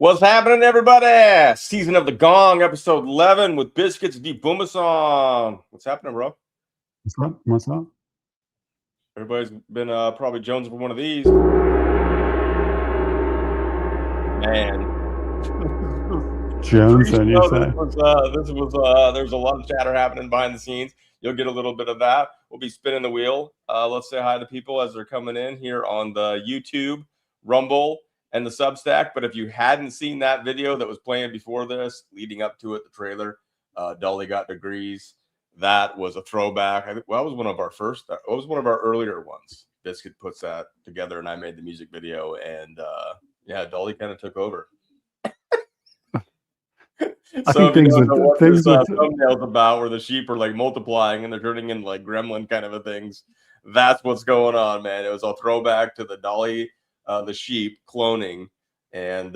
What's happening, everybody? Season of the Gong, episode 11 with Biscuits v. Booma San. What's happening, bro? What's up? What's up? Everybody's been probably jonesing for one of these. Man. Jones, and you say? There's a lot of chatter happening behind the scenes. You'll get a little bit of that. We'll be spinning the wheel. Let's say hi to people as they're coming in here on the YouTube, Rumble, and the Substack. But if you hadn't seen that video that was playing before this, leading up to it, the trailer, Dolly Got Degrees, that was a throwback. I think that was one of our first. It was one of our earlier ones. Biscuit puts that together, and I made the music video. And yeah, Dolly kind of took over. So if you don't know what this thumbnail's about, where the sheep are like multiplying and they're turning into like gremlin kind of a things, that's what's going on, man. It was a throwback to the Dolly, the sheep cloning, and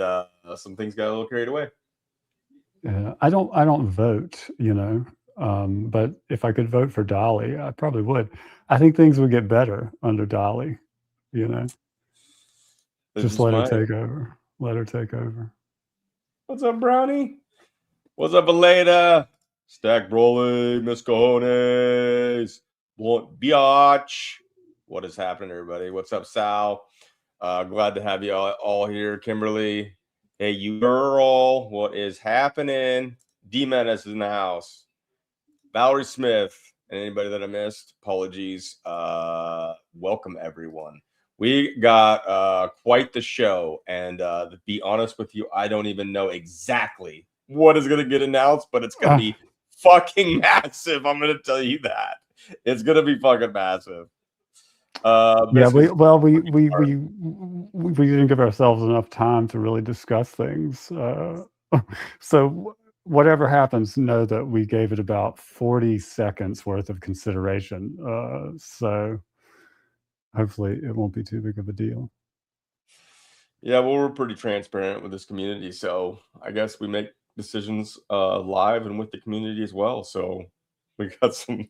some things got a little carried away. Yeah, I don't vote, but if I could vote for Dolly, I probably would. I think things would get better under Dolly, Just let her take over. Let her take over. What's up, Brownie? What's up, Aleda? Stack Broly, Miss Cojones, Blunt Biatch. What is happening, everybody? What's up, Sal? Glad to have you all here. Kimberly, hey, you girl, what is happening? D-Menace is in the house. Valerie Smith, and anybody that I missed, apologies. Welcome, everyone. We got quite the show, and to be honest with you, I don't even know exactly what is going to get announced, but it's going to be fucking massive. I'm going to tell you that. It's going to be fucking massive. Yeah, we didn't give ourselves enough time to really discuss things. So whatever happens, know that we gave it about 40 seconds worth of consideration. So hopefully it won't be too big of a deal. Yeah, well, we're pretty transparent with this community, so I guess we make decisions live and with the community as well. So we got some.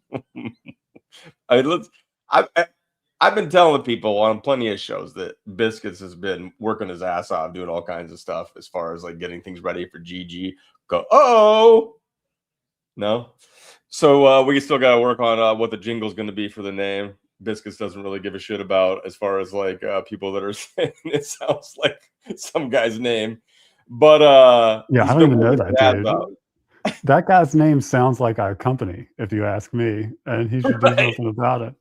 I've been telling people on plenty of shows that Biscuits has been working his ass off, doing all kinds of stuff as far as like getting things ready for GG. No. So we still got to work on what the jingle is going to be for the name. Biscuits doesn't really give a shit about as far as like people that are saying it sounds like some guy's name. But yeah, I don't even know that dude. That guy's name sounds like our company, if you ask me, and he should do something about it.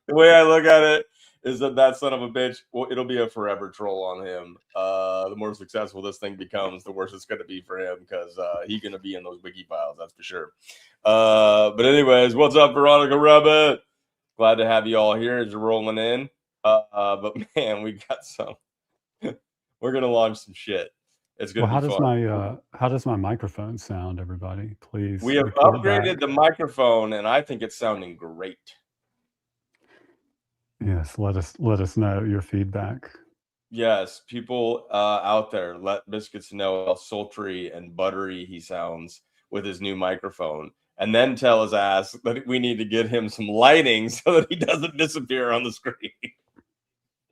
The way I look at it is that son of a bitch, well, it'll be a forever troll on him. The more successful this thing becomes, the worse it's going to be for him, because he's going to be in those wiki files, that's for sure. But anyways, what's up, Veronica Rabbit? Glad to have you all here as you're rolling in. But man, we got some. We're going to launch some shit. It's going to be fun. How does my microphone sound, everybody? Please. We have upgraded the microphone, and I think it's sounding great. Yes, let us know your feedback. Yes, people out there, let Biscuits know how sultry and buttery he sounds with his new microphone, and then tell his ass that we need to get him some lighting so that he doesn't disappear on the screen.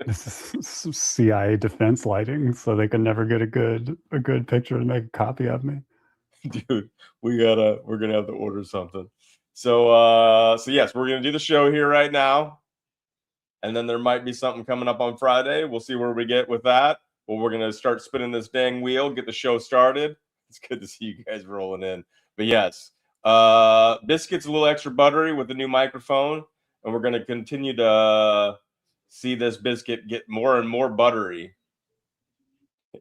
This is CIA defense lighting, so they can never get a good picture to make a copy of me. Dude, we're gonna have to order something. So yes, we're gonna do the show here right now. And then there might be something coming up on Friday. We'll see where we get with that. Well, we're going to start spinning this dang wheel, get the show started. It's good to see you guys rolling in. But yes, Biscuit's a little extra buttery with the new microphone. And we're going to continue to see this Biscuit get more and more buttery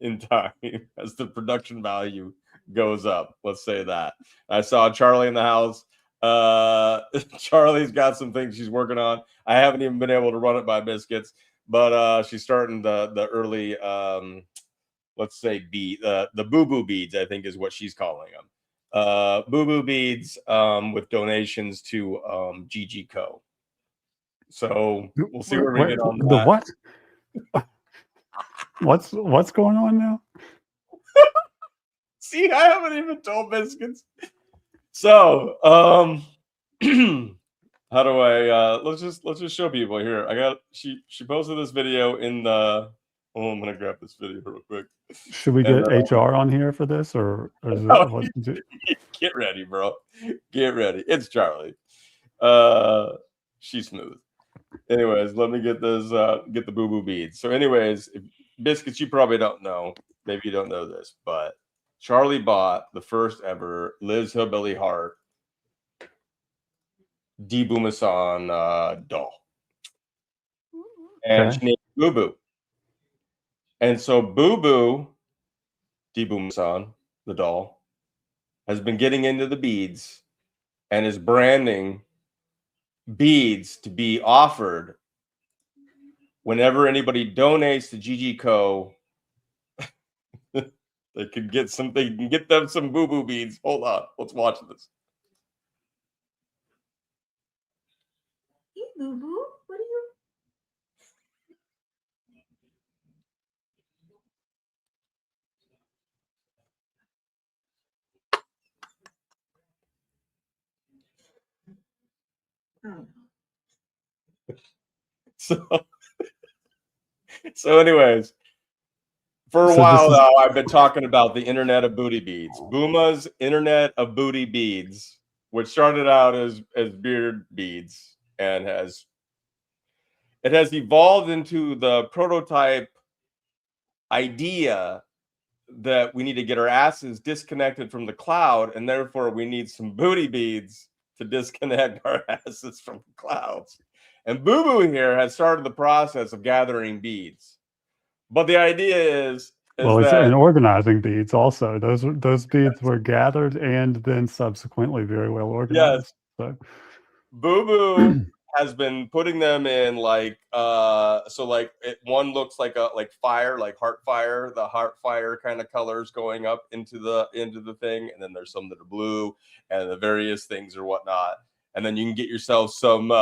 in time as the production value goes up. Let's say that. I saw Charley in the house. Charley's got some things she's working on. I haven't even been able to run it by Biscuits, but she's starting the early let's say the boo-boo beads, I think is what she's calling them. Boo-boo beads with donations to GG Co. So we'll see where we get on that. The what? What's going on now? See, I haven't even told Biscuits. So, how do I let's just show people here. She posted this video in the Oh, I'm gonna grab this video real quick. Should we And, get HR on here for this, or is it no, what? get ready, bro. Get ready. It's Charley. She's smooth. Anyways, let me get this. Get the boo boo beads. So, anyways, Biscuits, you probably don't know. Maybe you don't know this, but Charley bought the first ever Liz Hillbilly Heart Booma San doll, and Okay. she named it Boo Boo. And so Boo Boo, Booma San, the doll, has been getting into the beads and is branding beads to be offered whenever anybody donates to GG they can get some. They can get them some boo boo beads. Hold on, let's watch this. Hey, boo boo, what are you? Oh. So anyways, for a So while this is now, I've been talking about the Internet of Booty Beads, Booma's Internet of Booty Beads, which started out as beard beads and has evolved into the prototype idea that we need to get our asses disconnected from the cloud, and therefore we need some booty beads to disconnect our asses from the clouds. And Boo Boo here has started the process of gathering beads. But the idea is well, it's that in organizing beads also. Those beads were gathered and then subsequently very well yes, organized. So Boo Boo has been putting them in like one looks like fire, like heart fire, the heart fire kind of colors going up into the thing, and then there's some that are blue and the various things or whatnot. And then you can get yourself some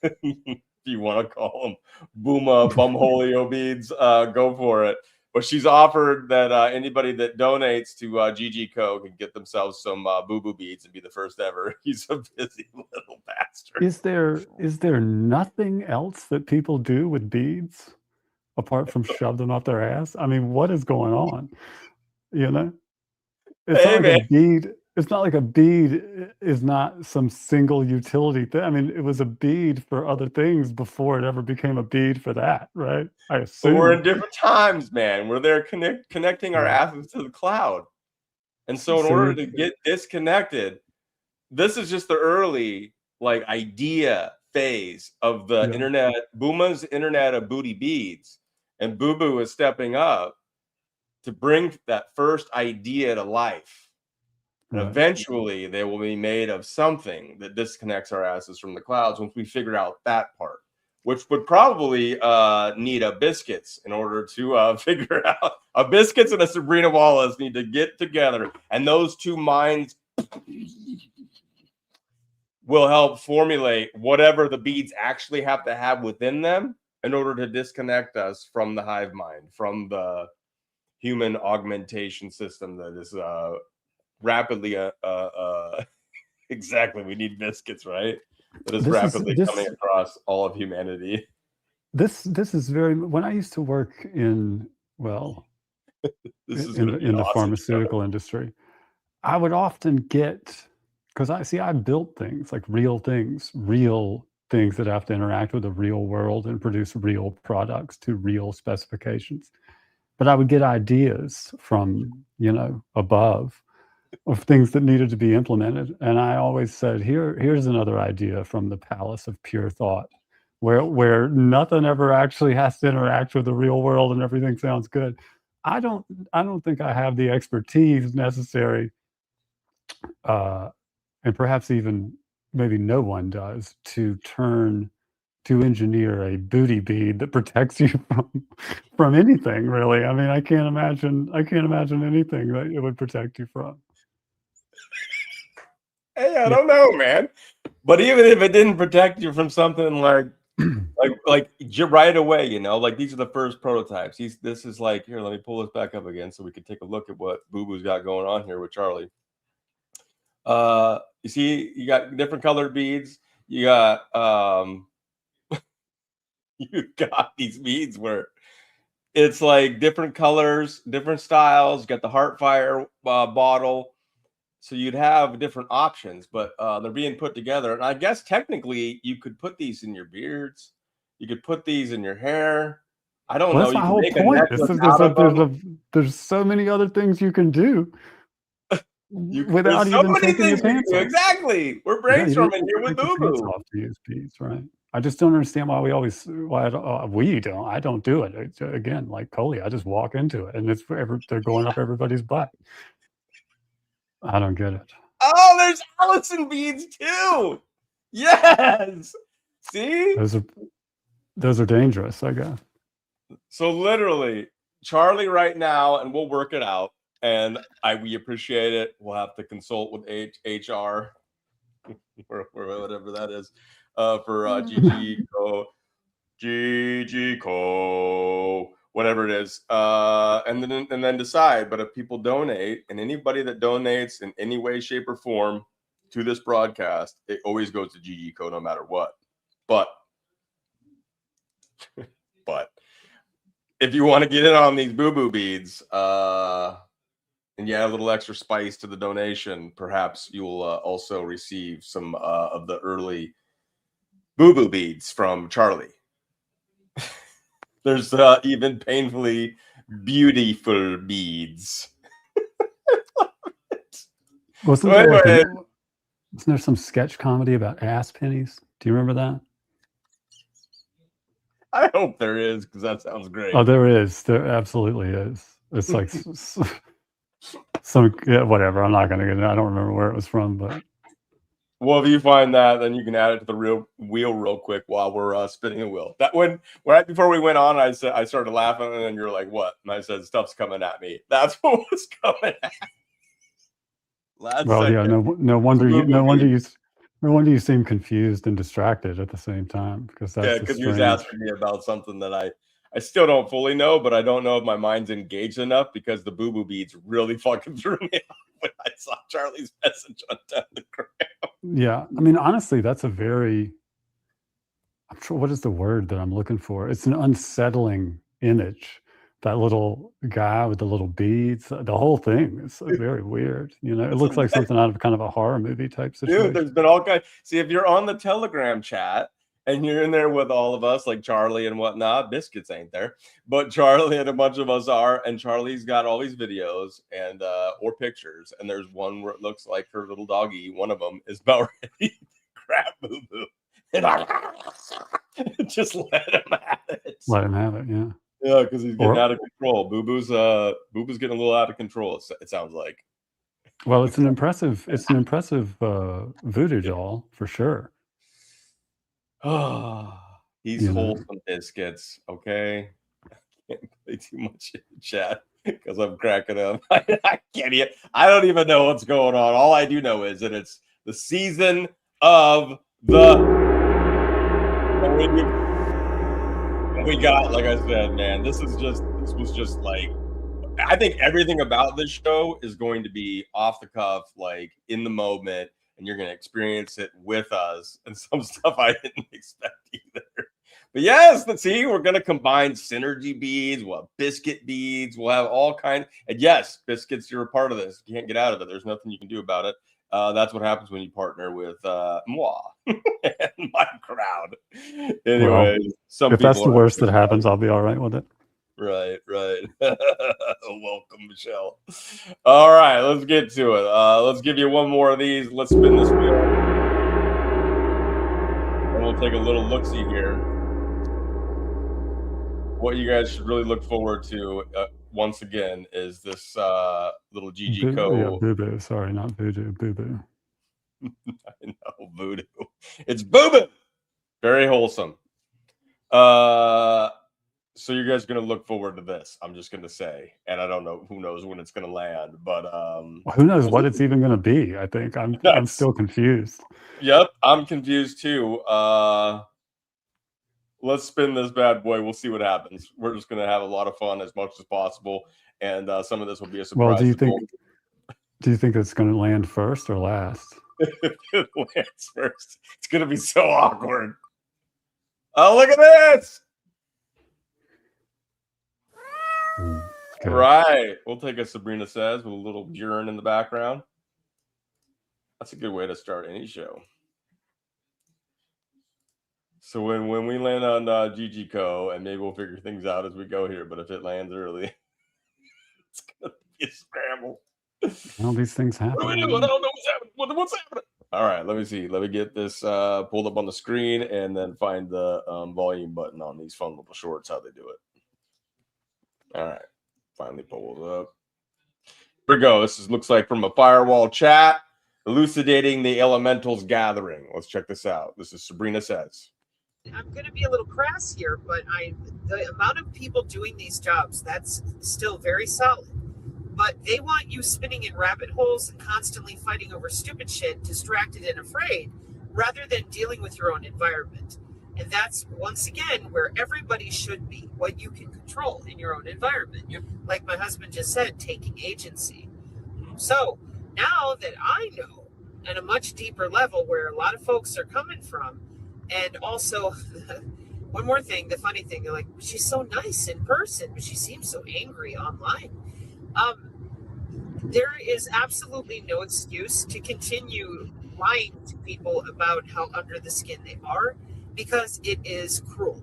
if you want to call them Booma Bumholio beads, go for it. But she's offered that anybody that donates to GG Co can get themselves some boo boo beads and be the first ever. He's a busy little bastard. is there nothing else that people do with beads apart from shove them up their ass? I mean, what is going on? You know, it's Hey, not like man. a bead. It's not like a bead is not some single utility thing. I mean, it was a bead for other things before it ever became a bead for that, right? I But we're in assume. different times, man. We're there connecting our Yeah. asses to the cloud. And so in So order you're to get disconnected, this is just the early like idea phase of the yeah. internet, Booma's Internet of Booty Beads. And Boo Boo is stepping up to bring that first idea to life. And Right. eventually they will be made of something that disconnects our asses from the clouds once we figure out that part, which would probably need a Biscuits in order to figure out. A Biscuits and a Sabrina Wallace need to get together, and those two minds will help formulate whatever the beads actually have to have within them in order to disconnect us from the hive mind, from the human augmentation system that is rapidly exactly, we need Biscuits, right? That is This is rapidly coming across all of humanity. this is very when I used to work in This is going to be in an the awesome show. pharmaceutical industry, I would often get because I built things like real things that have to interact with the real world and produce real products to real specifications. But I would get ideas from, above of things that needed to be implemented. And I always said, here's another idea from the palace of pure thought, where nothing ever actually has to interact with the real world and everything sounds good. I don't think I have the expertise necessary, and perhaps even maybe no one does, to engineer a booty bead that protects you from anything really. I mean, I can't imagine anything that it would protect you from. Hey, I don't know, man. But even if it didn't protect you from something like right away, like these are the first prototypes. This is like, here, let me pull this back up again so we can take a look at what Boo Boo's got going on here with Charley. You see, you got different colored beads. You got you got these beads where It's like different colors, different styles. You got the Heartfire bottle. So you'd have different options, but they're being put together. And I guess technically you could put these in your beards. You could put these in your hair. I don't Well, know. that's You my can whole make a point. necklace out of them. There's so many other things you can do There's without so even many taking your things you can pants do. off. Exactly. We're Yeah, you brainstorming don't here with take your Boo pants Boo. off to use beads, right? I just don't understand why we don't. I don't do it. Again, like Coley, I just walk into it, and they're going up everybody's butt. I don't get it. Oh, there's Allison beads too. Yes. See? Those are dangerous, I guess. So literally, Charley right now, and we'll work it out. And we appreciate it. We'll have to consult with HR or whatever that is for GG Co, whatever it is, and then decide. But if people donate, and anybody that donates in any way, shape, or form to this broadcast, it always goes to GG Co no matter what. But if you want to get in on these Boo Boo beads, and you add a little extra spice to the donation, perhaps you'll also receive some of the early Boo Boo beads from Charley. There's even painfully beautiful beads. Wasn't there some sketch comedy about ass pennies? Do you remember that? I hope there is, because that sounds great. Oh, there is. There absolutely is. It's like whatever. I'm not going to get it. I don't remember where it was from, but. Well, if you find that, then you can add it to the wheel real quick while we're spinning the wheel. That right before we went on, I started laughing, and then you're like, "What?" And I said, "Stuff's coming at me." That's what was coming at me. Yeah, no wonder you seem confused and distracted at the same time, because that's because you was asking me about something that I still don't fully know, but I don't know if my mind's engaged enough, because the Boo Boo beads really fucking threw me off when I saw Charley's message on Telegram. Yeah, I mean, honestly, that's I'm sure, what is the word that I'm looking for? It's an unsettling image. That little guy with the little beads, the whole thing is very weird. It looks like something out of kind of a horror movie type situation. Dude, there's been all kinds. See, if you're on the Telegram chat and you're in there with all of us, like Charley and whatnot, Biscuits ain't there, but Charley and a bunch of us are, and Charley's got all these videos and or pictures, and there's one where it looks like her little doggy. One of them is about ready to grab Boo Boo, and just let him have it. Let him have it, yeah. Yeah, because he's getting out of control. Boo Boo's getting a little out of control. It sounds like. Well, it's an impressive voodoo doll for sure. Oh, he's wholesome, Biscuits. Okay, I can't play too much in the chat because I'm cracking up. I can't. I don't even know what's going on. All I do know is that it's the season of the. We got, like I said, man. This was just like. I think everything about this show is going to be off the cuff, like in the moment, and you're going to experience it with us. And some stuff I didn't expect either. But yes, let's see. We're going to combine synergy beads. We'll have biscuit beads. We'll have all kinds. And yes, Biscuits, you're a part of this. You can't get out of it. There's nothing you can do about it. That's what happens when you partner with moi and my crowd. Anyway, if that's the worst that happens, I'll be all right with it. Right. Welcome, Michelle. All right, let's get to it. Let's give you one more of these. Let's spin this wheel. And we'll take a little look-see here. What you guys should really look forward to, once again, is this little GG Co. Yeah, Boo Boo. Sorry, not Voodoo. Boo Boo. I know, Voodoo. It's Boo Boo. Very wholesome. So you guys are going to look forward to this, I'm just going to say. And I don't know, who knows when it's going to land, but who knows what it's even going to be. I think I'm still confused. Yep, I'm confused too. Let's spin this bad boy. We'll see what happens. We're just going to have a lot of fun as much as possible, and some of this will be a surprise. Well, do you think it's going to land first or last? It lands first. It's going to be so awkward. Oh, look at this! Good. Right. We'll take a Sabrina Says with a little urine in the background. That's a good way to start any show. So when we land on GG Co, and maybe we'll figure things out as we go here, but if it lands early, it's gonna be a scramble. Well, these things happen. What do we do? I don't know what's happening. What's happening? All right, let me see. Let me get this pulled up on the screen and then find the volume button on these fun little shorts, how they do it. All right, finally pulled up. Here we go. Looks like from a firewall chat, elucidating the elementals gathering. Let's check this out. This is Sabrina Says. I'm going to be a little crass here, but the amount of people doing these jobs, that's still very solid. But they want you spinning in rabbit holes and constantly fighting over stupid shit, distracted and afraid, rather than dealing with your own environment. And that's, once again, where everybody should be, what you can control in your own environment. Yep. Like my husband just said, taking agency. So now that I know at a much deeper level where a lot of folks are coming from, and also, one more thing, the funny thing, they're like, she's so nice in person, but she seems so angry online. There is absolutely no excuse to continue lying to people about how under the skin they are, because it is cruel,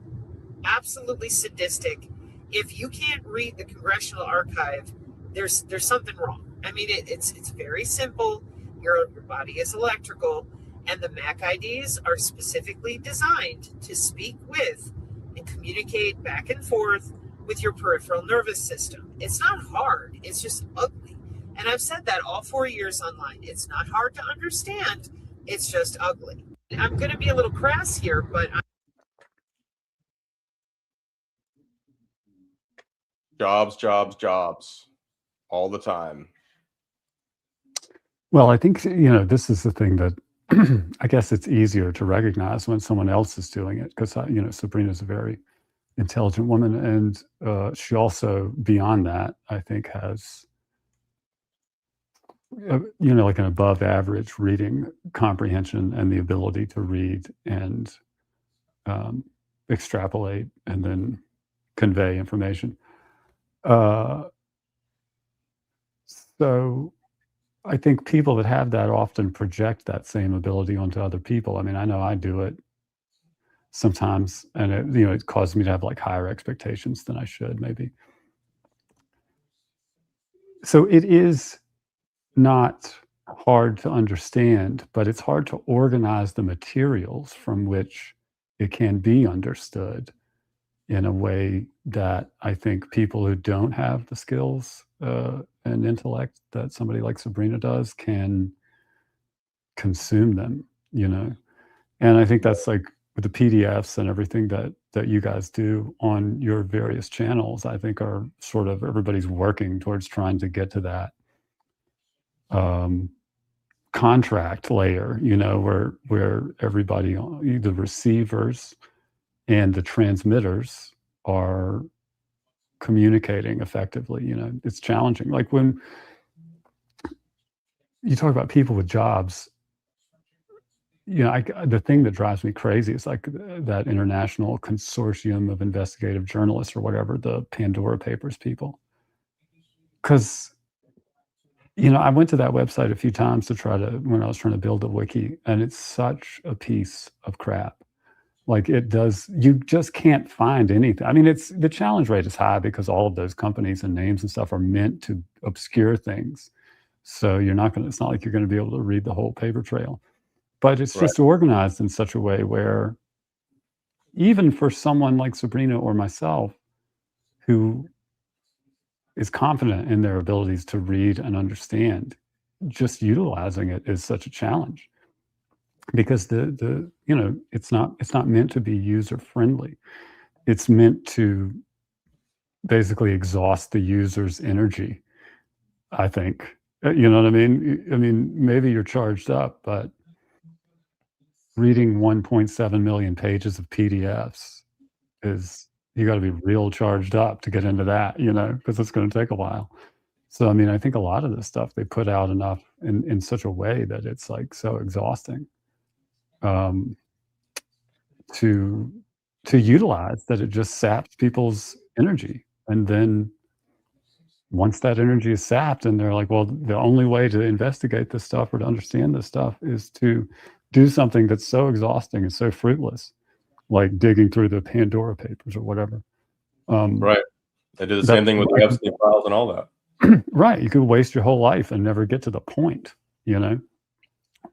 absolutely sadistic. If you can't read the Congressional Archive, there's something wrong. I mean, it's very simple. Your body is electrical, and the MAC IDs are specifically designed to speak with and communicate back and forth with your peripheral nervous system. It's not hard. It's just ugly. And I've said that all 4 years online. It's not hard to understand. It's just ugly. I'm going to be a little crass here, but Jobs all the time. Well, I think, this is the thing that I guess it's easier to recognize when someone else is doing it, because, Sabrina's a very intelligent woman. And she also, beyond that, I think has, like an above average reading comprehension and the ability to read and extrapolate and then convey information. So I think people that have that often project that same ability onto other people. I mean, I know I do it sometimes, and it causes me to have like higher expectations than I should, maybe. So it is not hard to understand, but it's hard to organize the materials from which it can be understood in a way that I think people who don't have the skills and intellect that somebody like Sabrina does can consume them, And I think that's like with the PDFs and everything that you guys do on your various channels, I think are sort of, everybody's working towards trying to get to that contract layer, where everybody, the receivers and the transmitters, are communicating effectively. It's challenging. Like when you talk about people with jobs, the thing that drives me crazy is like that International Consortium of Investigative Journalists, or whatever, the Pandora Papers people. Because, I went to that website a few times when I was trying to build a wiki, and it's such a piece of crap. Like you just can't find anything. I mean, the challenge rate is high because all of those companies and names and stuff are meant to obscure things. So it's not like you're going to be able to read the whole paper trail, but it's just organized in such a way where even for someone like Sabrina or myself, who is confident in their abilities to read and understand, just utilizing it is such a challenge. Because it's not meant to be user friendly. It's meant to basically exhaust the user's energy, I think. You know what I mean? I mean, maybe you're charged up, but reading 1.7 million pages of PDFs you got to be real charged up to get into that, because it's going to take a while. So, I mean, I think a lot of this stuff they put out enough in such a way that it's like so exhausting to utilize, that it just saps people's energy. And then once that energy is sapped and they're like, well, the only way to investigate this stuff or to understand this stuff is to do something that's so exhausting and so fruitless, like digging through the Pandora papers or whatever. Right. They did the same thing with the Epstein files and all that. Right. You could waste your whole life and never get to the point, you know,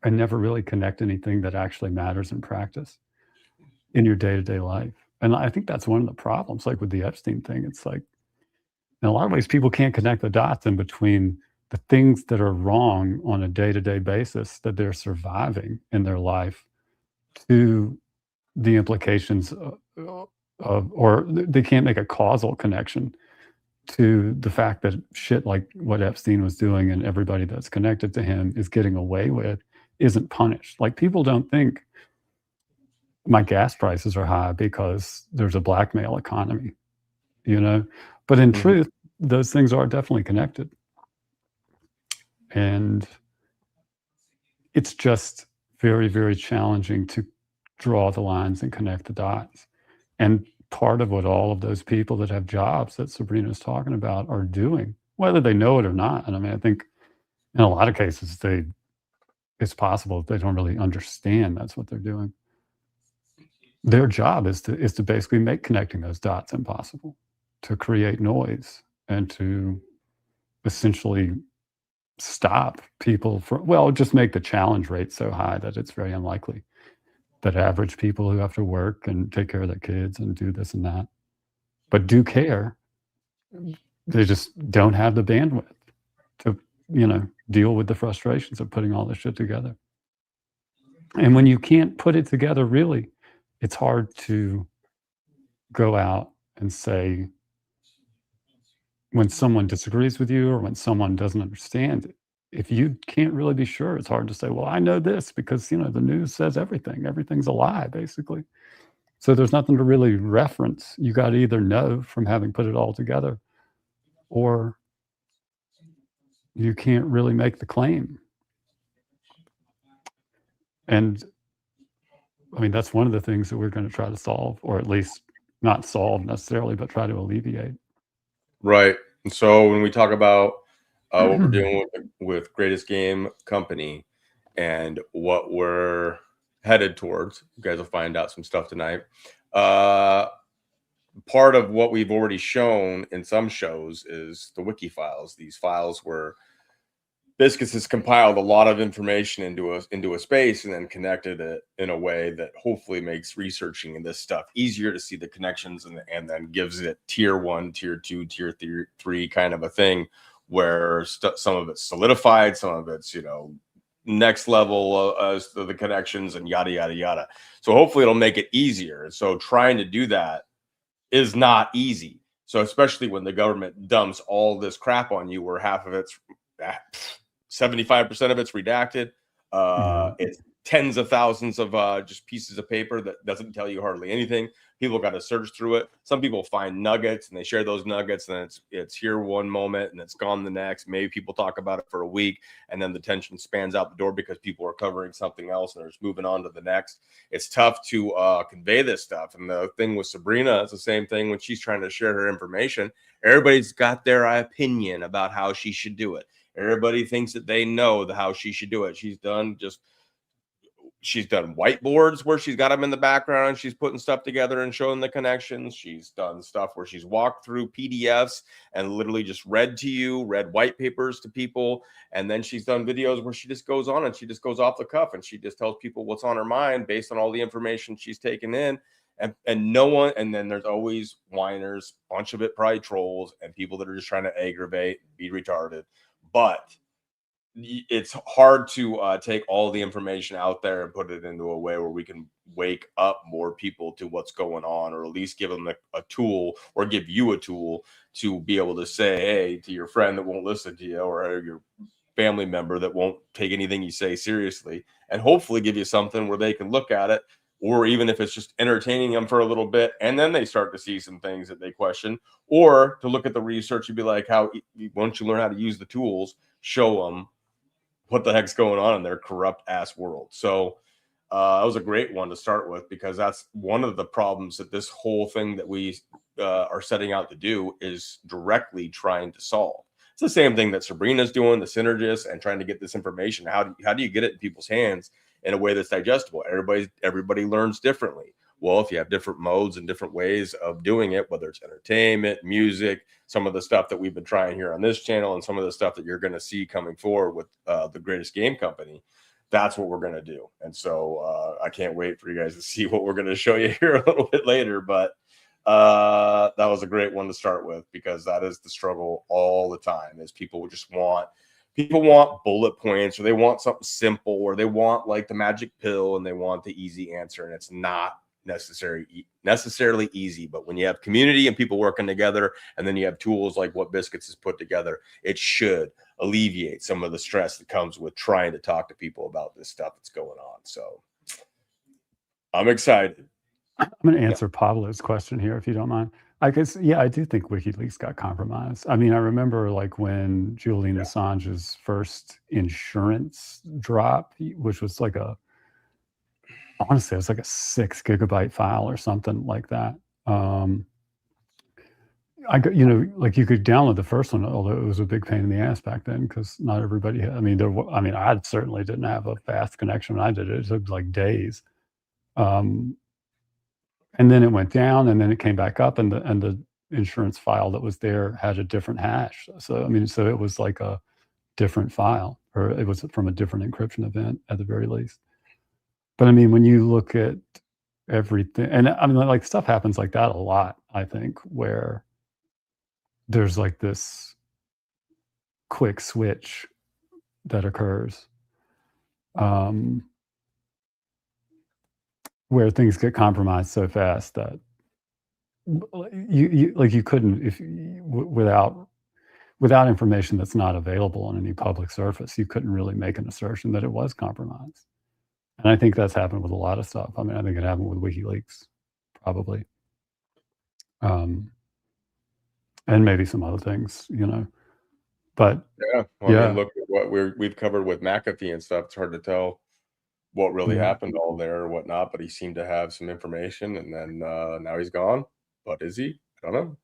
and never really connect anything that actually matters in practice in your day-to-day life. And I think that's one of the problems, like with the Epstein thing. It's like, in a lot of ways, people can't connect the dots in between the things that are wrong on a day-to-day basis that they're surviving in their life to the implications of, or they can't make a causal connection to the fact that shit like what Epstein was doing and everybody that's connected to him is getting away with isn't punished. Like, people don't think my gas prices are high because there's a blackmail economy, you know? But in truth, those things are definitely connected. And it's just very, very challenging to draw the lines and connect the dots. And part of what all of those people that have jobs that Sabrina's talking about are doing, whether they know it or not. And I mean, I think in a lot of cases, it's possible that they don't really understand that's what they're doing. Their job is to basically make connecting those dots impossible, to create noise and to essentially stop people from, well, just make the challenge rate so high that it's very unlikely that average people who have to work and take care of their kids and do this and that, but do care, they just don't have the bandwidth to, you know, deal with the frustrations of putting all this shit together. And when you can't put it together, really, it's hard to go out and say, when someone disagrees with you or when someone doesn't understand, if you can't really be sure, it's hard to say, well, I know this because, you know, the news says everything's a lie, basically. So there's nothing to really reference. You got to either know from having put it all together, or you can't really make the claim. And I mean, that's one of the things that we're going to try to solve, or at least not solve necessarily, but try to alleviate. Right. And so when we talk about what we're doing with Greatest Game Company and what we're headed towards, you guys will find out some stuff tonight. Part of what we've already shown in some shows is the Wiki files. These files where Biscuits has compiled a lot of information into a space and then connected it in a way that hopefully makes researching in this stuff easier to see the connections, and then gives it tier 1, tier 2, tier 3 kind of a thing, where some of it's solidified, some of it's, you know, next level as to the connections and yada yada yada. So hopefully it'll make it easier. So trying to do that is not easy. So especially when the government dumps all this crap on you, where half of it's 75% of it's redacted. It's tens of thousands of just pieces of paper that doesn't tell you hardly anything. People got to search through it. Some people find nuggets and they share those nuggets, and it's here one moment and it's gone the next. Maybe people talk about it for a week, and then the tension spans out the door because people are covering something else and they're just moving on to the next. It's tough to convey this stuff. And the thing with Sabrina, it's the same thing when she's trying to share her information. Everybody's got their opinion about how she should do it. Everybody thinks that they know how she should do it. She's done whiteboards where she's got them in the background. She's putting stuff together and showing the connections. She's done stuff where she's walked through PDFs and literally just read white papers to people. And then she's done videos where she just goes on and she just goes off the cuff and she just tells people what's on her mind based on all the information she's taken in. And no one, and then there's always whiners, bunch of it probably trolls and people that are just trying to aggravate, be retarded. But it's hard to take all the information out there and put it into a way where we can wake up more people to what's going on, or at least give them a tool, or give you a tool to be able to say, hey, to your friend that won't listen to you, or your family member that won't take anything you say seriously, and hopefully give you something where they can look at it, or even if it's just entertaining them for a little bit, and then they start to see some things that they question, or to look at the research and be like, once you learn how to use the tools, show them what the heck's going on in their corrupt ass world. So that was a great one to start with, because that's one of the problems that this whole thing that we are setting out to do is directly trying to solve. It's the same thing that Sabrina's doing, the synergists, and trying to get this information. How do you get it in people's hands in a way that's digestible? Everybody learns differently. Well, if you have different modes and different ways of doing it, whether it's entertainment, music, some of the stuff that we've been trying here on this channel, and some of the stuff that you're going to see coming forward with the Greatest Game Company, that's what we're going to do. And so I can't wait for you guys to see what we're going to show you here a little bit later. But that was a great one to start with, because that is the struggle all the time, is people want bullet points, or they want something simple, or they want like the magic pill, and they want the easy answer, and it's not necessarily easy. But when you have community and people working together, and then you have tools like what Biscuits has put together, it should alleviate some of the stress that comes with trying to talk to people about this stuff that's going on. So I'm excited. I'm going to answer Pablo's question here, if you don't mind. I guess, yeah, I do think WikiLeaks got compromised. I mean, I remember like when Julian Assange's first insurance drop, which was like honestly, it was like a 6 gigabyte file or something like that. Like you could download the first one, although it was a big pain in the ass back then, because not everybody had, I certainly didn't have a fast connection when I did it. It took like days. And then it went down, and then it came back up, and the insurance file that was there had a different hash. So, so it was like a different file, or it was from a different encryption event at the very least. But when you look at everything, and like stuff happens like that a lot, I think, where there's like this quick switch that occurs, where things get compromised so fast that you couldn't, without information that's not available on any public surface, you couldn't really make an assertion that it was compromised. And I think that's happened with a lot of stuff. I think it happened with WikiLeaks, probably. And maybe some other things, But look at what we've covered with McAfee and stuff. It's hard to tell what really happened all there or whatnot, but he seemed to have some information, and then now he's gone. But is he? I don't know.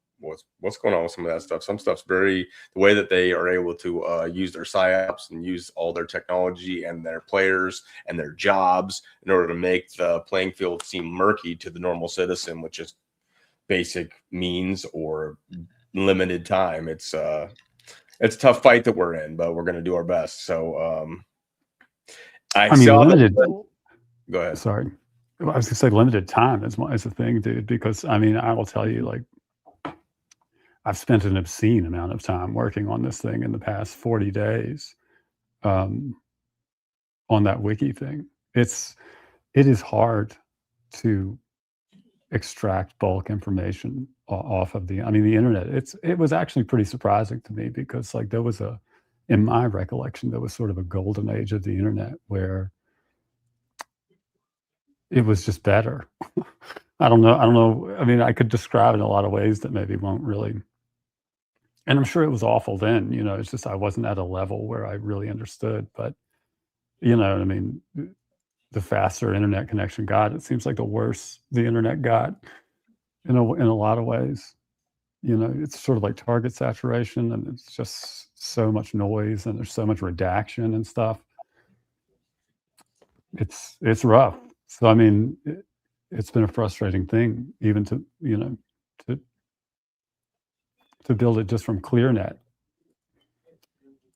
What's going on with some of that stuff? Some stuff's the way that they are able to use their psyops and use all their technology and their players and their jobs in order to make the playing field seem murky to the normal citizen, with just basic means or limited time. It's a tough fight that we're in, but we're going to do our best. So limited. Go ahead. Sorry, I was going to say limited time is a thing, dude. Because I will tell you, like, I've spent an obscene amount of time working on this thing in the past 40 days, on that wiki thing. It is hard to extract bulk information off of the internet. It was actually pretty surprising to me, because like in my recollection, there was sort of a golden age of the internet where it was just better. I don't know. I could describe it in a lot of ways that maybe won't really, and I'm sure it was awful then, it's just, I wasn't at a level where I really understood, but the faster internet connection got, it seems like the worse the internet got in a lot of ways. It's sort of like target saturation, and it's just so much noise, and there's so much redaction and stuff. It's rough. So it's been a frustrating thing, even to build it just from ClearNet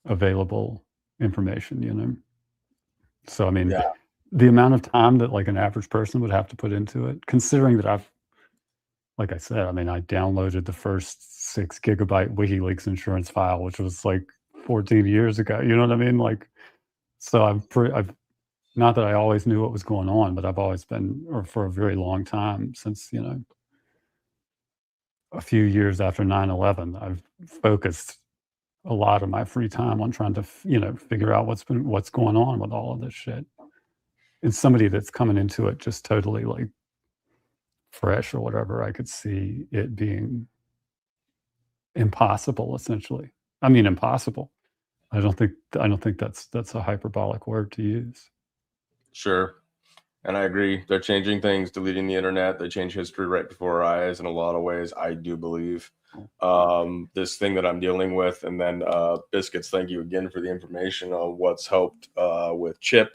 available information. So the amount of time that like an average person would have to put into it, considering that like I said, I downloaded the first 6 gigabyte WikiLeaks insurance file, which was like 14 years ago. You know what I mean? Like, so I've not that I always knew what was going on, but I've always been, or for a very long time, since, a few years after 9/11, I've focused a lot of my free time on trying to, figure out what's going on with all of this shit. And somebody that's coming into it just totally like fresh or whatever, I could see it being impossible, essentially. Impossible. I don't think that's a hyperbolic word to use. Sure. And I agree. They're changing things, deleting the internet. They change history right before our eyes in a lot of ways, I do believe. this thing that I'm dealing with. And then Biscuits, thank you again for the information on what's helped with Chip.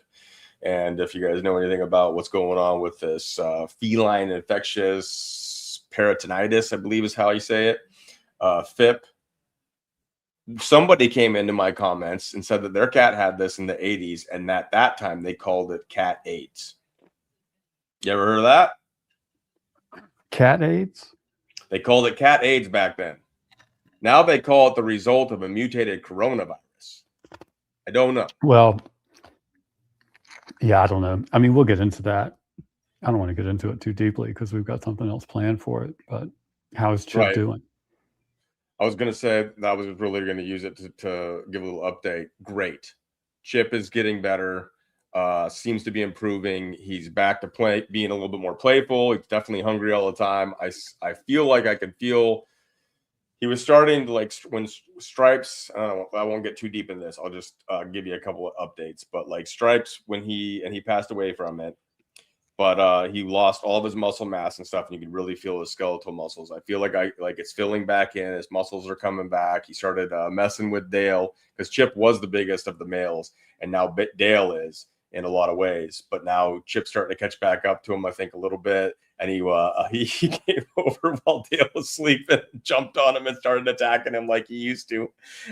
And if you guys know anything about what's going on with this feline infectious peritonitis, I believe is how you say it, FIP. Somebody came into my comments and said that their cat had this in the 80s, and at that time they called it cat AIDS. You ever heard of that? Cat AIDS? They called it cat AIDS back then. Now they call it the result of a mutated coronavirus. I don't know. Well, yeah, I don't know. I mean, we'll get into that. I don't want to get into it too deeply because we've got something else planned for it. But how is Chip doing? I was going to say that I was really going to use it to give a little update. Great. Chip is getting better. Seems to be improving. He's back to being a little bit more playful. He's definitely hungry all the time. I feel like I can feel he was starting to, like, when Stripes, I won't get too deep in this. I'll just give you a couple of updates. But like Stripes, when he passed away from it, but he lost all of his muscle mass and stuff, and you could really feel his skeletal muscles. I feel like it's filling back in. His muscles are coming back. He started messing with Dale because Chip was the biggest of the males, and now Dale is in a lot of ways. But now Chip's starting to catch back up to him, I think, a little bit. And he came over while Dale was sleeping, jumped on him and started attacking him like he used to,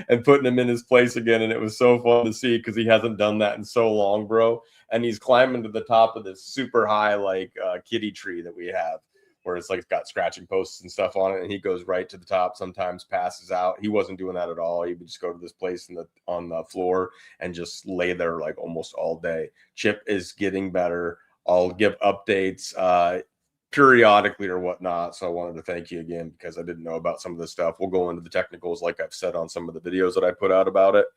and putting him in his place again. And it was so fun to see because he hasn't done that in so long, bro. And he's climbing to the top of this super high, like kitty tree that we have, where it's like it's got scratching posts and stuff on it. And he goes right to the top, sometimes passes out. He wasn't doing that at all. He would just go to this place on the floor and just lay there like almost all day. Chip is getting better. I'll give updates periodically or whatnot. So I wanted to thank you again because I didn't know about some of this stuff. We'll go into the technicals like I've said on some of the videos that I put out about it.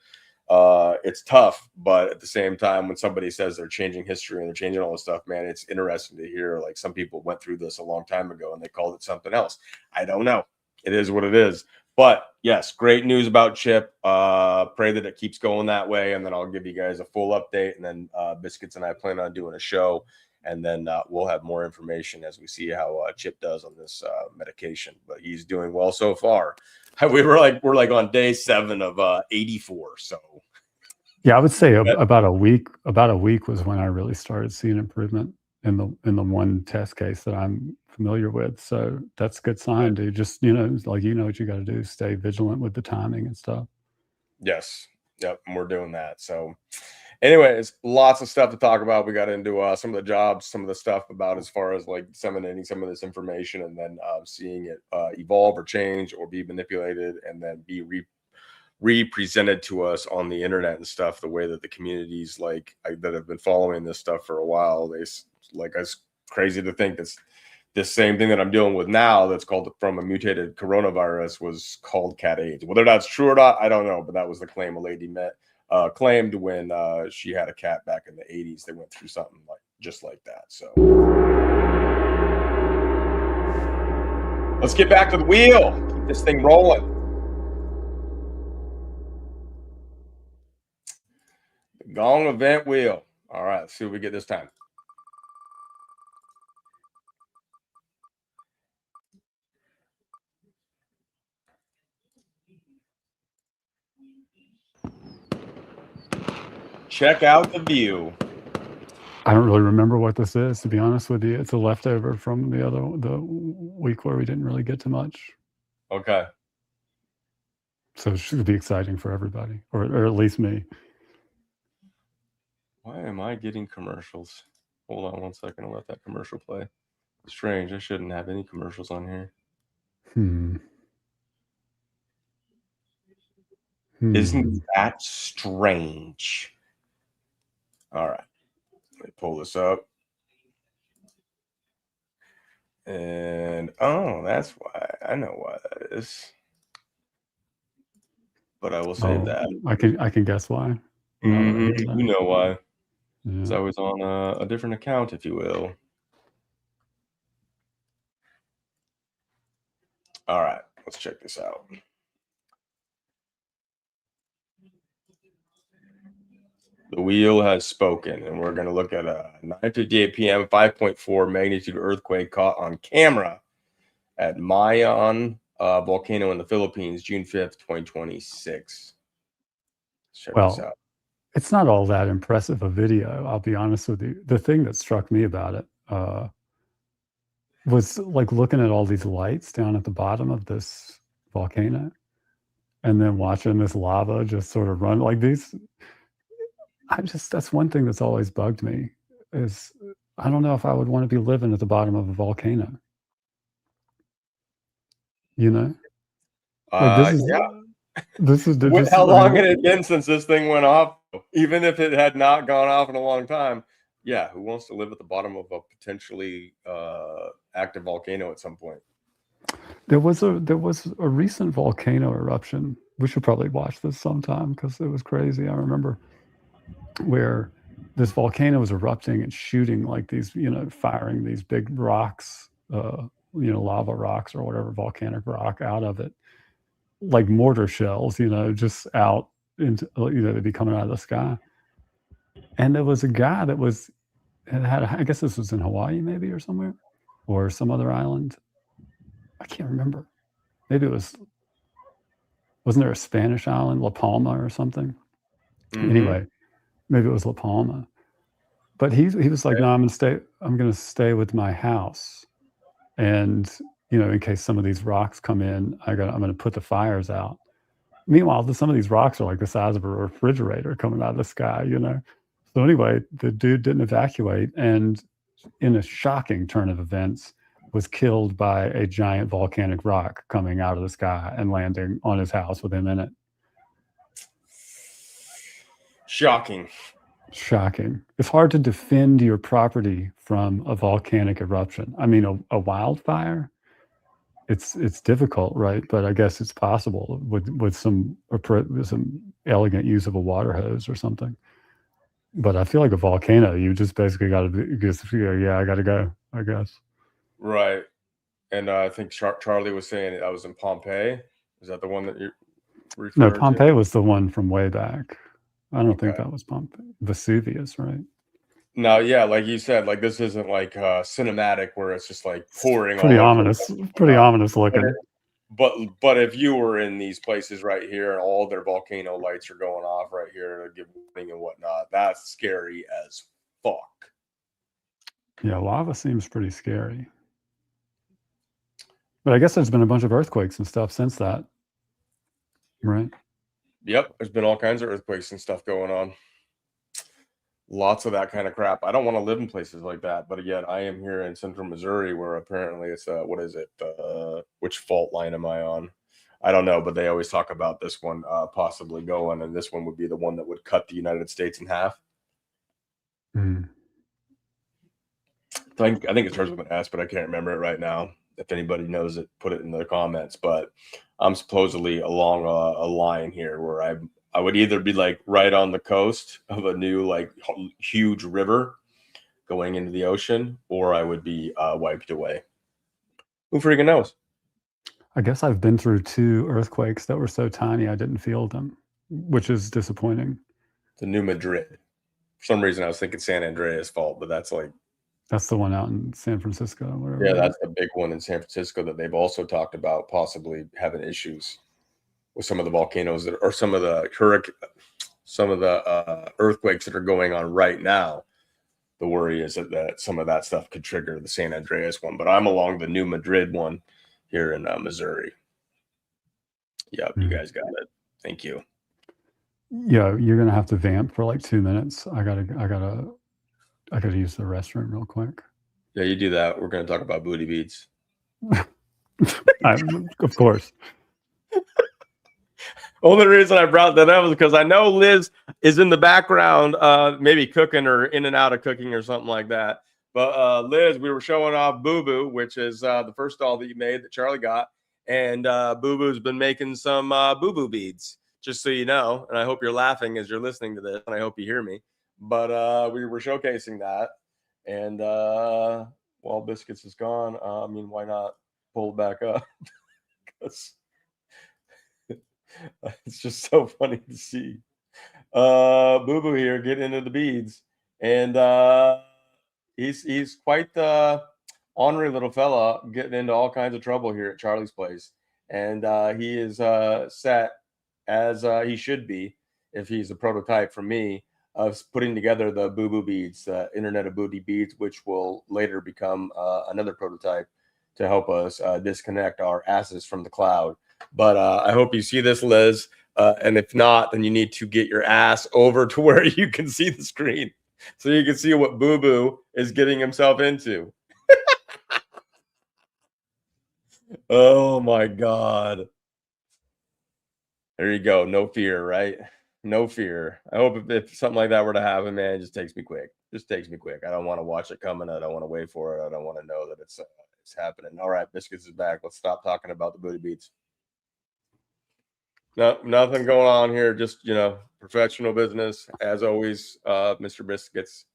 It's tough, but at the same time, when somebody says they're changing history and they're changing all this stuff, man, it's interesting to hear. Like, some people went through this a long time ago and they called it something else. I don't know. It is what it is. But yes, great news about Chip. Pray that it keeps going that way, and then I'll give you guys a full update. And then Biscuits and I plan on doing a show, and then we'll have more information as we see how Chip does on this medication. But he's doing well so far. We're like on day 7 of 84. So yeah, I would say about a week. About a week was when I really started seeing improvement in the one test case that I'm familiar with. So that's a good sign, dude. Just, what you got to do. Stay vigilant with the timing and stuff. Yes. Yep. And we're doing that. So anyways, lots of stuff to talk about. We got into some of the jobs, some of the stuff about as far as like disseminating some of this information, and then seeing it evolve or change or be manipulated, and then be represented to us on the internet and stuff, the way that the communities that have been following this stuff for a while, it's crazy to think that's this same thing that I'm dealing with now that's called from a mutated coronavirus was called cat AIDS. Whether that's true or not, I don't know, but that was the claim a lady claimed when she had a cat back in the 80s. They went through something just like that. So let's get back to the wheel. Keep this thing rolling. The Gong event wheel. All right, let's see what we get this time. Check out the view. I don't really remember what this is, to be honest with you. It's a leftover from the week where we didn't really get to much. Okay. So it should be exciting for everybody, or at least me. Why am I getting commercials? Hold on one second. I'll let that commercial play. Strange. I shouldn't have any commercials on here. Isn't that strange? All right. Let me pull this up. And that's why. I know why that is. But I will say that. I can guess why. You know why. Because Yeah. I was on a different account, if you will. All right. Let's check this out. The wheel has spoken, and we're going to look at a 9:58 p.m. 5.4 magnitude earthquake caught on camera at Mayan volcano in the Philippines, June 5th, 2026. Check this Well, out. it's not all that impressive a video, I'll be honest with you. The thing that struck me about it was like looking at all these lights down at the bottom of this volcano and then watching this lava just sort of run like these. That's one thing that's always bugged me is I don't know if I would want to be living at the bottom of a volcano. You know? Like this is just, How long had it been since this thing went off? Even if it had not gone off in a long time, yeah, who wants to live at the bottom of a potentially active volcano at some point? There was a recent volcano eruption. We should probably watch this sometime because it was crazy. I remember where this volcano was erupting and shooting like these, firing these big rocks, lava rocks or whatever, volcanic rock out of it, like mortar shells, just out into, they'd be coming out of the sky. And there was a guy that I guess this was in Hawaii maybe or somewhere, or some other island. I can't remember. Maybe wasn't there a Spanish island, La Palma or something? Mm-hmm. Anyway, maybe it was La Palma. But he was like, no, I'm gonna stay with my house. And, in case some of these rocks come in, I'm gonna put the fires out. Meanwhile, some of these rocks are like the size of a refrigerator coming out of the sky, So anyway, the dude didn't evacuate, and in a shocking turn of events, was killed by a giant volcanic rock coming out of the sky and landing on his house with him in it. Shocking. It's hard to defend your property from a volcanic eruption. I mean, a wildfire, it's difficult, right? But I guess it's possible with some elegant use of a water hose or something. But I feel like a volcano, you just basically got to I got to go, I guess. Right. And I think Charley was saying I was in Pompeii. Is that the one that you referred to? No, Pompeii was the one from way back. I don't think that was Pompeii. Vesuvius, right? No, yeah, like you said, like this isn't like cinematic where it's just like pouring. Pretty ominous looking. But if you were in these places right here and all their volcano lights are going off right here to give warning and whatnot, that's scary as fuck. Yeah, lava seems pretty scary. But I guess there's been a bunch of earthquakes and stuff since that, right? Yep, there's been all kinds of earthquakes and stuff going on. Lots of that kind of crap. I don't want to live in places like that, but again, I am here in central Missouri where apparently it's what is it? Which fault line am I on? I don't know, but they always talk about this one possibly going, and this one would be the one that would cut the United States in half. Mm. I think it starts with an S, but I can't remember it right now. If anybody knows it, put it in the comments. But I'm supposedly along a line here where I would either be like right on the coast of a new like huge river going into the ocean, or I would be wiped away. Who freaking knows? I guess I've been through 2 earthquakes that were so tiny I didn't feel them, which is disappointing. The New Madrid. For some reason, I was thinking San Andreas fault, but that's the one out in San Francisco. Whatever. Yeah, that's the big one in San Francisco that they've also talked about possibly having issues with some of the volcanoes that are some of the earthquakes that are going on right now. The worry is that some of that stuff could trigger the San Andreas one, but I'm along the New Madrid one here in Missouri. Yep, you guys got it. Thank you. Yeah, you're gonna have to vamp for like 2 minutes. I gotta use the restroom real quick. Yeah, you do that. We're gonna talk about booty beads. Of course. Only reason I brought that up is because I know Liz is in the background, maybe cooking or in and out of cooking or something like that. But Liz, we were showing off Boo Boo, which is the first doll that you made that Charley got. And Boo Boo's been making some Boo Boo beads, just so you know. And I hope you're laughing as you're listening to this, and I hope you hear me. But we were showcasing that. And while Biscuits is gone, I mean, why not pull it back up? Because it's just so funny to see Boo Boo here get into the beads, and he's quite the ornery little fella, getting into all kinds of trouble here at Charley's place. and he is set as he should be if he's a prototype for me of putting together the Boo Boo beads, Internet of Booty beads, which will later become another prototype to help us disconnect our asses from the cloud. But I hope you see this, Liz. And if not, then you need to get your ass over to where you can see the screen so you can see what Boo Boo is getting himself into. Oh my God. There you go. No fear, right? No fear. I hope if something like that were to happen, man, it just takes me quick. Just takes me quick. I don't want to watch it coming. I don't want to wait for it. I don't want to know that it's happening. All right, Biscuits is back. Let's stop talking about the booty beats. No, nothing going on here. Just, professional business as always. Mr. Biscuits.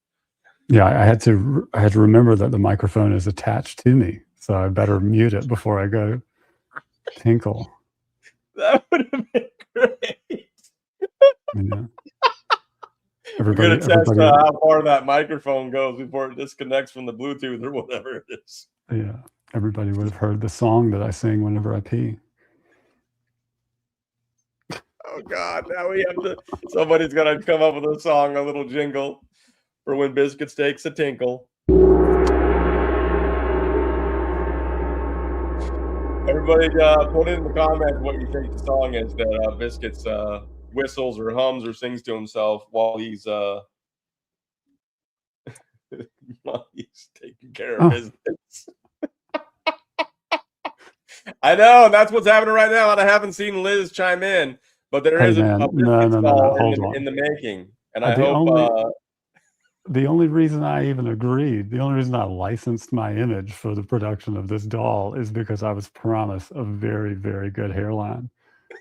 Yeah, I had to remember that the microphone is attached to me, so I better mute it before I go tinkle. That would have been great. Yeah. We're gonna test how far that microphone goes before it disconnects from the Bluetooth or whatever it is. Yeah, everybody would have heard the song that I sing whenever I pee. Oh God! Now we have to. Somebody's gonna come up with a song, a little jingle for when Biscuits takes a tinkle. Everybody, put in the comments what you think the song is that Biscuits whistles or hums or sings to himself while he's taking care of business. I know that's what's happening right now, and I haven't seen Liz chime in, but there is a Biscuit stall in the making, and I hope. The only reason I even agreed, the only reason I licensed my image for the production of this doll is because I was promised a very, very good hairline.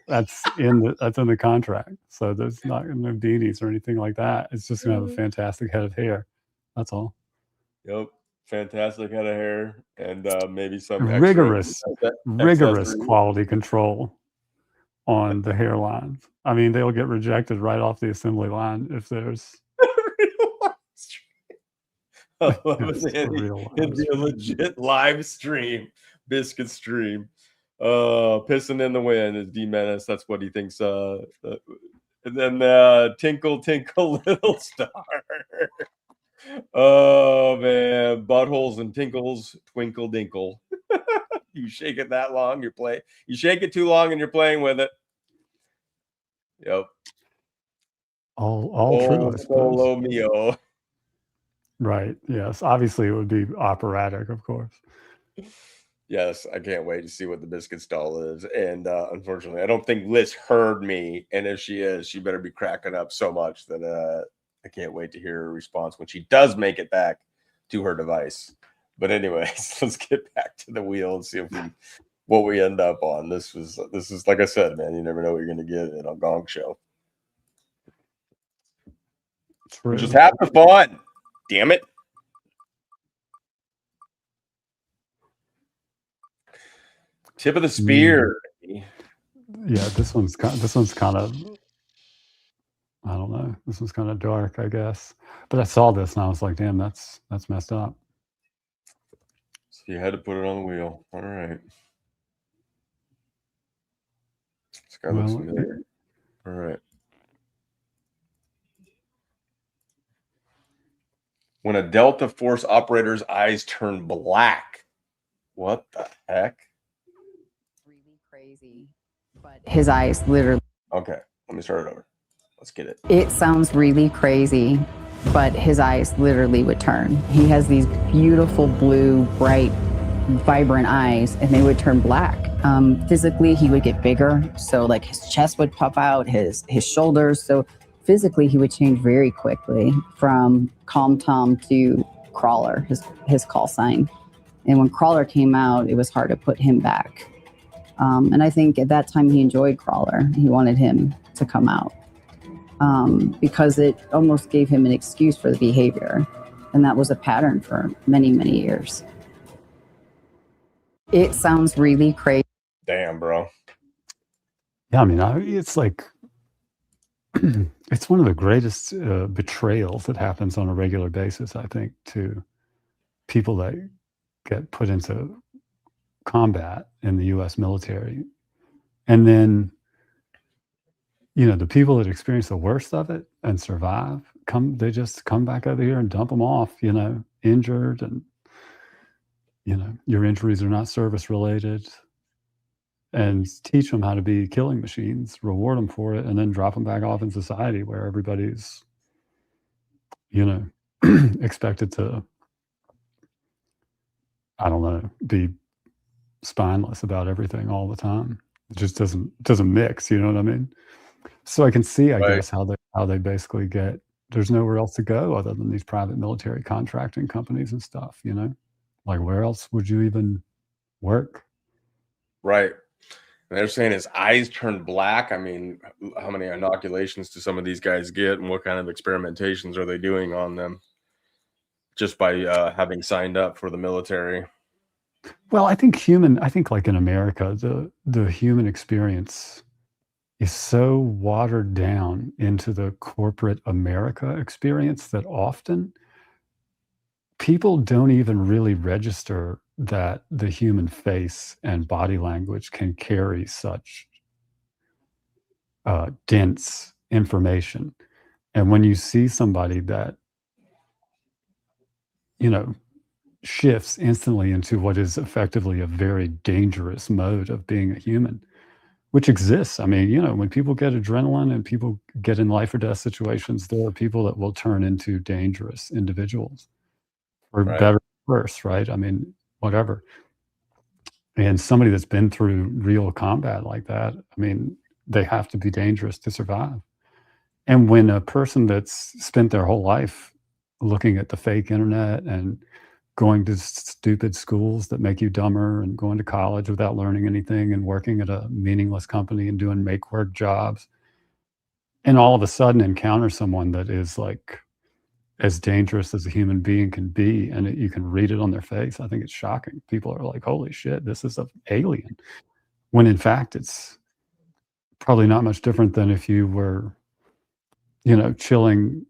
That's in the contract. So there's no beanies or anything like that. It's just gonna have a fantastic head of hair. That's all. Yep, fantastic head of hair, and maybe some rigorous quality control on the hairlines. I mean, they'll get rejected right off the assembly line if there's. It'd be a legit live stream, Biscuit stream. Pissing in the wind is D Menace. That's what he thinks. And then Tinkle Tinkle Little Star. Oh man, buttholes and tinkles, twinkle dinkle. You shake it that long, you shake it too long, and you're playing with it. Yep. All true. Solo mio. Right. Yes. Obviously, it would be operatic, of course. Yes, I can't wait to see what the Biscuit stall is. And unfortunately, I don't think Liz heard me. And if she is, she better be cracking up so much that I can't wait to hear her response when she does make it back to her device. But anyways, let's get back to the wheel and see what we end up on. This is like I said, man. You never know what you're going to get in a Gong show. True. Just have the fun. Damn it. Tip of the spear. Yeah, this one's kind of, I don't know. This one's kind of dark, I guess. But I saw this and I was like, damn, that's messed up. So you had to put it on the wheel. All right. This guy looks familiar. All right. When a Delta Force operator's eyes turn black. What the heck? Really crazy. But his eyes literally. Okay, let me start it over. Let's get it. It sounds really crazy, but his eyes literally would turn. He has these beautiful blue, bright, vibrant eyes, and they would turn black. Physically, he would get bigger. So like his chest would pop out, his shoulders. So physically, he would change very quickly from Calm Tom to Crawler, his call sign. And when Crawler came out, it was hard to put him back. And I think at that time he enjoyed Crawler. He wanted him to come out because it almost gave him an excuse for the behavior. And that was a pattern for many, many years. It sounds really crazy. Damn, bro. Yeah, I mean, it's like, it's one of the greatest betrayals that happens on a regular basis, I think, to people that get put into combat in the U.S. military. And then, you know, the people that experience the worst of it and survive, they just come back over here and dump them off, you know, injured, and, you know, your injuries are not service related, and teach them how to be killing machines, reward them for it, and then drop them back off in society where everybody's, you know, expected to, I don't know, be spineless about everything all the time. It just doesn't mix, you know what I mean? So I can see, I Right. guess, how they basically get, there's nowhere else to go other than these private military contracting companies and stuff, you know? Like, where else would you even work? Right. And they're saying his eyes turned black. I mean, how many inoculations do some of these guys get, and what kind of experimentations are they doing on them just by having signed up for the military? Well, I think like in America, the human experience is so watered down into the corporate America experience that often people don't even really register that the human face and body language can carry such dense information. And when you see somebody that, you know, shifts instantly into what is effectively a very dangerous mode of being a human, which exists. I mean, you know, when people get adrenaline and people get in life or death situations, there are people that will turn into dangerous individuals, or Right. better or worse, right? I mean, whatever. And somebody that's been through real combat like that, I mean, they have to be dangerous to survive. And when a person that's spent their whole life looking at the fake internet and going to stupid schools that make you dumber, and going to college without learning anything, and working at a meaningless company and doing make work jobs, and all of a sudden encounter someone that is like as dangerous as a human being can be, and you can read it on their face, I think it's shocking. People are like, holy shit, this is an alien. When in fact, it's probably not much different than if you were, you know, chilling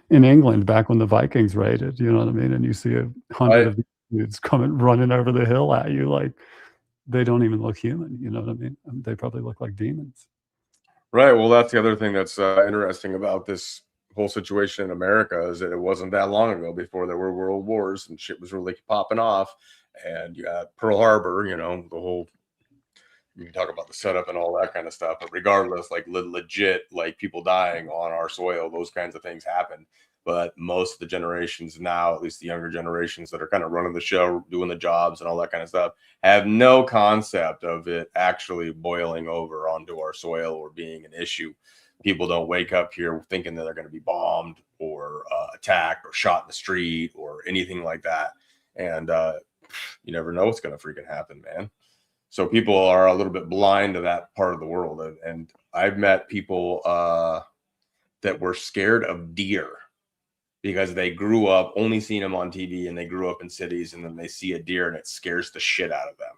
in England back when the Vikings raided, you know what I mean? And you see 100 Right. of these dudes coming running over the hill at you, like, they don't even look human, you know what I mean? They probably look like demons. Right. Well, that's the other thing that's interesting about this whole situation in America, is that it wasn't that long ago before there were world wars and shit was really popping off. And you got Pearl Harbor, you know, the whole, you can talk about the setup and all that kind of stuff, but regardless, like legit, like people dying on our soil, those kinds of things happen. But most of the generations now, at least the younger generations that are kind of running the show, doing the jobs and all that kind of stuff, have no concept of it actually boiling over onto our soil or being an issue. People don't wake up here thinking that they're going to be bombed or attacked or shot in the street or anything like that. And you never know what's going to freaking happen, man. So people are a little bit blind to that part of the world. And I've met people that were scared of deer because they grew up only seeing them on TV, and they grew up in cities, and then they see a deer and it scares the shit out of them.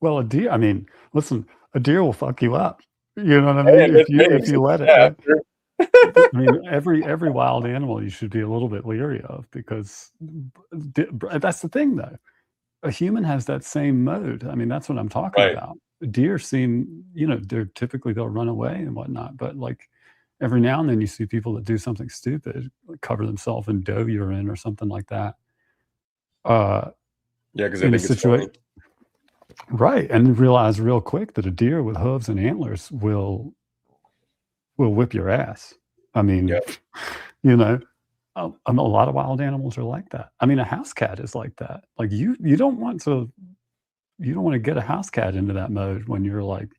Well, a deer, I mean, listen, a deer will fuck you up. You know what I mean? If you let it. Yeah, right? I mean, every wild animal you should be a little bit leery of, because that's the thing, though. A human has that same mode. I mean, that's what I'm talking Right. about. Deer seem, you know, they'll run away and whatnot, but like every now and then you see people that do something stupid, like cover themselves in doe urine or something like that. Yeah, because in they a think it's funny. situation, right? And realize real quick that a deer with hooves and antlers will whip your ass. I mean, Yep. you know, a lot of wild animals are like that. I mean, a house cat is like that. Like you don't want to get a house cat into that mode when you're like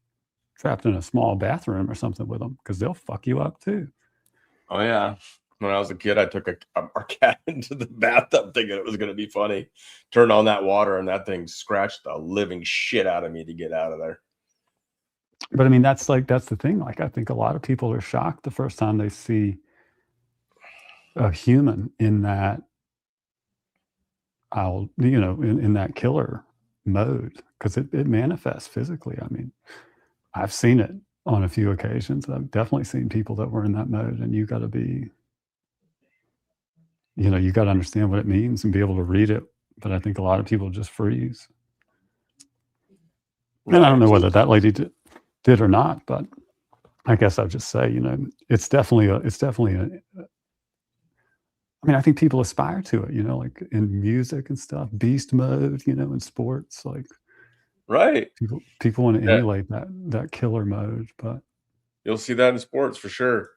trapped in a small bathroom or something with them, because they'll fuck you up too. Oh yeah. When I was a kid, I took our cat into the bathtub thinking it was going to be funny. Turned on that water, and that thing scratched the living shit out of me to get out of there. But I mean, that's the thing. Like, I think a lot of people are shocked the first time they see a human in that, in that killer mode, because it manifests physically. I mean, I've seen it on a few occasions. I've definitely seen people that were in that mode, and you got to be, you got to understand what it means and be able to read it. But I think a lot of people just freeze. And I don't know whether that lady did or not, but I guess I'll just say, it's definitely a, I mean, I think people aspire to it, like in music and stuff, beast mode, in sports, like Right. people want to emulate that killer mode, but you'll see that in sports for sure.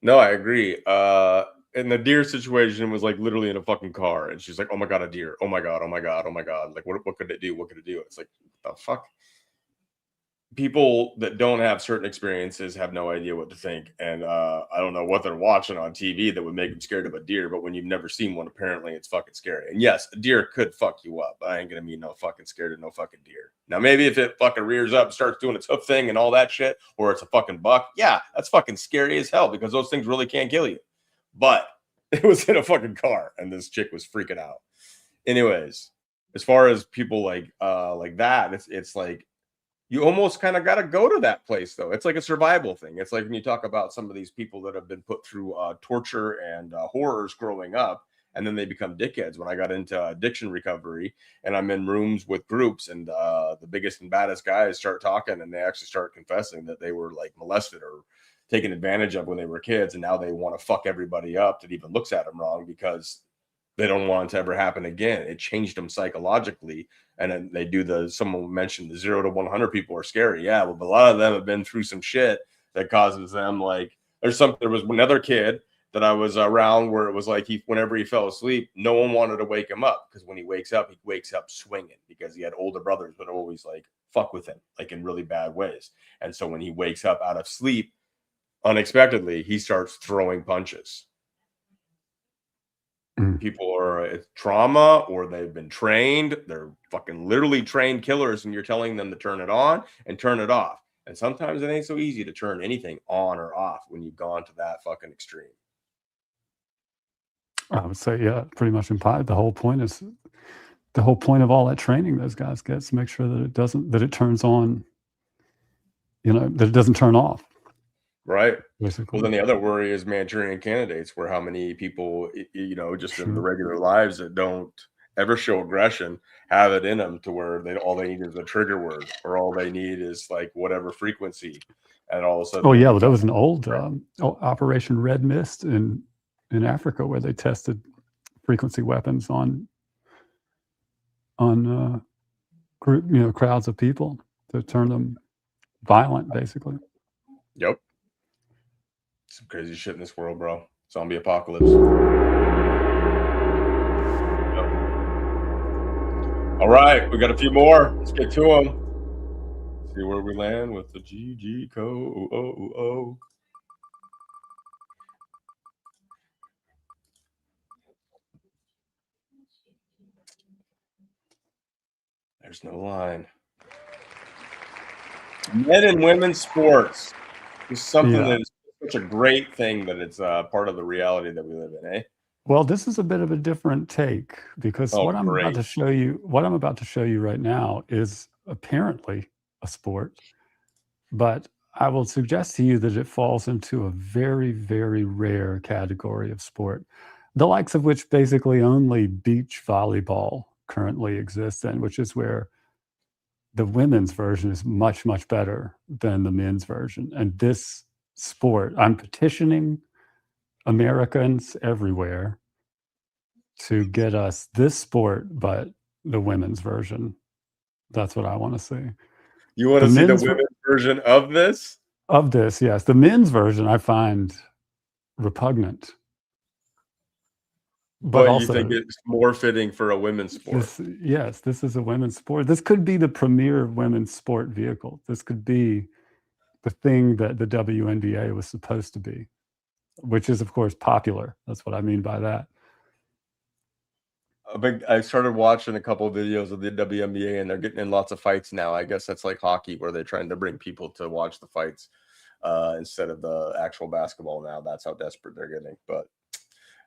No, I agree. And the deer situation was like literally in a fucking car, and she's like, "Oh my god, a deer! Oh my god! Oh my god! Oh my god! Like, what could it do? What could it do?" It's like, the fuck. People that don't have certain experiences have no idea what to think, and I don't know what they're watching on TV that would make them scared of a deer. But when you've never seen one, apparently it's fucking scary. And yes, a deer could fuck you up. I ain't gonna be no fucking scared of no fucking deer. Now maybe if it fucking rears up, and starts doing its hoof thing and all that shit, or it's a fucking buck, yeah, that's fucking scary as hell because those things really can't kill you. But it was in a fucking car, and this chick was freaking out. Anyways, as far as people like that, it's like, you almost kind of got to go to that place, though. It's like a survival thing. It's like when you talk about some of these people that have been put through torture and horrors growing up, and then they become dickheads. When I got into addiction recovery, and I'm in rooms with groups, and the biggest and baddest guys start talking, and they actually start confessing that they were like molested or taken advantage of when they were kids, and now they want to fuck everybody up that even looks at them wrong because they don't want it to ever happen again. It changed them psychologically. And then they do someone mentioned the 0 to 100 people are scary. Yeah, well, a lot of them have been through some shit that causes them, like, there was another kid that I was around where it was like whenever he fell asleep, no one wanted to wake him up, because when he wakes up swinging, because he had older brothers that always like fuck with him, like in really bad ways. And so when he wakes up out of sleep unexpectedly, he starts throwing punches. People are trauma, or they've been trained. They're fucking literally trained killers, and you're telling them to turn it on and turn it off. And sometimes it ain't so easy to turn anything on or off when you've gone to that fucking extreme. I would say, yeah, pretty much implied. The whole point of all that training those guys get is to make sure that it turns on, that it doesn't turn off. Right. Basically. Well, then the other worry is Manchurian candidates, where how many people, just in the regular lives that don't ever show aggression have it in them to where all they need is a trigger word, or all they need is like whatever frequency, and all of a sudden. Oh yeah, well, that was an old Operation Red Mist in Africa, where they tested frequency weapons on group, crowds of people to turn them violent, basically. Yep. Some crazy shit in this world, bro. Zombie apocalypse. Yep. All right, we got a few more. Let's get to them. See where we land with the GG code. There's no line. Men and women's sports is something that is such a great thing that it's part of the reality that we live in, eh? Well, this is a bit of a different take, because what I'm about to show you right now is apparently a sport, but I will suggest to you that it falls into a very, very rare category of sport, the likes of which basically only beach volleyball currently exists in, which is where the women's version is much, much better than the men's version. And this sport, I'm petitioning Americans everywhere to get us this sport, but the women's version. That's what I want to see. You want to see the women's version of this? Of this, yes. The men's version I find repugnant. But also, you think it's more fitting for a women's sport? This is a women's sport. This could be the premier women's sport vehicle. This could be the thing that the WNBA was supposed to be, which is, of course, popular. That's what I mean by that. I started watching a couple of videos of the WNBA, and they're getting in lots of fights now. I guess that's like hockey, where they're trying to bring people to watch the fights instead of the actual basketball now. That's how desperate they're getting. But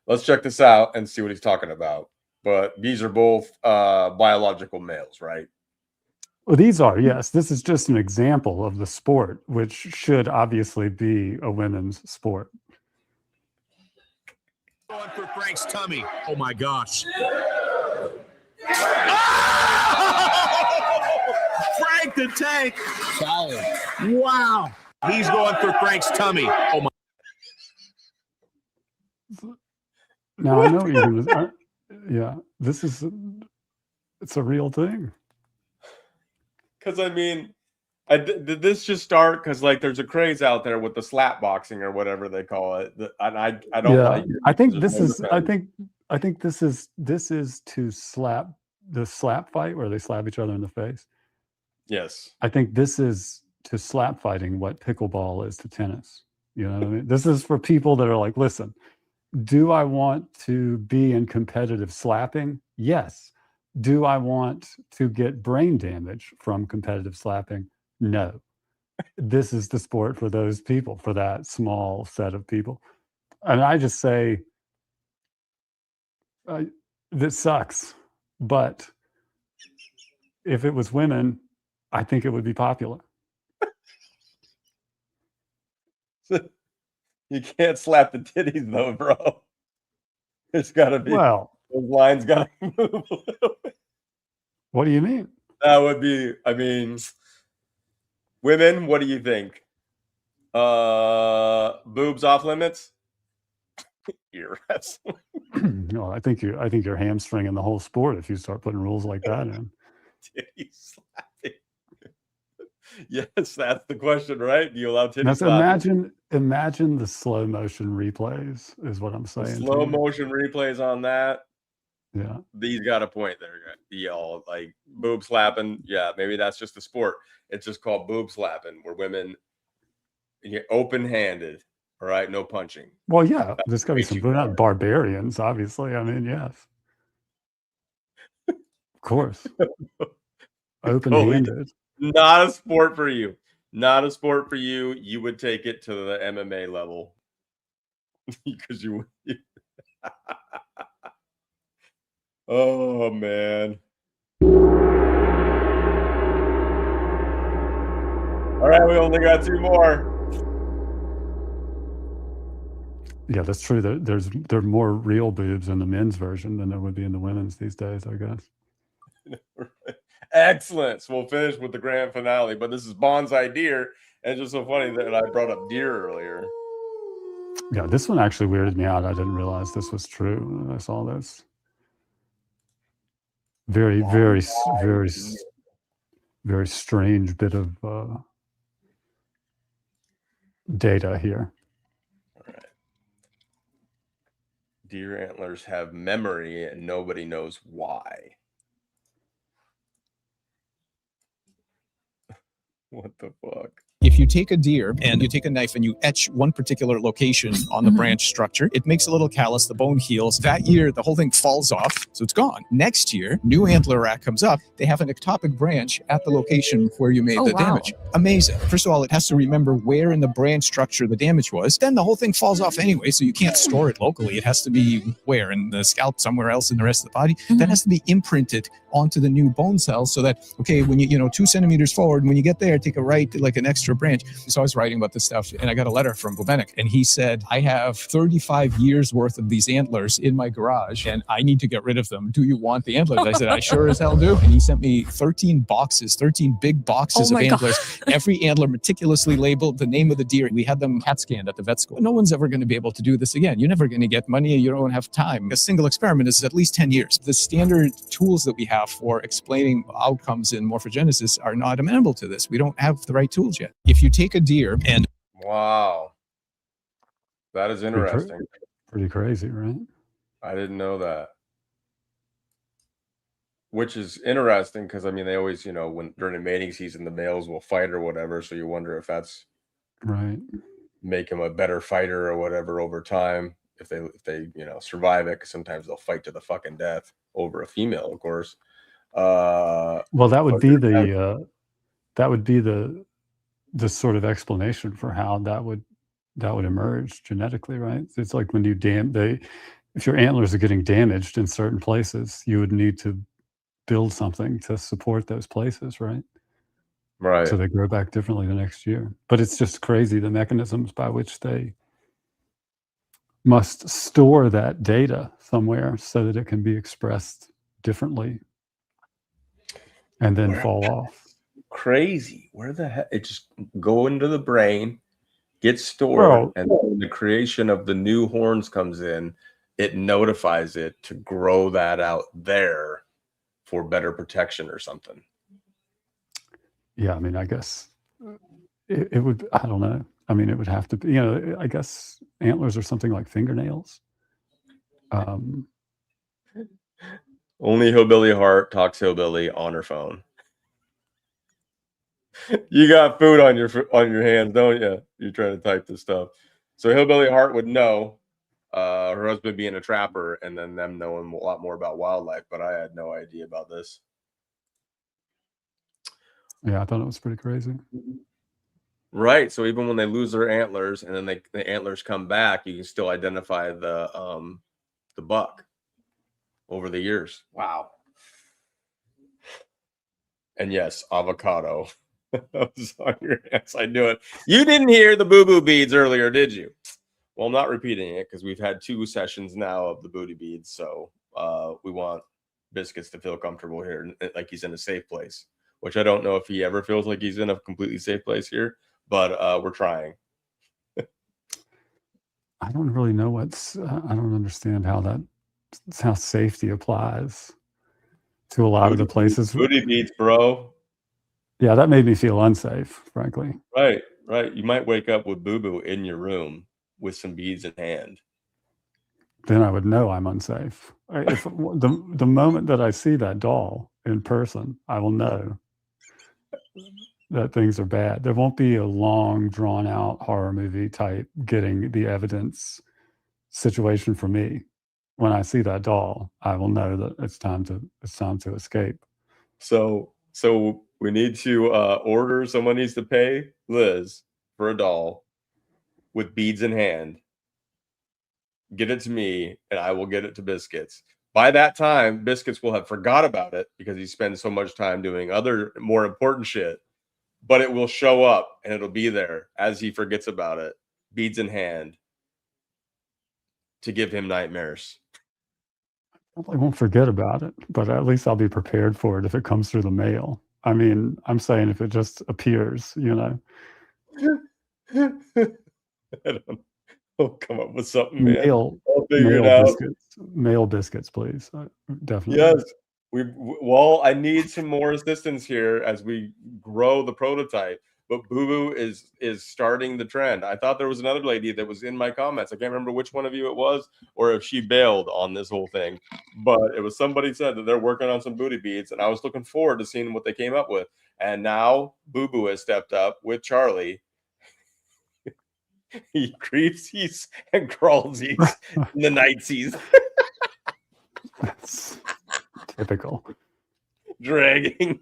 let's check this out and see what he's talking about. But these are both biological males, right? Well, these are, yes. This is just an example of the sport, which should obviously be a women's sport. Going for Frank's tummy. Oh my gosh. Oh! Frank Frank the Tank. Charley. Wow. He's going for Frank's tummy. Oh my. Now I know what you're going to. Yeah, it's a real thing. Because I mean, did this just start because like there's a craze out there with the slap boxing or whatever they call it, and I don't Yeah, like it. I think There's this no is. defense. I think this is to slap the slap fight where they slap each other in the face. Yes. I think this is to slap fighting what pickleball is to tennis. You know what I mean? This is for people that are like, listen, do I want to be in competitive slapping? Yes. Do I want to get brain damage from competitive slapping? No. This is the sport for those people, for that small set of people. And I just say, this sucks. But if it was women, I think it would be popular. You can't slap the titties though, bro. It's got to be. Well, Those lines got to move a little bit. what do you mean? That would be. I mean, women. What do you think? Boobs off limits. Ear wrestling. No, I think you're hamstringing the whole sport if you start putting rules like that in. Titty slapping. Yes, that's the question, right? Do you allow titty Now, slapping? imagine the slow motion replays is what I'm saying. to Slow you. motion replays on that. Yeah. These got a point there. Y'all like boob slapping. Yeah, maybe that's just a sport. It's just called boob slapping, where women get open-handed. All right, no punching. Well, yeah, there's got to be way some. too We're far. not barbarians, obviously. I mean, yes, of course, open-handed. Not a sport for you. Not a sport for you. You would take it to the MMA level because you. Oh man. All right, we only got two more. Yeah, that's true. There are more real boobs in the men's version than there would be in the women's these days, I guess. Excellent. So we'll finish with the grand finale. But this is Bonsai Deer. And it's just so funny that I brought up deer earlier. Yeah, this one actually weirded me out. I didn't realize this was true when I saw this. Very, very, very, very strange bit of data here. All right. Deer antlers have memory and nobody knows why. What the fuck? If you take a deer and you take a knife and you etch one particular location on the branch structure, it makes a little callus, the bone heals. That year, the whole thing falls off, so it's gone. Next year, new antler rack comes up. They have an ectopic branch at the location where you made the damage. Amazing. First of all, it has to remember where in the branch structure the damage was. Then the whole thing falls off anyway, so you can't store it locally. It has to be where? In the scalp, somewhere else in the rest of the body. That has to be imprinted onto the new bone cells so that, okay, when you 2 centimeters forward, when you get there, take a right, like an extra branch. So I was writing about this stuff and I got a letter from volcanic and he said, I have 35 years worth of these antlers in my garage and I need to get rid of them. Do you want the antlers? I said, I sure as hell do. And he sent me 13 big boxes of antlers. Every antler meticulously labeled, the name of the deer. We had them CAT scanned at the vet school. No one's ever going to be able to do this again. You're never going to get money and you don't have time. A single experiment is at least 10 years. The standard tools that we have for explaining outcomes in morphogenesis are not amenable to this. We don't have the right tools yet. If you take a deer and Wow. That is interesting. Pretty crazy, right? I didn't know that. Which is interesting because I mean they always, when during the mating season the males will fight or whatever, so you wonder if that's right. Make them a better fighter or whatever over time if they survive it, because sometimes they'll fight to the fucking death over a female, of course. Well, that would be the sort of explanation for how that would emerge genetically, right? It's like when you if your antlers are getting damaged in certain places, you would need to build something to support those places, right? Right. So they grow back differently the next year. But it's just crazy the mechanisms by which they must store that data somewhere so that it can be expressed differently and then fall off. crazy. Where the heck? It just go into the brain, gets stored, Well, and when the creation of the new horns comes in, it notifies it to grow that out there for better protection or something. yeah, I mean, I guess it would, I don't know. I mean, it would have to be, you know, I guess antlers are something like fingernails. Only Hillbilly Heart talks hillbilly on her phone. You got food on your hands, don't you? You're trying to type this stuff. So Hillbilly Heart would know, her husband being a trapper, and then them knowing a lot more about wildlife. But I had no idea about this. Yeah, I thought it was pretty crazy. Right. So even when they lose their antlers and then the antlers come back, you can still identify the buck over the years. Wow. And yes, avocado. I was on your hands. I knew it. You didn't hear the boo-boo beads earlier, did you? Well, I'm not repeating it because we've had 2 sessions now of the booty beads. So we want Biscuits to feel comfortable here, like he's in a safe place, which I don't know if he ever feels like he's in a completely safe place here, but we're trying. I don't really know I don't understand how safety applies to a lot of the places. Booty beads, bro. Yeah, that made me feel unsafe, frankly. Right. You might wake up with boo-boo in your room with some beads in hand. Then I would know I'm unsafe. If the moment that I see that doll in person, I will know that things are bad. There won't be a long, drawn out horror movie type getting the evidence situation for me. When I see that doll, I will know that it's time to escape. So we need to order. Someone needs to pay Liz for a doll with beads in hand. Get it to me, and I will get it to Biscuits. By that time, Biscuits will have forgot about it because he spends so much time doing other more important shit. But it will show up, and it'll be there as he forgets about it, beads in hand, to give him nightmares. I won't forget about it, but at least I'll be prepared for it if it comes through the mail. I mean, I'm saying if it just appears, you know. I don't know. We'll come up with something, man. Mail I'll figure it out. Mail biscuits, please. Definitely. Yes. Well, I need some more assistance here as we grow the prototype. But Boo Boo is starting the trend. I thought there was another lady that was in my comments. I can't remember which one of you it was, or if she bailed on this whole thing. But it was somebody said that they're working on some booty beads, and I was looking forward to seeing what they came up with. And now Boo Boo has stepped up with Charley. He creepsies and crawlsies in the nightsies. That's typical. Dragging.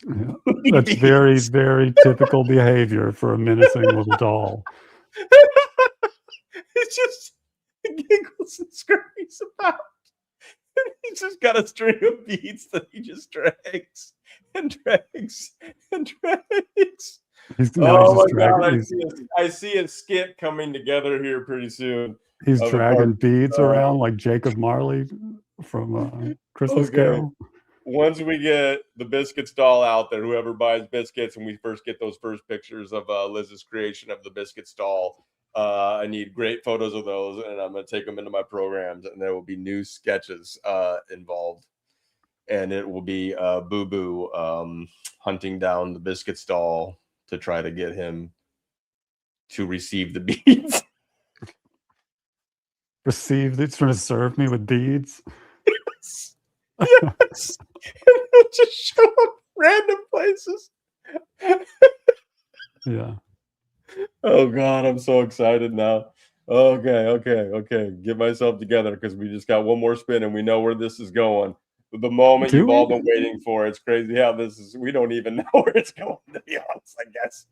Yeah. That's very, very typical behavior for a menacing little doll. It's just giggles and scurries about. And he's just got a string of beads that he just drags and drags and drags. Oh my God, I see a skit coming together here pretty soon. He's dragging beads around like Jacob Marley from Christmas Carol. Once we get the Biscuits doll out there, whoever buys Biscuits, and we first get those first pictures of Liz's creation of the Biscuits doll, I need great photos of those, and I'm going to take them into my programs, and there will be new sketches involved. And it will be Boo Boo hunting down the Biscuits doll to try to get him to receive the beads. It's going to serve me with beads? Yes. Yes. And they'll just show up random places. Yeah. Oh God, I'm so excited now. Okay. Get myself together because we just got one more spin and we know where this is going. The moment you've all been waiting for. It's crazy how this is. We don't even know where it's going, to be honest, I guess.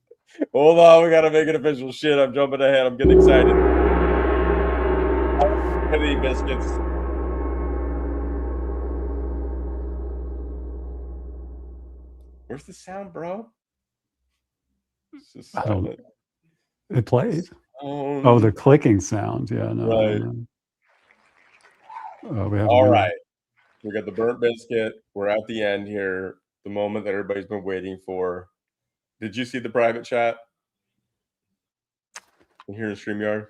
Hold on, we got to make it official. Shit, I'm jumping ahead. I'm getting excited. Heavy Biscuits. Where's the sound, bro? It's just silent. It played. Oh, the clicking sound. Yeah, no. Right. We have all right. We got the burnt biscuit. We're at the end here. The moment that everybody's been waiting for. Did you see the private chat? Here in StreamYard?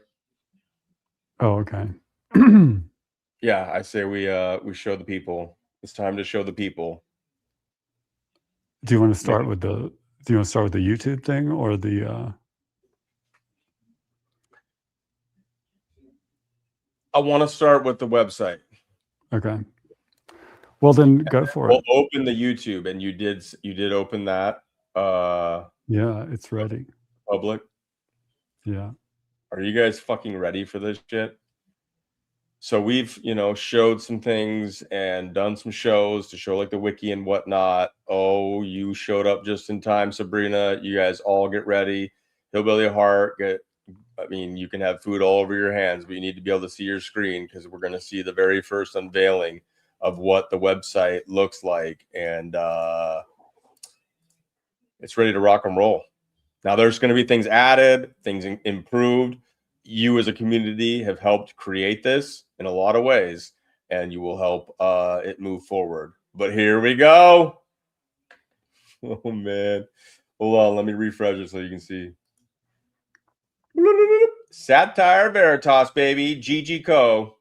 Oh, okay. Yeah, I say we show the people. It's time to show the people. Do you want to start with the YouTube thing or the I want to start with the website. Okay. Well, then go for it. We'll open the YouTube, and you did open that. Yeah, it's ready. Public. Yeah. Are you guys fucking ready for this shit? So we've, showed some things and done some shows to show like the wiki and whatnot. Oh, you showed up just in time, Sabrina. You guys all get ready. Hillbilly Heart, you can have food all over your hands, but you need to be able to see your screen because we're going to see the very first unveiling of what the website looks like. And it's ready to rock and roll. Now, there's going to be things added, things improved. You as a community have helped create this in a lot of ways, and you will help it move forward. But here we go. Oh, man. Hold on. Let me refresh it so you can see. Satire Veritas, baby. GG Co.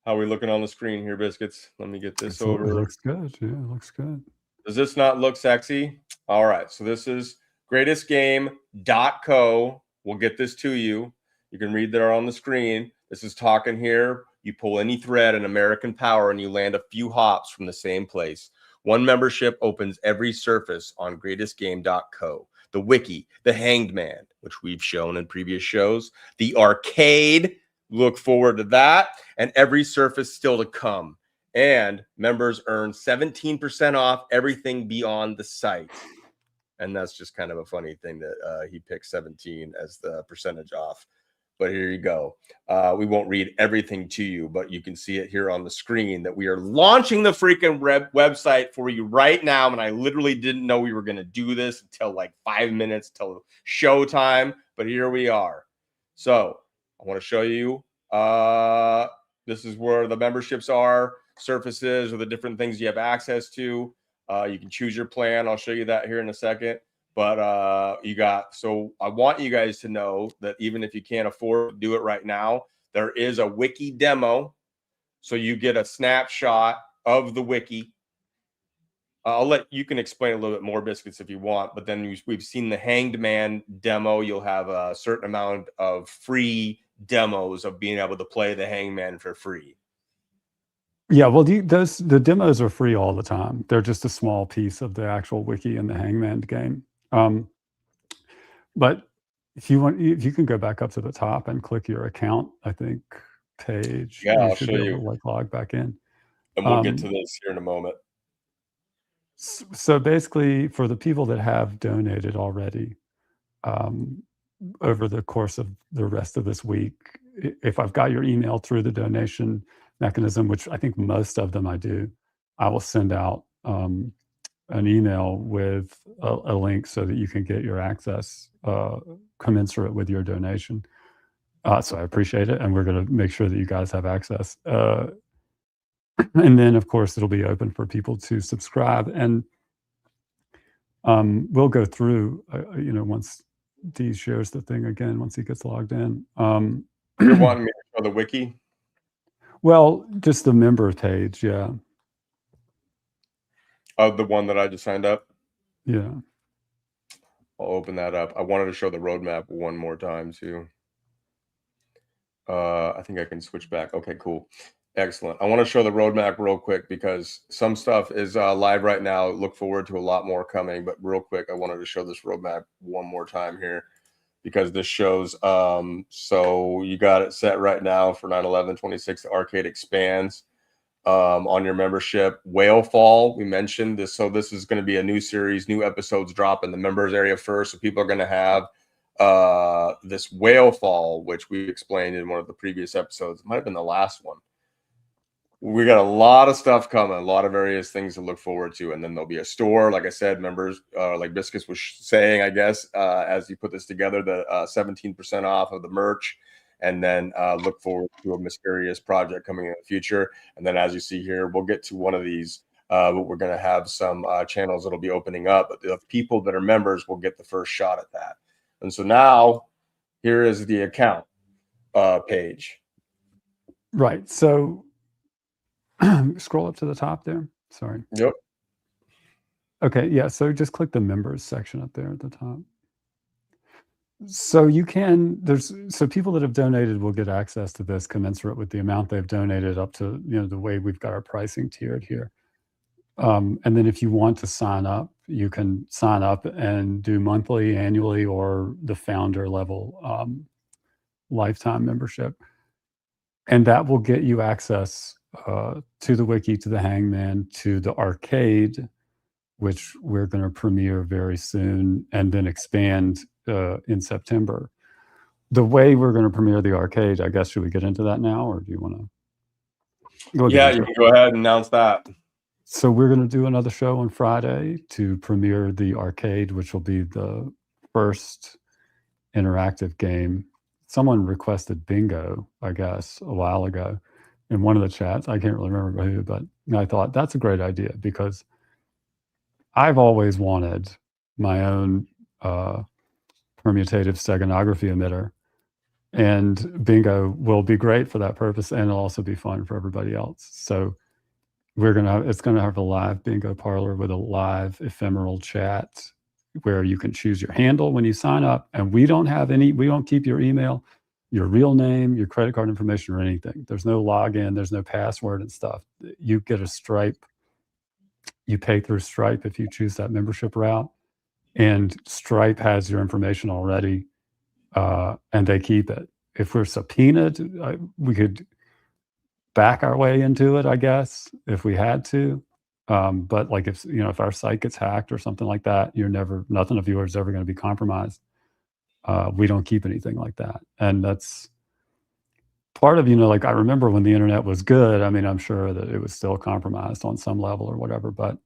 How are we looking on the screen here, Biscuits? Let me get this over. It looks good. Yeah, it looks good. Does this not look sexy? All right. So this is greatestgame.co. We'll get this to you. You can read there on the screen. This is talking here. You pull any thread in American Power and you land a few hops from the same place. One membership opens every surface on greatestgame.co. The wiki, the hanged man, which we've shown in previous shows, the arcade, look forward to that, and every surface still to come. And members earn 17% off everything beyond the site. And that's just kind of a funny thing that he picked 17 as the percentage off. But here you go. We won't read everything to you, but you can see it here on the screen that we are launching the freaking website for you right now. And I literally didn't know we were going to do this until like 5 minutes till showtime. But here we are. So I want to show you. This is where the memberships are, surfaces, or the different things you have access to. You can choose your plan. I'll show you that here in a second. But so I want you guys to know that even if you can't afford to do it right now, there is a wiki demo. So you get a snapshot of the wiki. I'll let you can explain a little bit more, Biscuits, if you want. But then we've seen the Hanged Man demo. You'll have a certain amount of free demos of being able to play the Hangman for free. Yeah, well, the demos are free all the time. They're just a small piece of the actual wiki and the Hangman game. But if you can go back up to the top and click your account, I think page. Yeah, I'll should show be you. able to, like, log back in. And we'll get to this here in a moment. So basically, for the people that have donated already, over the course of the rest of this week, if I've got your email through the donation mechanism, which I think most of them I do, I will send out an email with a link so that you can get your access commensurate with your donation. So I appreciate it, and we're going to make sure that you guys have access. And then, of course, it'll be open for people to subscribe, and we'll go through, once D shares the thing again, once he gets logged in. You're wanting me to show the wiki? Well, just the member page, yeah. Of the one that I just signed up? Yeah. I'll open that up. I wanted to show the roadmap one more time, too. I think I can switch back. Okay, cool. Excellent. I want to show the roadmap real quick because some stuff is live right now. Look forward to a lot more coming. But real quick, I wanted to show this roadmap one more time here because this shows. So you got it set right now for 9/11/26. The arcade expands on your membership. Whale Fall, we mentioned this. So this is going to be a new series, new episodes drop in the members area first. So people are going to have this Whale Fall, which we explained in one of the previous episodes. It might have been the last one. We got a lot of stuff coming, a lot of various things to look forward to. And then there'll be a store, like I said, members, like Biscuits was saying, I guess, as you put this together, the 17% off of the merch. And then look forward to a mysterious project coming in the future. And then as you see here, we'll get to one of these but we're going to have some channels that'll be opening up. But the people that are members will get the first shot at that. And so now here is the account page. Right. So scroll up to the top there. Sorry. Yep. Okay. Yeah. So just click the members section up there at the top. So you can, so people that have donated will get access to this commensurate with the amount they've donated up to, the way we've got our pricing tiered here. And then if you want to sign up, you can sign up and do monthly, annually, or the founder level lifetime membership. And that will get you access to the wiki, to the Hangman, to the arcade, which we're going to premiere very soon, and then expand in September. The way we're going to premiere the arcade, I guess, should we get into that now, or do you want to go? Yeah, you can go ahead and announce that. So we're going to do another show on Friday to premiere the arcade, which will be the first interactive game. Someone requested bingo, I guess, a while ago in one of the chats. I can't really remember who, but I thought that's a great idea because I've always wanted my own permutative steganography emitter, and bingo will be great for that purpose, and it'll also be fun for everybody else. So it's gonna have a live bingo parlor with a live ephemeral chat where you can choose your handle when you sign up, and we don't keep your email, your real name, your credit card information, or anything. There's no login, there's no password and stuff. You get a Stripe, you pay through Stripe if you choose that membership route, and Stripe has your information already, and they keep it. If we're subpoenaed, we could back our way into it, I guess, if we had to. But like if our site gets hacked or something like that, nothing of yours is ever going to be compromised. We don't keep anything like that. And that's part of, like I remember when the internet was good, I mean, I'm sure that it was still compromised on some level or whatever, but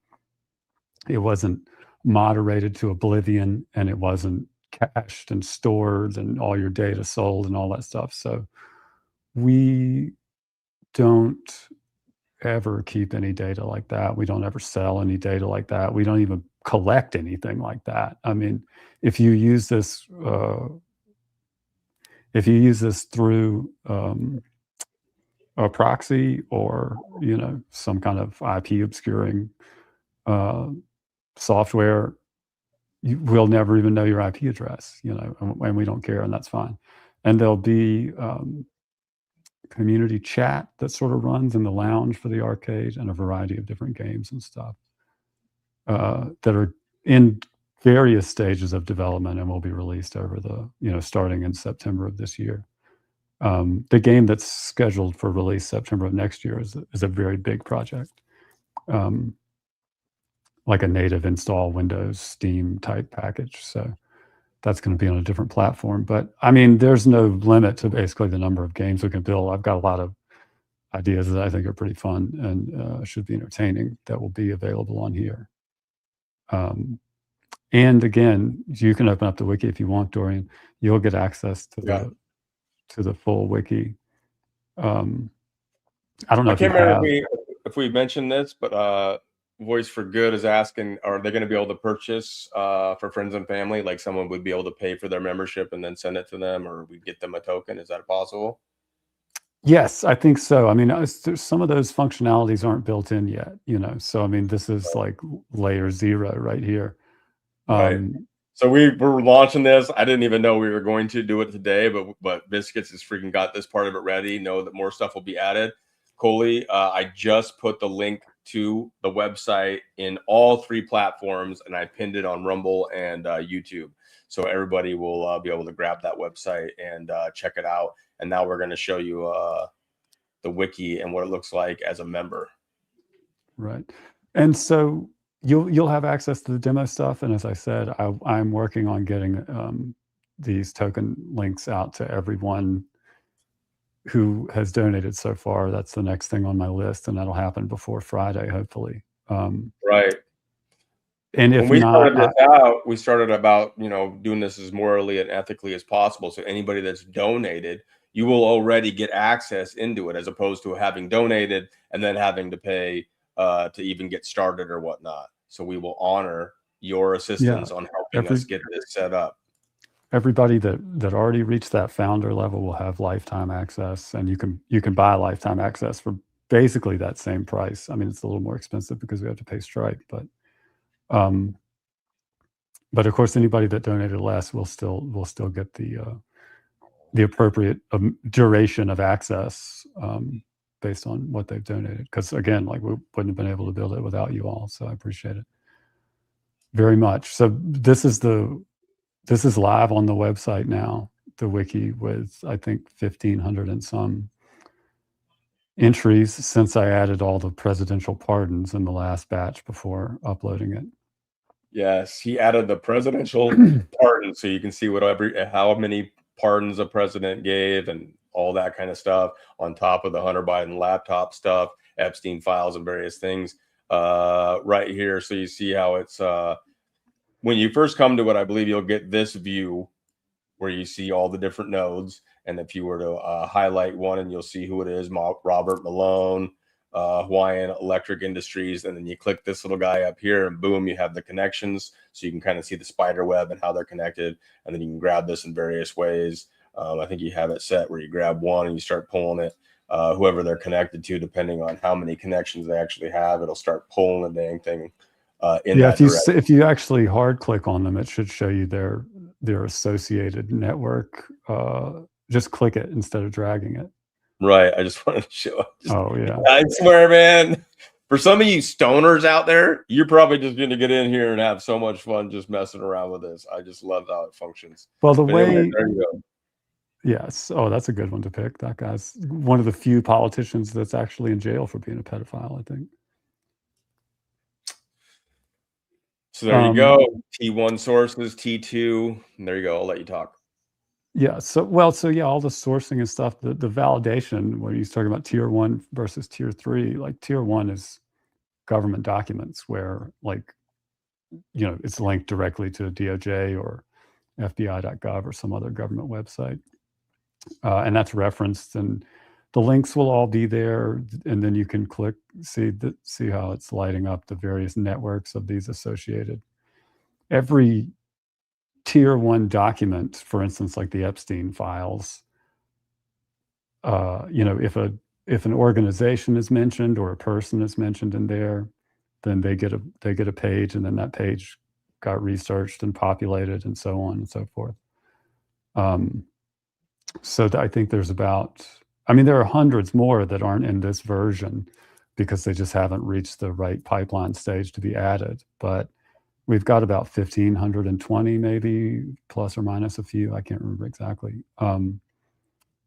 it wasn't moderated to oblivion, and it wasn't cached and stored and all your data sold and all that stuff. So we don't ever keep any data like that. We don't ever sell any data like that. We don't even collect anything like that. I mean, if you use this through a proxy or some kind of IP obscuring software, we'll never even know your IP address, and we don't care, and that's fine. And there'll be community chat that sort of runs in the lounge for the arcade, and a variety of different games and stuff that are in various stages of development and will be released over starting in September of this year. The game that's scheduled for release September of next year is a very big project, like a native install Windows Steam type package. So that's going to be on a different platform. But I mean, there's no limit to basically the number of games we can build. I've got a lot of ideas that I think are pretty fun and should be entertaining that will be available on here. And again, you can open up the wiki if you want, Dorian. You'll get access to the full wiki. I don't know. I can't remember if we mentioned this, but Voice for Good is asking, are they going to be able to purchase for friends and family? Like someone would be able to pay for their membership and then send it to them, or we get them a token. Is that possible? Yes, I think so. I mean, some of those functionalities aren't built in yet, So I mean, this is like layer 0 right here. Right. So we're launching this. I didn't even know we were going to do it today, but Biscuits has freaking got this part of it ready. Know that more stuff will be added. Coley, I just put the link to the website in all 3 platforms, and I pinned it on Rumble and YouTube. So everybody will be able to grab that website and check it out. And now we're going to show you the wiki and what it looks like as a member. Right. And so you'll have access to the demo stuff. And as I said, I'm working on getting these token links out to everyone who has donated so far. That's the next thing on my list, and that'll happen before Friday, hopefully. Right. And if when we started this out, we started about doing this as morally and ethically as possible. So anybody that's donated, you will already get access into it, as opposed to having donated and then having to pay to even get started or whatnot. So we will honor your assistance on helping us get this set up. Everybody that already reached that founder level will have lifetime access, and you can buy lifetime access for basically that same price. I mean, it's a little more expensive because we have to pay Stripe, but of course, anybody that donated less will still get the appropriate duration of access based on what they've donated. Because again, like, we wouldn't have been able to build it without you all, so I appreciate it very much. So this is live on the website now, the wiki, with I think 1,500 and some entries since I added all the presidential pardons in the last batch before uploading it. Yes, he added the presidential pardon, so you can see how many pardons a president gave and all that kind of stuff, on top of the Hunter Biden laptop stuff, Epstein files, and various things right here. So you see how it's when you first come to it, I believe you'll get this view where you see all the different nodes. And if you were to highlight one, and you'll see who it is, Robert Malone, Hawaiian Electric Industries, and then you click this little guy up here, and boom, you have the connections. So you can kind of see the spider web and how they're connected. And then you can grab this in various ways. I think you have it set where you grab one and you start pulling it. Whoever they're connected to, depending on how many connections they actually have, it'll start pulling the dang thing in that direction. If you actually hard click on them, it should show you their associated network. Just click it instead of dragging it. Right. I just wanted to show it. Yeah. I swear, man, for some of you stoners out there, you're probably just going to get in here and have so much fun just messing around with this. I just love how it functions. Well, Anyway, there you go. Yes. Oh, that's a good one to pick. That guy's one of the few politicians that's actually in jail for being a pedophile, I think. So there you go. T1 sources, T2. And there you go. I'll let you talk. Yeah. So all the sourcing and stuff, the validation, when you're talking about tier 1 versus tier 3, like tier 1 is government documents where, like, it's linked directly to DOJ or FBI.gov or some other government website. And that's referenced, and the links will all be there. And then you can click, see how it's lighting up the various networks of these associated. Every tier 1 document, for instance, like the Epstein files, if an organization is mentioned or a person is mentioned in there, then they get a page, and then that page got researched and populated and so on and so forth. So I think there are hundreds more that aren't in this version because they just haven't reached the right pipeline stage to be added. But we've got about 1,520, maybe, plus or minus a few. I can't remember exactly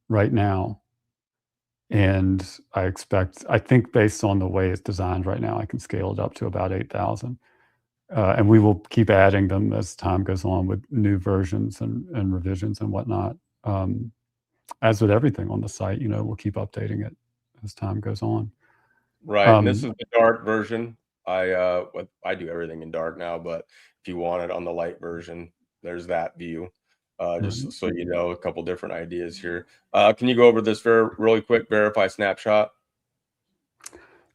right now. And I think based on the way it's designed right now, I can scale it up to about 8,000. And we will keep adding them as time goes on with new versions and revisions and whatnot. As with everything on the site, we'll keep updating it as time goes on. Right. And this is the dark version. I do everything in dark now, but if you want it on the light version, there's that view. Just so you know, a couple different ideas here. Can you go over this really quick, verify snapshot?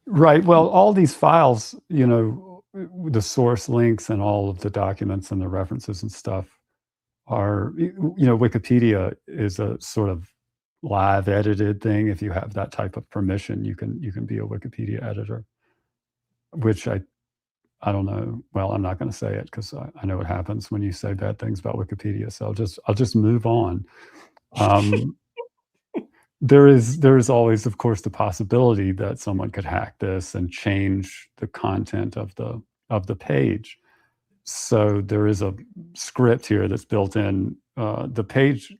Right. Well, all these files, the source links and all of the documents and the references and stuff are, Wikipedia is a sort of live edited thing. If you have that type of permission, you can be a Wikipedia editor, which I don't know. Well, I'm not going to say it because I know what happens when you say bad things about Wikipedia. So I'll just move on. There is always, of course, the possibility that someone could hack this and change the content of the page. So there is a script here that's built in. The page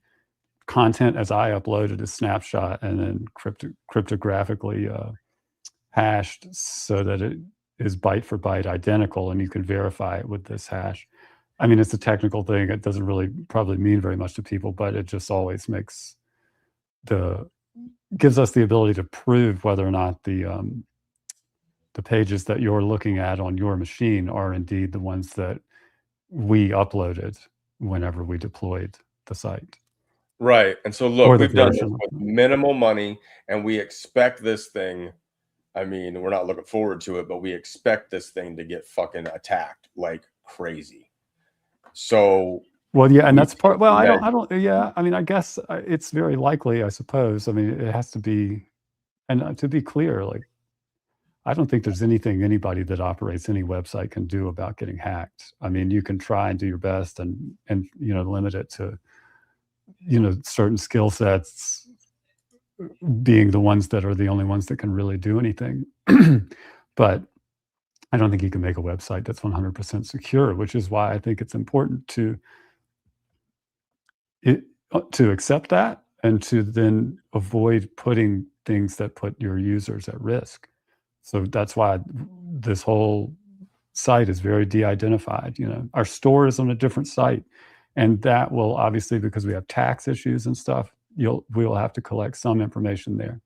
content as I uploaded is snapshot and then cryptographically hashed so that it is byte for byte identical, and you can verify it with this hash. I mean, it's a technical thing. It doesn't really probably mean very much to people, but it just always gives us the ability to prove whether or not the pages that you're looking at on your machine are indeed the ones that we uploaded whenever we deployed the site. Right. And so look, we've done this with minimal money, and we expect this thing I mean, we're not looking forward to it, but we expect this thing to get fucking attacked like crazy. So, well, yeah, and we that's part. Well, yeah, I don't. Yeah, I mean, I guess it's very likely. I suppose. I mean, it has to be. And to be clear, like, I don't think there's anything anybody that operates any website can do about getting hacked. I mean, you can try and do your best and limit it to, certain skill sets being the ones that are the only ones that can really do anything. But I don't think you can make a website that's 100% secure, which is why I think it's important to accept that and to then avoid putting things that put your users at risk. So that's why this whole site is very de-identified. Our store is on a different site, and that will obviously, because we have tax issues and stuff, we'll have to collect some information there.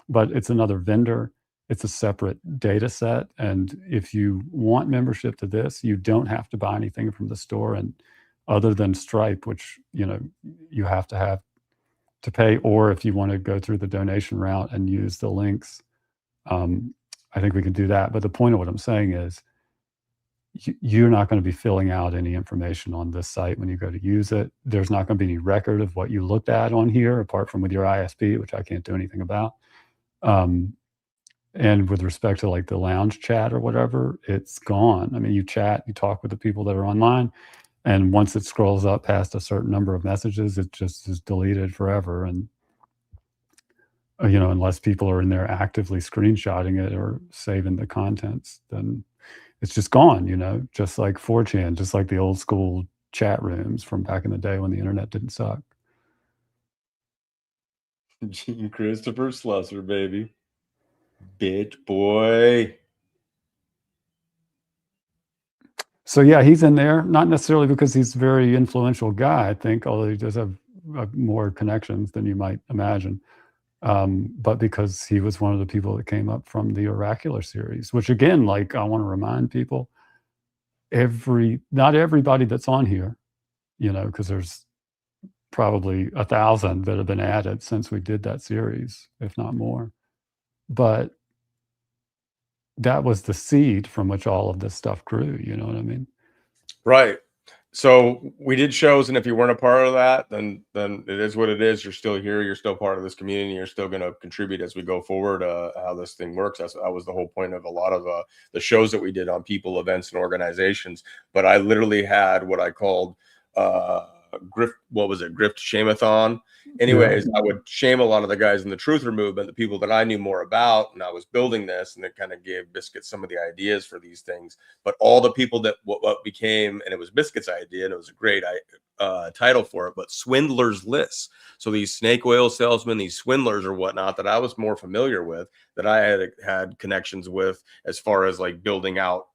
But it's another vendor. It's a separate data set. And if you want membership to this, you don't have to buy anything from the store, and other than Stripe, which you have to pay, or if you want to go through the donation route and use the links, I think we can do that. But the point of what I'm saying is you're not going to be filling out any information on this site when you go to use it. There's not going to be any record of what you looked at on here, apart from with your ISP, which I can't do anything about. And with respect to like the lounge chat or whatever, it's gone. I mean, you chat, you talk with the people that are online, and once it scrolls up past a certain number of messages, it just is deleted forever. And unless people are in there actively screenshotting it or saving the contents, then it's just gone, just like 4chan, just like the old school chat rooms from back in the day when the internet didn't suck. Gene Christopher Slusser, baby. Bitch boy. So yeah, he's in there, not necessarily because he's a very influential guy, I think, although he does have more connections than you might imagine. But because he was one of the people that came up from the Oracular series, which again, like, I want to remind people, not everybody that's on here, because there's probably 1,000 that have been added since we did that series, if not more. But that was the seed from which all of this stuff grew. You know what I mean? Right. So we did shows, and if you weren't a part of that, then it is what it is. You're still here. You're still part of this community. You're still going to contribute as we go forward. How this thing works. That was the whole point of a lot of the shows that we did on people, events, and organizations. But I literally had what I called grift. What was it? Grift shame-a-thon. Anyways, I would shame a lot of the guys in the truther movement, the people that I knew more about, and I was building this, and it kind of gave Biscuits some of the ideas for these things. But all the people that what became, and it was Biscuits' idea, and it was a great title for it, but swindlers lists. So these snake oil salesmen, these swindlers or whatnot that I was more familiar with, that I had connections with, as far as like building out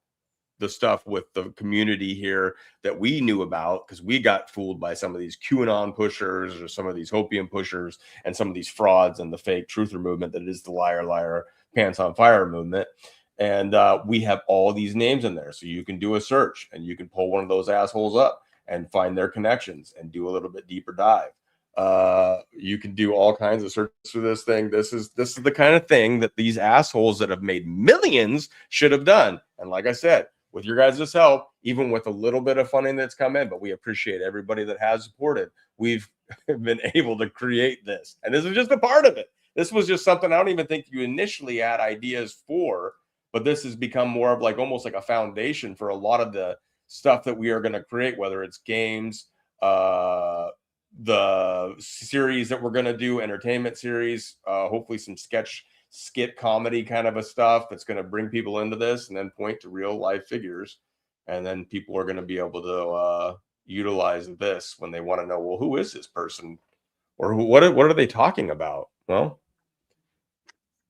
the stuff with the community here that we knew about, because we got fooled by some of these QAnon pushers or some of these hopium pushers and some of these frauds and the fake truther movement that is the liar, pants on fire movement. And we have all these names in there. So you can do a search and you can pull one of those assholes up and find their connections and do a little bit deeper dive. You can do all kinds of searches for this thing. This is the kind of thing that these assholes that have made millions should have done. And like I said, with your guys' help, even with a little bit of funding that's come in, but we appreciate everybody that has supported. We've been able to create this. And this is just a part of it. This was just something I don't even think you initially had ideas for, but this has become more of like almost like a foundation for a lot of the stuff that we are going to create, whether it's games, the series that we're going to do, entertainment series, hopefully some skit comedy kind of a stuff that's going to bring people into this and then point to real life figures. And then people are going to be able to utilize this when they want to know, well, who is this person, or what are they talking about? Well,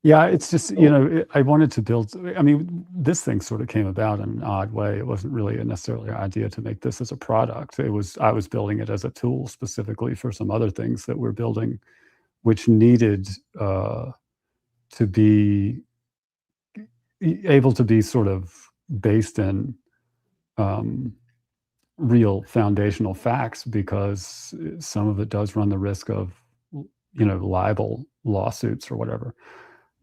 yeah, it's just, I wanted to build, I mean, this thing sort of came about in an odd way. It wasn't really necessarily an idea to make this as a product. I was building it as a tool specifically for some other things that we're building, which needed to be able to be sort of based in real foundational facts, because some of it does run the risk of, libel lawsuits or whatever.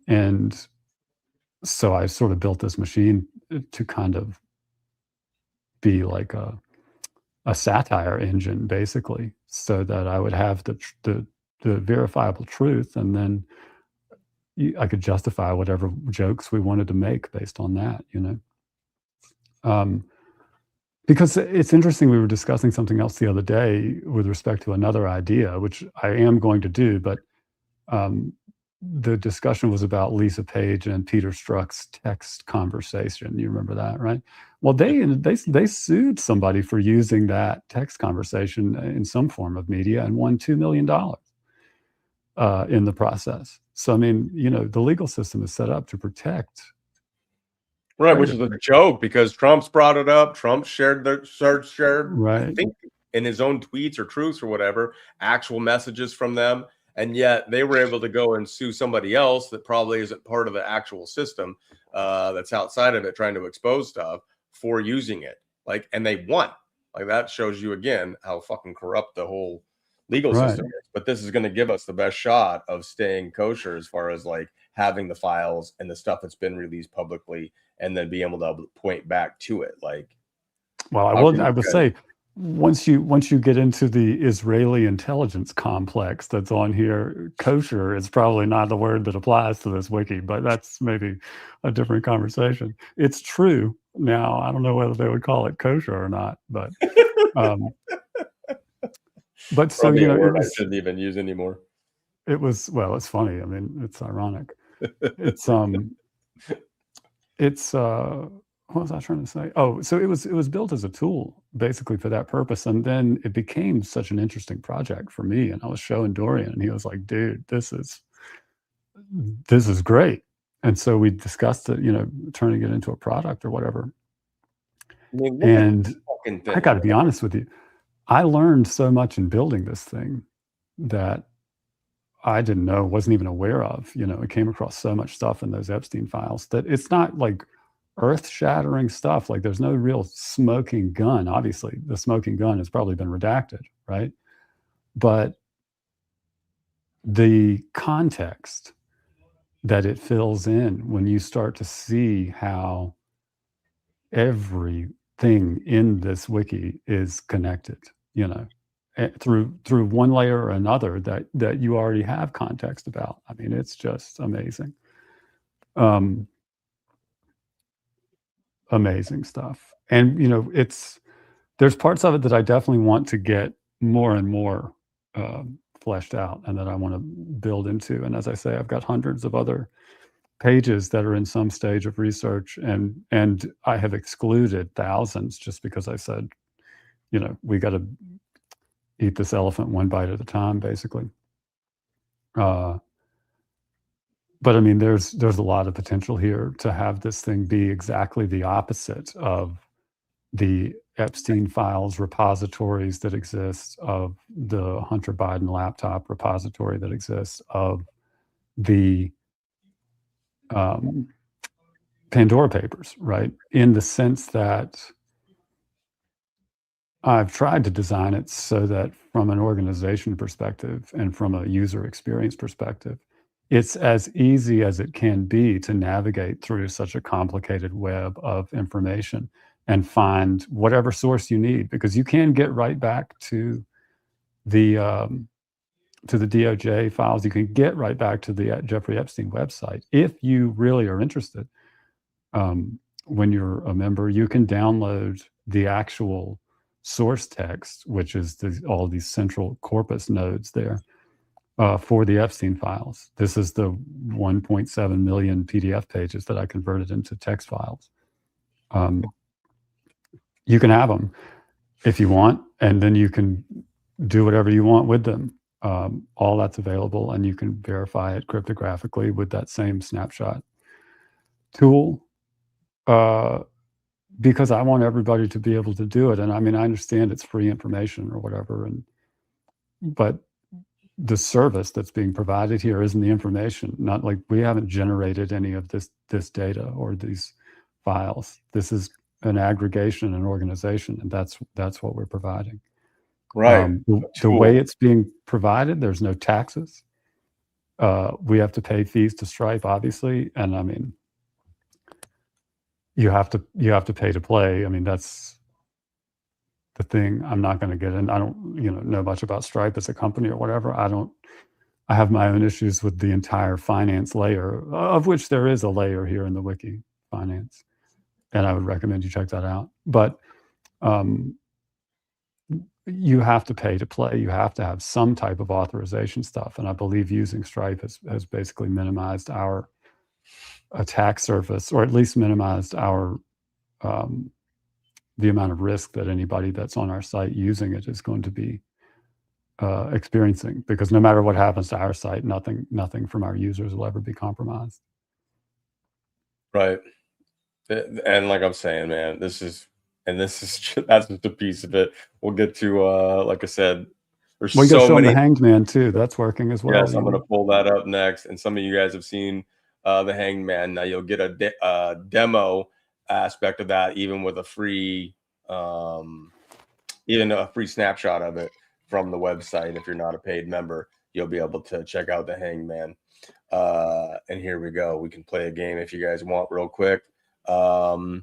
And so I sort of built this machine to kind of be like a satire engine, basically, so that I would have the verifiable truth, and then I could justify whatever jokes we wanted to make based on that, because it's interesting. We were discussing something else the other day with respect to another idea, which I am going to do, but the discussion was about Lisa Page and Peter Strzok's text conversation. You remember that, right? Well, they sued somebody for using that text conversation in some form of media and won $2 million in the process. So, I mean, the legal system is set up to protect. Right, which is a joke because Trump's brought it up. Trump shared, right. I think, in his own tweets or truths or whatever, actual messages from them. And yet they were able to go and sue somebody else that probably isn't part of the actual system that's outside of it, trying to expose stuff for using it. Like, and they won. Like, that shows you again how fucking corrupt the whole legal system is. But this is going to give us the best shot of staying kosher as far as like having the files and the stuff that's been released publicly, and then be able to point back to it. Like, well, I would say once you get into the Israeli intelligence complex that's on here, kosher is probably not the word that applies to this wiki, but that's maybe a different conversation. It's true. Now, I don't know whether they would call it kosher or not, but but so probably a word I shouldn't even use anymore. It was, well, it's funny. I mean, it's ironic. It's what was I trying to say? Oh, so it was built as a tool basically for that purpose, and then it became such an interesting project for me. And I was showing Dorian, and he was like, "Dude, this is great." And so we discussed it, turning it into a product or whatever. I mean, and I got to be honest with you, I learned so much in building this thing that I didn't know, wasn't even aware of. It came across so much stuff in those Epstein files that it's not like earth-shattering stuff. Like, there's no real smoking gun. Obviously, the smoking gun has probably been redacted, right? But the context that it fills in when you start to see how everything in this wiki is connected, through one layer or another that you already have context about. I mean, it's just amazing. Amazing stuff. And there's parts of it that I definitely want to get more and more fleshed out, and that I want to build into. And as I say, I've got hundreds of other pages that are in some stage of research, and I have excluded thousands just because I said, we got to eat this elephant one bite at a time, basically. But I mean, there's a lot of potential here to have this thing be exactly the opposite of the Epstein files repositories that exist, of the Hunter Biden laptop repository that exists, of the Pandora Papers, right? In the sense that I've tried to design it so that from an organization perspective and from a user experience perspective, it's as easy as it can be to navigate through such a complicated web of information and find whatever source you need, because you can get right back to the DOJ files. You can get right back to the Jeffrey Epstein website if you really are interested. When you're a member, you can download the actual source text, which is all these central corpus nodes there. For the Epstein files. This is the 1.7 million PDF pages that I converted into text files. You can have them if you want, and then you can do whatever you want with them. All that's available, and you can verify it cryptographically with that same snapshot tool, because I want everybody to be able to do it. And I mean, I understand it's free information or whatever, but the service that's being provided here isn't the information. Not like we haven't generated any of this data or these files. This is an aggregation and organization, and that's what we're providing. Right. The way it's being provided, there's no taxes. We have to pay fees to Stripe, obviously, and I mean, you have to pay to play. I mean, that's the thing. I'm not going to get in. I don't, know much about Stripe as a company or whatever. I have my own issues with the entire finance layer, of which there is a layer here in the wiki, finance. And I would recommend you check that out. But you have to pay to play. You have to have some type of authorization stuff. And I believe using Stripe has basically minimized our attack surface, or at least minimized our the amount of risk that anybody that's on our site using it is going to be experiencing, because no matter what happens to our site, nothing from our users will ever be compromised. Right. And like I'm saying, man, that's just a piece of it. We'll get to like I said, there's We got so many. the Hanged Man too. That's working as well. Yes, I'm going to pull that up next. And some of you guys have seen the Hanged Man. Now you'll get a demo aspect of that, even with a free, even a free snapshot of it from the website. If you're not a paid member, you'll be able to check out the Hanged Man. And here we go. We can play a game if you guys want, real quick. So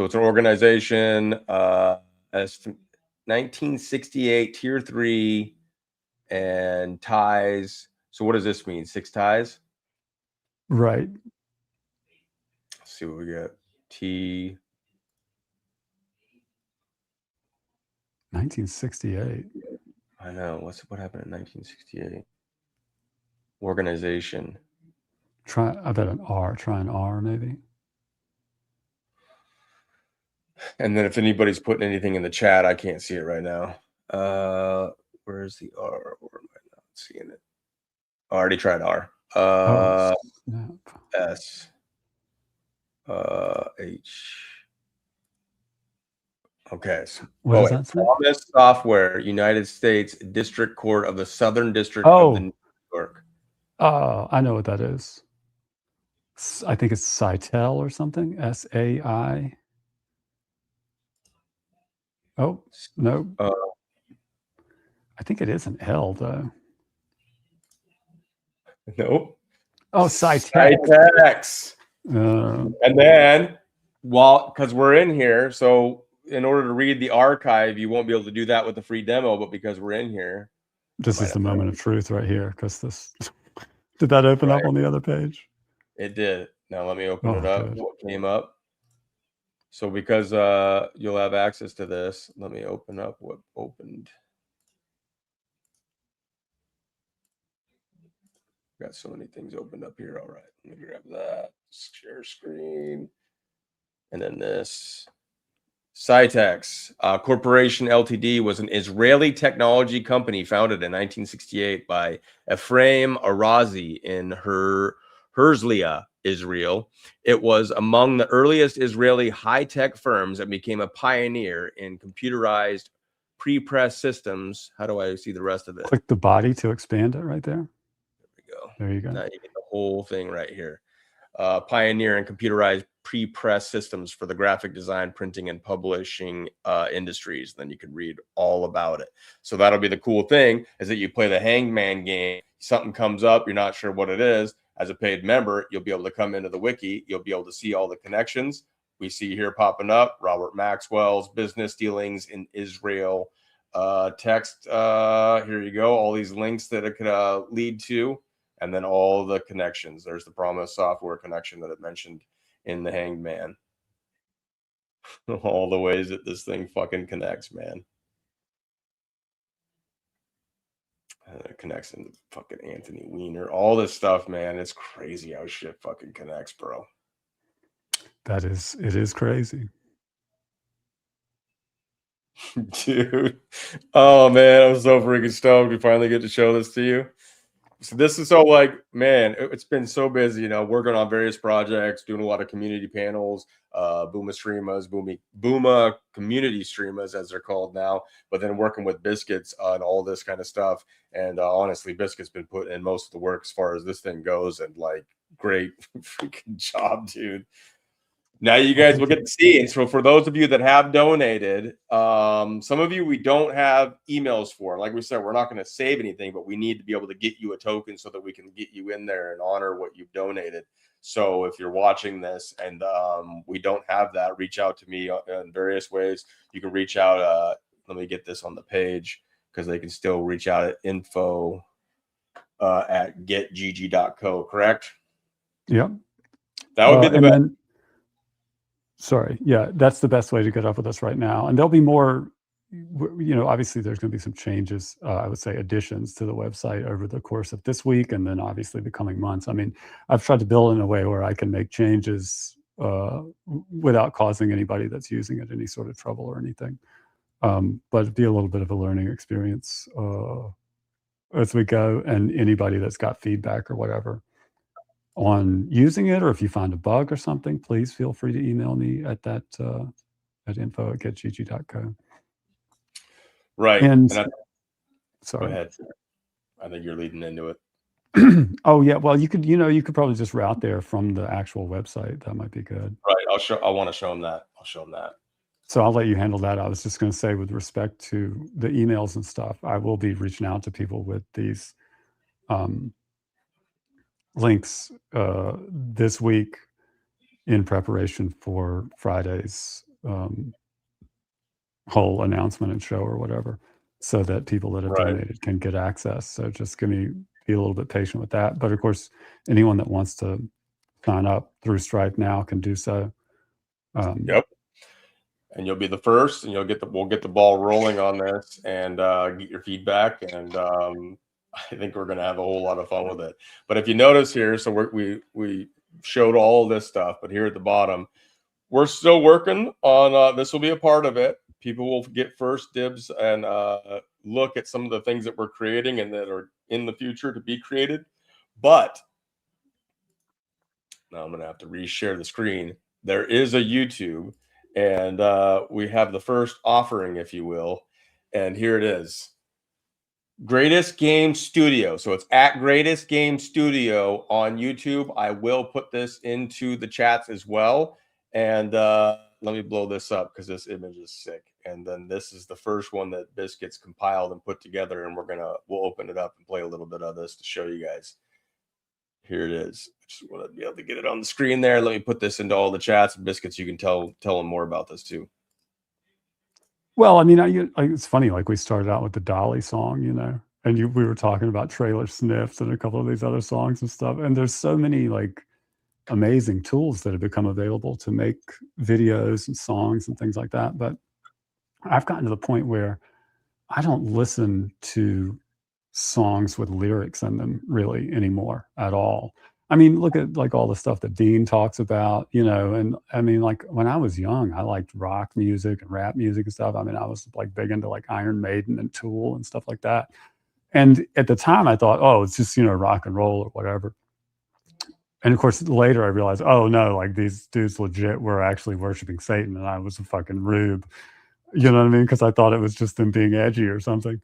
it's an organization, as 1968 tier 3 and ties. So what does this mean? 6 ties? Right. Let's see what we got. T. 1968. I know. What happened in 1968? Organization. I bet an R. Try an R maybe. And then if anybody's putting anything in the chat, I can't see it right now. Where's the R? Or am I not seeing it? I already tried R. S. H. Okay. So, what does that say? Promise Software, United States District Court of the Southern District of New York. I know what that is. I think it's Sitel or something. SAI. Oh, no. I think it is an L, though. Nope. Oh, Cytex. Cytex. And then, because we're in here, so in order to read the archive, you won't be able to do that with the free demo, but because we're in here. This is the moment of truth right here, because this... Did that open up on the other page? It did. Now let me open it up. Good. What came up? So because you'll have access to this, let me open up what opened. Got so many things opened up here. All right, let me grab that. Share screen. And then this. Cytex Corporation Ltd. was an Israeli technology company founded in 1968 by Ephraim Arazi in Herzliya, Israel. It was among the earliest Israeli high-tech firms and became a pioneer in computerized pre-press systems. How do I see the rest of it? Click the body to expand it right there. There we go. There you go. Now you get the whole thing right here. Pioneer in computerized pre-press systems for the graphic design, printing, and publishing industries. Then you can read all about it. So that'll be the cool thing, is that you play the Hangman game, something comes up, you're not sure what it is. As a paid member, you'll be able to come into the wiki, you'll be able to see all the connections we see here popping up. Robert Maxwell's business dealings in Israel, text, here you go, all these links that it could lead to, and then all the connections. There's the Promise Software connection that it mentioned in the Hanged Man. All the ways that this thing fucking connects, man. And it connects into fucking Anthony Weiner. All this stuff, man. It's crazy how shit fucking connects, bro. It is crazy. Dude. Oh, man. I'm so freaking stoked to finally get to show this to you. So this is so like, man, it's been so busy, working on various projects, doing a lot of community panels, Booma streamers, Booma community streamers, as they're called now, but then working with Biscuits on all this kind of stuff. And honestly, Biscuits been putting in most of the work as far as this thing goes, and like, great freaking job, dude. Now you guys will get to see. And so for those of you that have donated, some of you we don't have emails for. Like we said, we're not going to save anything, but we need to be able to get you a token so that we can get you in there and honor what you've donated. So if you're watching this and we don't have that, reach out to me in various ways. You can reach out. Let me get this on the page because they can still reach out at info at getgg.co, correct? Yep. That would be the best. Sorry. Yeah, that's the best way to get up with us right now. And there'll be more, obviously there's going to be some changes, I would say additions to the website over the course of this week and then obviously the coming months. I mean, I've tried to build in a way where I can make changes without causing anybody that's using it any sort of trouble or anything. But it'd be a little bit of a learning experience as we go, and anybody that's got feedback or whatever on using it, or if you find a bug or something, please feel free to email me at that at info@getgg.co. Right. And Go sorry. ahead. I think you're leading into it. Oh yeah. Well, you could probably just route there from the actual website. That might be good. Right. I want to show them that. I'll show them that. So I'll let you handle that. I was just going to say, with respect to the emails and stuff, I will be reaching out to people with these links this week in preparation for Friday's whole announcement and show or whatever, so that people that have donated can get access. So just be a little bit patient with that. But of course, anyone that wants to sign up through Stripe now can do so. Yep. And you'll be the first, and we'll get the ball rolling on this and get your feedback. And I think we're going to have a whole lot of fun with it. But if you notice here, so we showed all this stuff, but here at the bottom, we're still working on, this will be a part of it. People will get first dibs and look at some of the things that we're creating and that are in the future to be created. But now I'm going to have to reshare the screen. There is a YouTube, and we have the first offering, if you will. And here it is. Greatest Game Studio. So it's at Greatest Game Studio on YouTube. I will put this into the chats as well. And let me blow this up because this image is sick. And then this is the first one that Biscuits compiled and put together. And we'll open it up and play a little bit of this to show you guys. Here it is. I just want to be able to get it on the screen there. Let me put this into all the chats. Biscuits, you can tell them more about this too. Well, I mean, it's funny. Like, we started out with the Dolly song, and we were talking about Trailer Sniffs and a couple of these other songs and stuff. And there's so many like amazing tools that have become available to make videos and songs and things like that. But I've gotten to the point where I don't listen to songs with lyrics in them really anymore at all. I mean, look at like all the stuff that Dean talks about, and I mean, like when I was young, I liked rock music and rap music and stuff. I mean, I was like big into like Iron Maiden and Tool and stuff like that. And at the time I thought, oh, it's just, rock and roll or whatever. And of course, later I realized, oh no, like these dudes legit were actually worshiping Satan and I was a fucking rube. You know what I mean? Because I thought it was just them being edgy or something.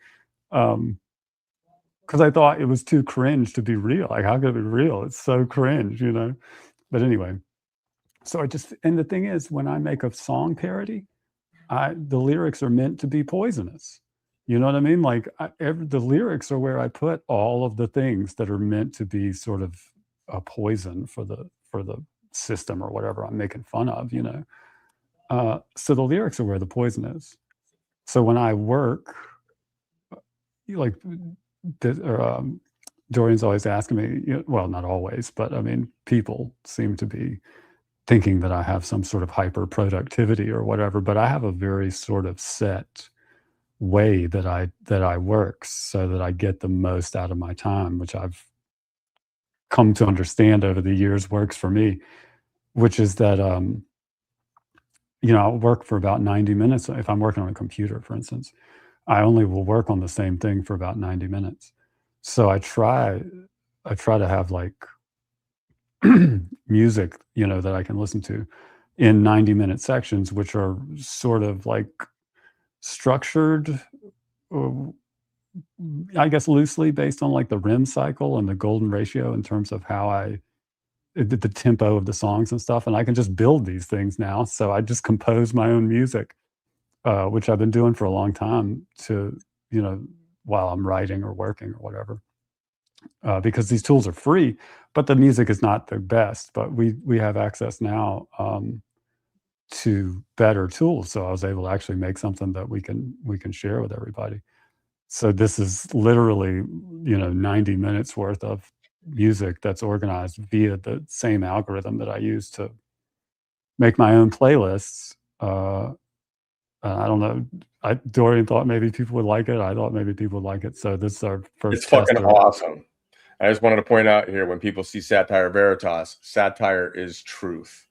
Because I thought it was too cringe to be real. Like, how could it be real? It's so cringe, But anyway, and the thing is, when I make a song parody, the lyrics are meant to be poisonous. You know what I mean? Like, the lyrics are where I put all of the things that are meant to be sort of a poison for the system or whatever I'm making fun of, So the lyrics are where the poison is. So when I work, like, Dorian's always asking me, well, not always, but I mean, people seem to be thinking that I have some sort of hyper productivity or whatever, but I have a very sort of set way that I work so that I get the most out of my time, which I've come to understand over the years works for me, which is that, I'll work for about 90 minutes. If I'm working on a computer, for instance, I only will work on the same thing for about 90 minutes. So I try to have like music, that I can listen to in 90-minute sections, which are sort of like structured, I guess loosely based on like the REM cycle and the golden ratio in terms of how I the tempo of the songs and stuff, and I can just build these things now. So I just compose my own music, which I've been doing for a long time to, while I'm writing or working or whatever. Because these tools are free, but the music is not the best. But we have access now to better tools, so I was able to actually make something that we can share with everybody. So this is literally 90 minutes worth of music that's organized via the same algorithm that I use to make my own playlists. I don't know. Dorian thought maybe people would like it. I thought maybe people would like it. So this is our first. It's fucking awesome. I just wanted to point out here, when people see Satire Veritas, satire is truth.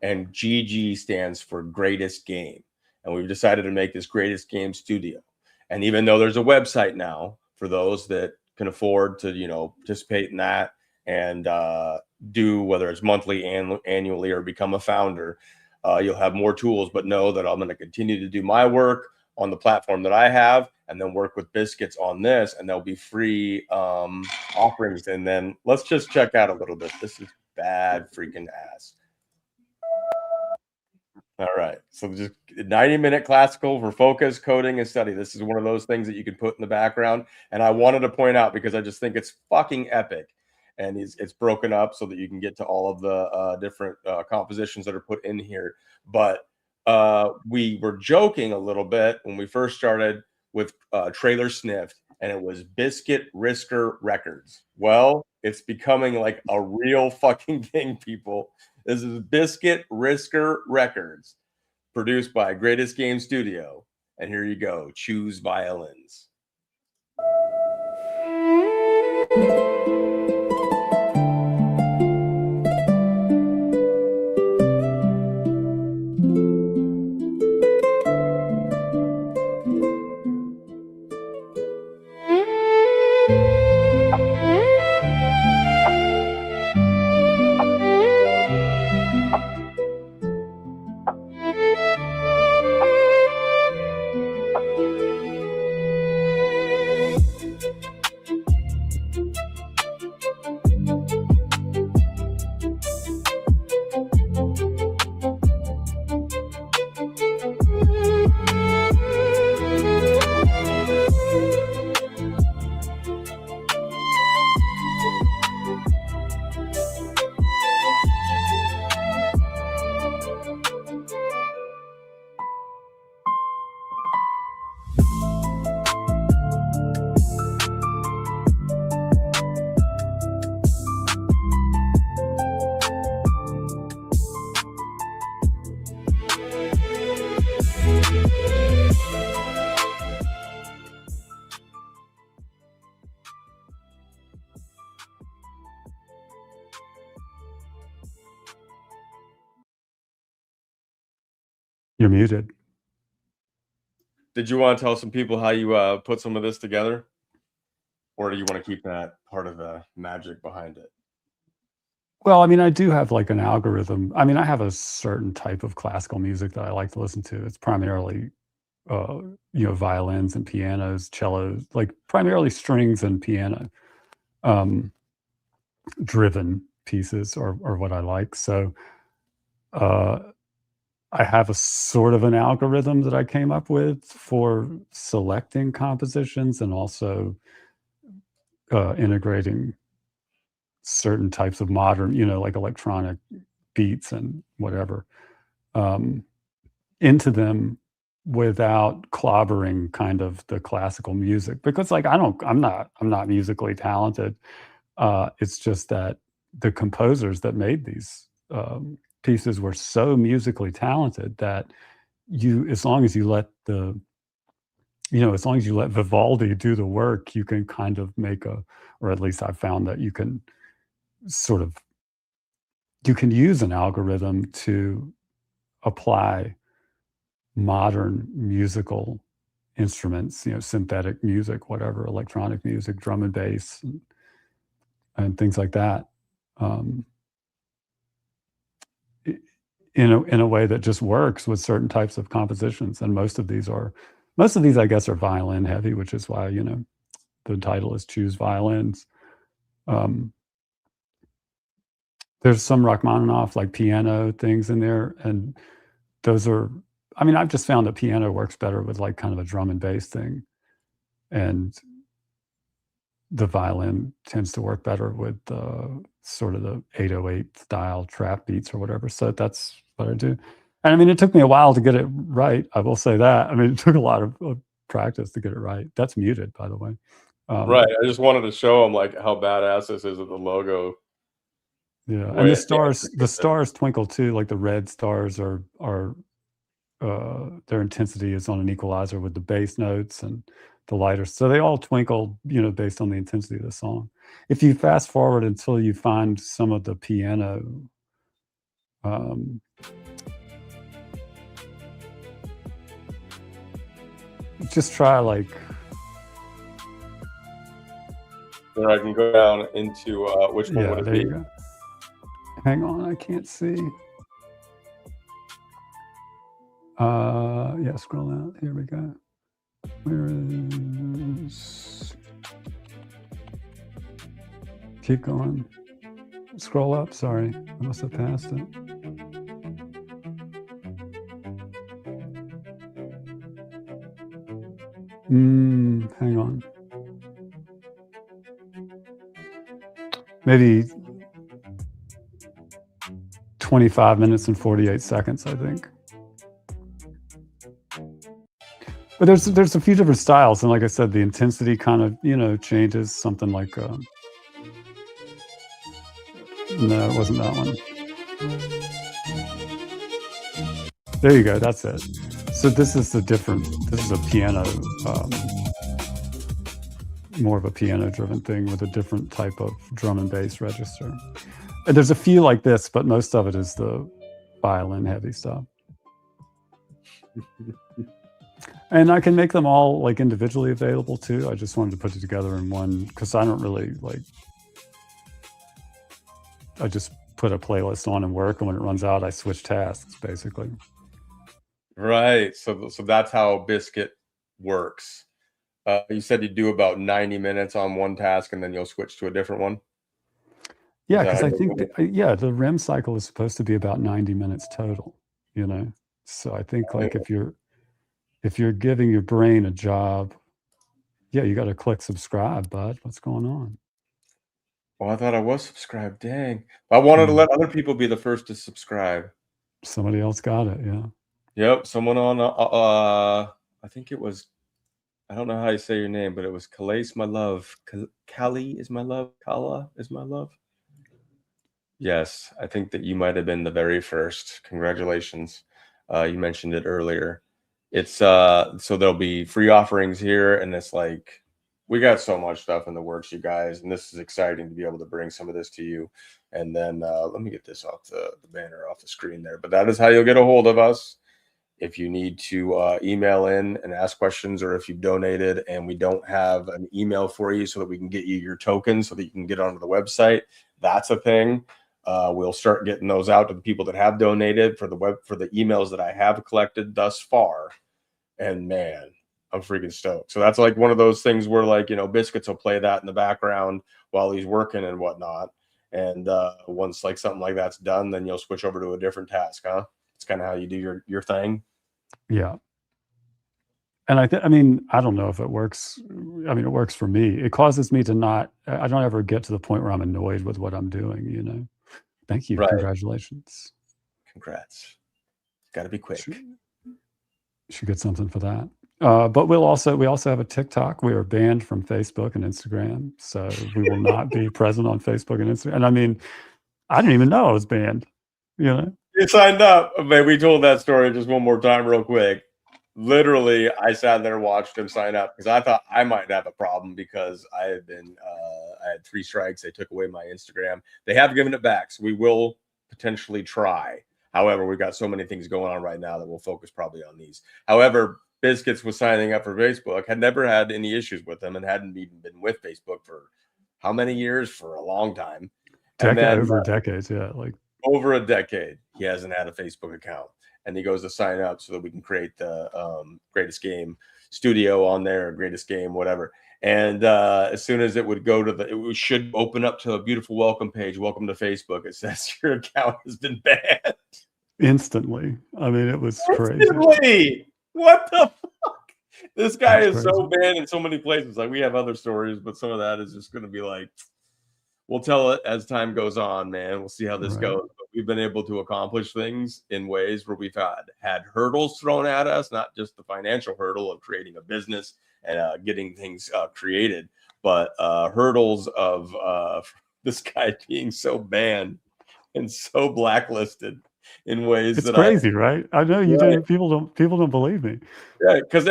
And GG stands for Greatest Game. And we've decided to make this Greatest Game studio. And even though there's a website now for those that can afford to, participate in that and do, whether it's monthly, annually, or become a founder, you'll have more tools. But know that I'm going to continue to do my work on the platform that I have, and then work with Biscuits on this, and there'll be free offerings. And then let's just check out a little bit. This is bad freaking ass. All right, so just 90-minute classical for focus, coding, and study. This is one of those things that you can put in the background. And I wanted to point out, because I just think it's fucking epic. And it's broken up so that you can get to all of the different compositions that are put in here. But we were joking a little bit when we first started with Trailer Sniffed, and it was Biscuit Risker Records. Well, it's becoming like a real fucking thing, people. This is Biscuit Risker Records, produced by Greatest Game Studio. And here you go, Choose Violins. You're muted. Did you want to tell some people how you put some of this together? Or do you want to keep that part of the magic behind it? Well, I mean, I do have like an algorithm. I mean, I have a certain type of classical music that I like to listen to. It's primarily, violins and pianos, cellos, like primarily strings and piano driven pieces are what I like. So I have a sort of an algorithm that I came up with for selecting compositions and also integrating certain types of modern, like electronic beats and whatever, into them without clobbering kind of the classical music. Because like I'm not musically talented. It's just that the composers that made these pieces were so musically talented that as long as you let Vivaldi do the work, you can kind of make or at least I've found that you can use an algorithm to apply modern musical instruments, synthetic music, whatever, electronic music, drum and bass, and things like that, in a way that just works with certain types of compositions. And most of these, I guess, are violin heavy, which is why, the title is Choose Violins. There's some Rachmaninoff like piano things in there, and those are. I mean, I've just found that piano works better with like kind of a drum and bass thing, and the violin tends to work better with sort of the 808 style trap beats or whatever. So that's what I do. And I mean, it took me a while to get it right. I will say that. I mean, it took a lot of practice to get it right. That's muted, by the way. Right. I just wanted to show them like how badass this is with the logo. Yeah, and the stars twinkle too. Like the red stars are their intensity is on an equalizer with the bass notes and the lighter. So they all twinkle, based on the intensity of the song. If you fast forward until you find some of the piano, just try like. Then I can go down into which one would it there be? You go. Hang on, I can't see. Yeah, scroll out. Here we go. Where is? Keep going. Scroll up. Sorry, I must have passed it. Hang on. Maybe 25 minutes and 48 seconds, I think. But there's a few different styles, and like I said, the intensity kind of changes. Something like no, it wasn't that one. There you go. That's it. So this is a piano, more of a piano-driven thing with a different type of drum and bass register. And there's a few like this, but most of it is the violin-heavy stuff. And I can make them all like individually available too. I just wanted to put it together in one because I don't really like. I just put a playlist on and work, and when it runs out, I switch tasks basically. Right. So that's how Biscuit works. You said you do about 90 minutes on one task, and then you'll switch to a different one. Yeah, because I think the REM cycle is supposed to be about 90 minutes total. So I think like if you're giving your brain a job, you got to click subscribe, bud. What's going on? Well, I thought I was subscribed. Dang. I wanted to let other people be the first to subscribe. Somebody else got it. Yeah. Yep. Someone on, I think it was, I don't know how you say your name, but it was Calais, my love. Callie is my love. Kala is my love. Yes. I think that you might have been the very first. Congratulations. You mentioned it earlier. It's so there'll be free offerings here, and it's like we got so much stuff in the works, you guys, and this is exciting to be able to bring some of this to you. And then let me get this off the banner off the screen there. But that is how you'll get a hold of us if you need to email in and ask questions, or if you've donated and we don't have an email for you so that we can get you your tokens so that you can get onto the website. That's a thing. We'll start getting those out to the people that have donated for the emails that I have collected thus far. And man, I'm freaking stoked. So that's like one of those things where like, Biscuits will play that in the background while he's working and whatnot. And once like something like that's done, then you'll switch over to a different task, huh? It's kind of how you do your thing. Yeah. And I don't know if it works. I mean, it works for me. It causes me to I don't ever get to the point where I'm annoyed with what I'm doing, Thank you. Right. Congratulations. Congrats. Got to be quick. Should get something for that. But we also have a TikTok. We are banned from Facebook and Instagram, so we will not be present on Facebook and Instagram. And I mean, I didn't even know I was banned. You signed up. Man, we told that story just one more time, real quick. Literally, I sat there and watched him sign up because I thought I might have a problem because I had 3 strikes. They took away my Instagram. They have given it back, so we will potentially try. However, we've got so many things going on right now that we'll focus probably on these. However, Biscuits was signing up for Facebook, had never had any issues with them, and hadn't even been with Facebook for how many years? For a long time. Over decades, yeah. Like over a decade, he hasn't had a Facebook account. And he goes to sign up so that we can create the greatest game studio on there, greatest game, whatever. And as soon as it would go to it should open up to a beautiful welcome page. Welcome to Facebook. It says your account has been banned Instantly. I mean, it was crazy. instantly. What the fuck? This guy That's is so crazy. banned in so many places. Like we have other stories, but some of that is just going to be like, we'll tell it as time goes on, man. We'll see how this Right. goes. But we've been able to accomplish things in ways where we've had hurdles thrown at us, not just the financial hurdle of creating a business and getting things created, but hurdles of this guy being so banned and so blacklisted in ways It's that crazy, right? I know you Right. do. People don't believe me. Yeah, because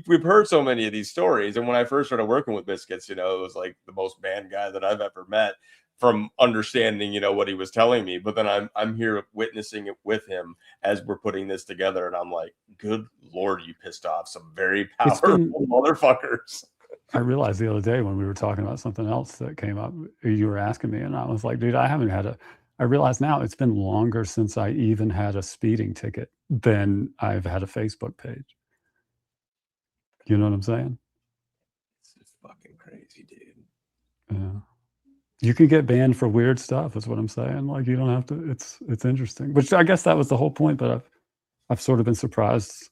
we've heard so many of these stories, and when I first started working with Biscuits, it was like the most banned guy that I've ever met from understanding, what he was telling me. But then I'm here witnessing it with him as we're putting this together, and I'm like, good Lord, you pissed off some very It's powerful been- motherfuckers. I realized the other day when we were talking about something else that came up, you were asking me, and I was like, dude, I realize now it's been longer since I even had a speeding ticket than I've had a Facebook page. You know what I'm saying? It's just fucking crazy, dude. Yeah. You can get banned for weird stuff, is what I'm saying. Like you don't have to. It's interesting. Which I guess that was the whole point. But I've sort of been surprised.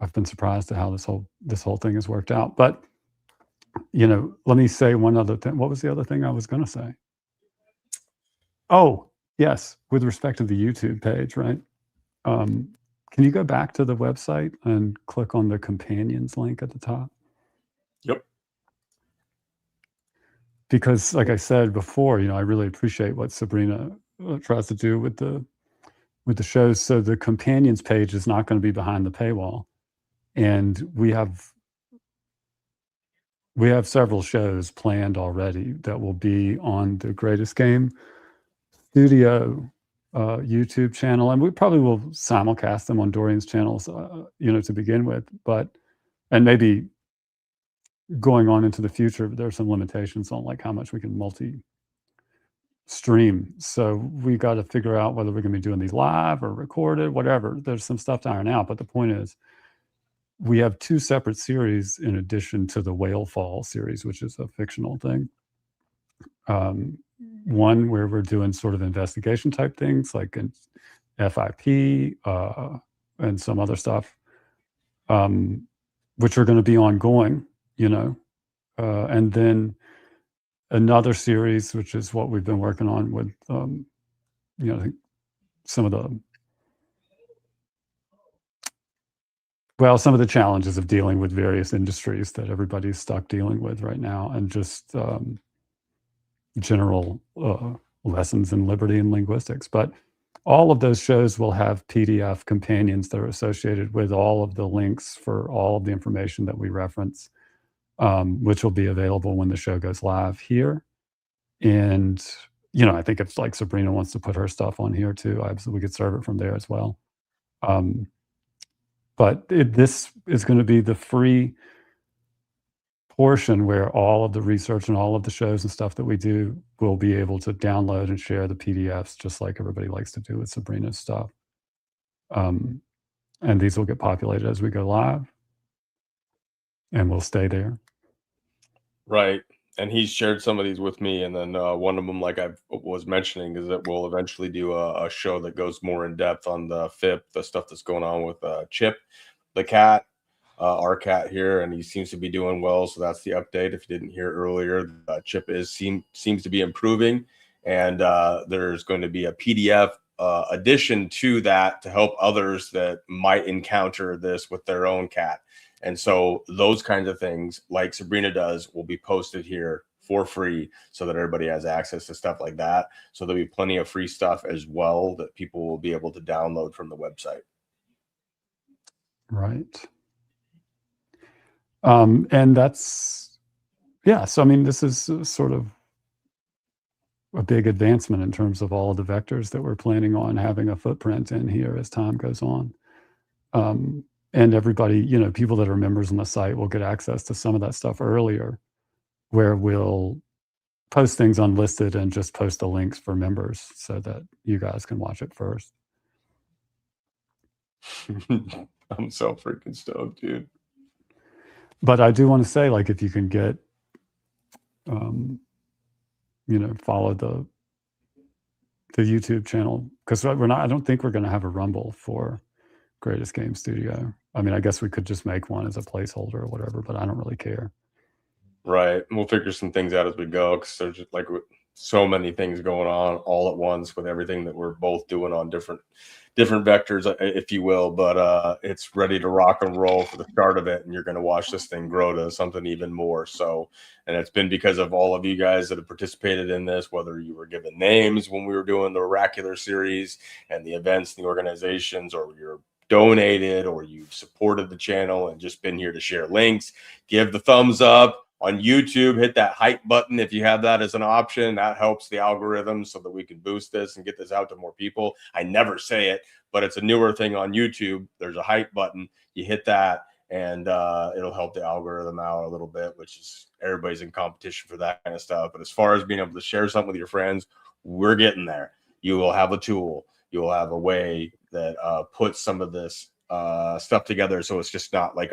I've been surprised at how this whole thing has worked out. But let me say one other thing. What was the other thing I was going to say? Oh, yes, with respect to the YouTube page, right? Can you go back to the website and click on the companions link at the top? Yep. Because, like I said before, I really appreciate what Sabrina tries to do with the shows. So the companions page is not going to be behind the paywall, and we have several shows planned already that will be on the Greatest Game Studio YouTube channel, and we probably will simulcast them on Dorian's channels, to begin with. And maybe going on into the future, there are some limitations on like how much we can multi-stream. So we got to figure out whether we're going to be doing these live or recorded, whatever. There's some stuff to iron out, but the point is, we have 2 separate series in addition to the Whale Fall series, which is a fictional thing. One where we're doing sort of investigation type things like in FIP and some other stuff, which are going to be ongoing, and then another series, which is what we've been working on with, some of the challenges of dealing with various industries that everybody's stuck dealing with right now, and just general lessons in liberty and linguistics. But all of those shows will have PDF companions that are associated with all of the links for all of the information that we reference, which will be available when the show goes live here. And, I think if like Sabrina wants to put her stuff on here too, we could serve it from there as well. But this is going to be the free portion where all of the research and all of the shows and stuff that we do will be able to download and share the PDFs, just like everybody likes to do with Sabrina's stuff. And these will get populated as we go live, and we'll stay there. Right. And he's shared some of these with me. And then one of them, like I was mentioning, is that we'll eventually do a show that goes more in depth on the FIP, the stuff that's going on with Chip, the cat, our cat here, and he seems to be doing well. So that's the update. If you didn't hear earlier, Chip seems to be improving, and there's going to be a PDF addition to that to help others that might encounter this with their own cat. And so those kinds of things, like Sabrina does, will be posted here for free so that everybody has access to stuff like that. So there'll be plenty of free stuff as well that people will be able to download from the website. Right. And that's, yeah. So, I mean, this is sort of a big advancement in terms of all of the vectors that we're planning on having a footprint in here as time goes on. And everybody, people that are members on the site will get access to some of that stuff earlier, where we'll post things unlisted and just post the links for members so that you guys can watch it first. I'm so freaking stoked, dude. But I do want to say, like, if you can get, follow the YouTube channel, because I don't think we're going to have a Rumble for Greatest Game Studio. I mean, I guess we could just make one as a placeholder or whatever, but I don't really care. Right. We'll figure some things out as we go, because there's just like so many things going on all at once with everything that we're both doing on different vectors, if you will. But it's ready to rock and roll for the start of it, and you're going to watch this thing grow to something even more. So, and it's been because of all of you guys that have participated in this, whether you were given names when we were doing the Oracular series and the events, the organizations, or you're donated, or you've supported the channel and just been here to share links. Give the thumbs up. On YouTube, hit that hype button if you have that as an option. That helps the algorithm so that we can boost this and get this out to more people. I never say it, but it's a newer thing on YouTube. There's a hype button. You hit that, and it'll help the algorithm out a little bit, which is everybody's in competition for that kind of stuff. But as far as being able to share something with your friends, we're getting there. You will have a tool. You will have a way that puts some of this stuff together, so it's just not like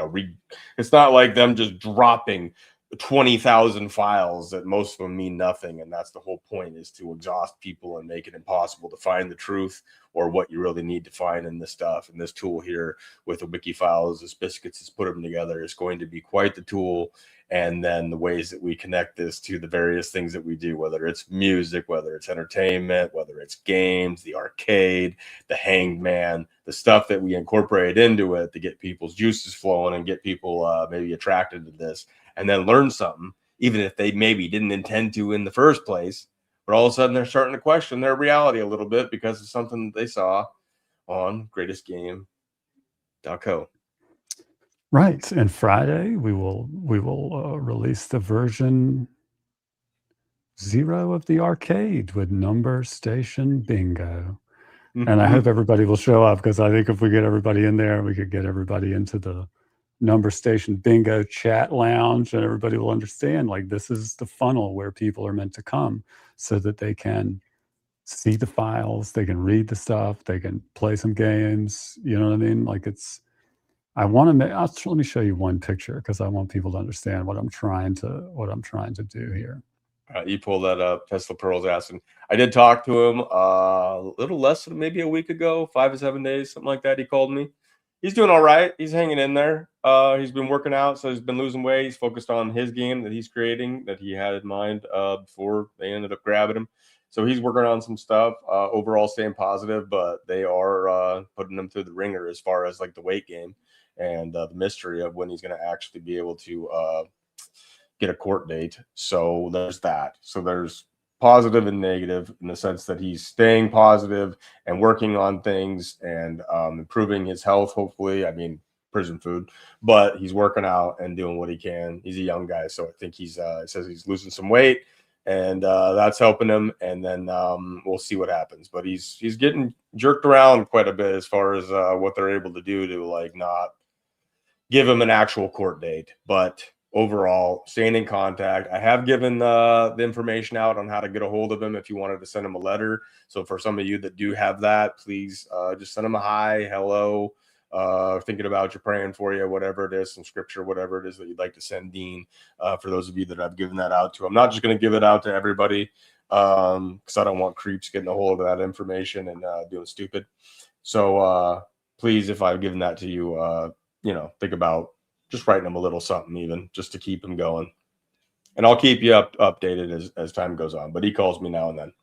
it's not like them just dropping 20,000 files that most of them mean nothing. And that's the whole point, is to exhaust people and make it impossible to find the truth or what you really need to find in this stuff. And this tool here with the wiki files, this Biscuits has put them together, is going to be quite the tool. And then the ways that we connect this to the various things that we do, whether it's music, whether it's entertainment, whether it's games, the arcade, the Hangman, the stuff that we incorporate into it to get people's juices flowing and get people maybe attracted to this, and then learn something, even if they maybe didn't intend to in the first place. But all of a sudden they're starting to question their reality a little bit because of something that they saw on greatestgame.co. Right. And Friday we will release the version 0 of the arcade with Number Station Bingo. And I hope everybody will show up, because I think if we get everybody in there, we could get everybody into the Number Station Bingo chat lounge, and everybody will understand, like, this is the funnel where people are meant to come so that they can see the files, they can read the stuff, they can play some games. You know what I mean? Like, it's, I want to make, let me show you one picture, because I want people to understand what I'm trying to do here. You pull that up. Tesla Pearl's asking. I did talk to him a little less than maybe a week ago, 5 to 7 days, something like that. He called me. He's doing all right. He's hanging in there. He's been working out, so he's been losing weight. He's focused on his game that he's creating, that he had in mind before they ended up grabbing him. So he's working on some stuff. Overall, staying positive, but they are putting him through the ringer as far as like the weight game and the mystery of when he's going to actually be able to get a court date. So there's that. So there's positive and negative in the sense that he's staying positive and working on things and improving his health, hopefully. I mean, prison food, but he's working out and doing what he can. He's a young guy, so I think he's says he's losing some weight, and that's helping him. And then we'll see what happens. But he's getting jerked around quite a bit as far as what they're able to do to, like, not give him an actual court date, but overall staying in contact. I have given the information out on how to get a hold of him if you wanted to send him a letter. So for some of you that do have that, please just send him a hi, hello, thinking about you, praying for you, whatever it is, some scripture, whatever it is that you'd like to send Dean. For those of you that I've given that out to, I'm not just going to give it out to everybody because I don't want creeps getting a hold of that information and doing stupid. So please, if I've given that to you, think about just writing him a little something, even just to keep him going. And I'll keep you updated as time goes on. But he calls me now and then.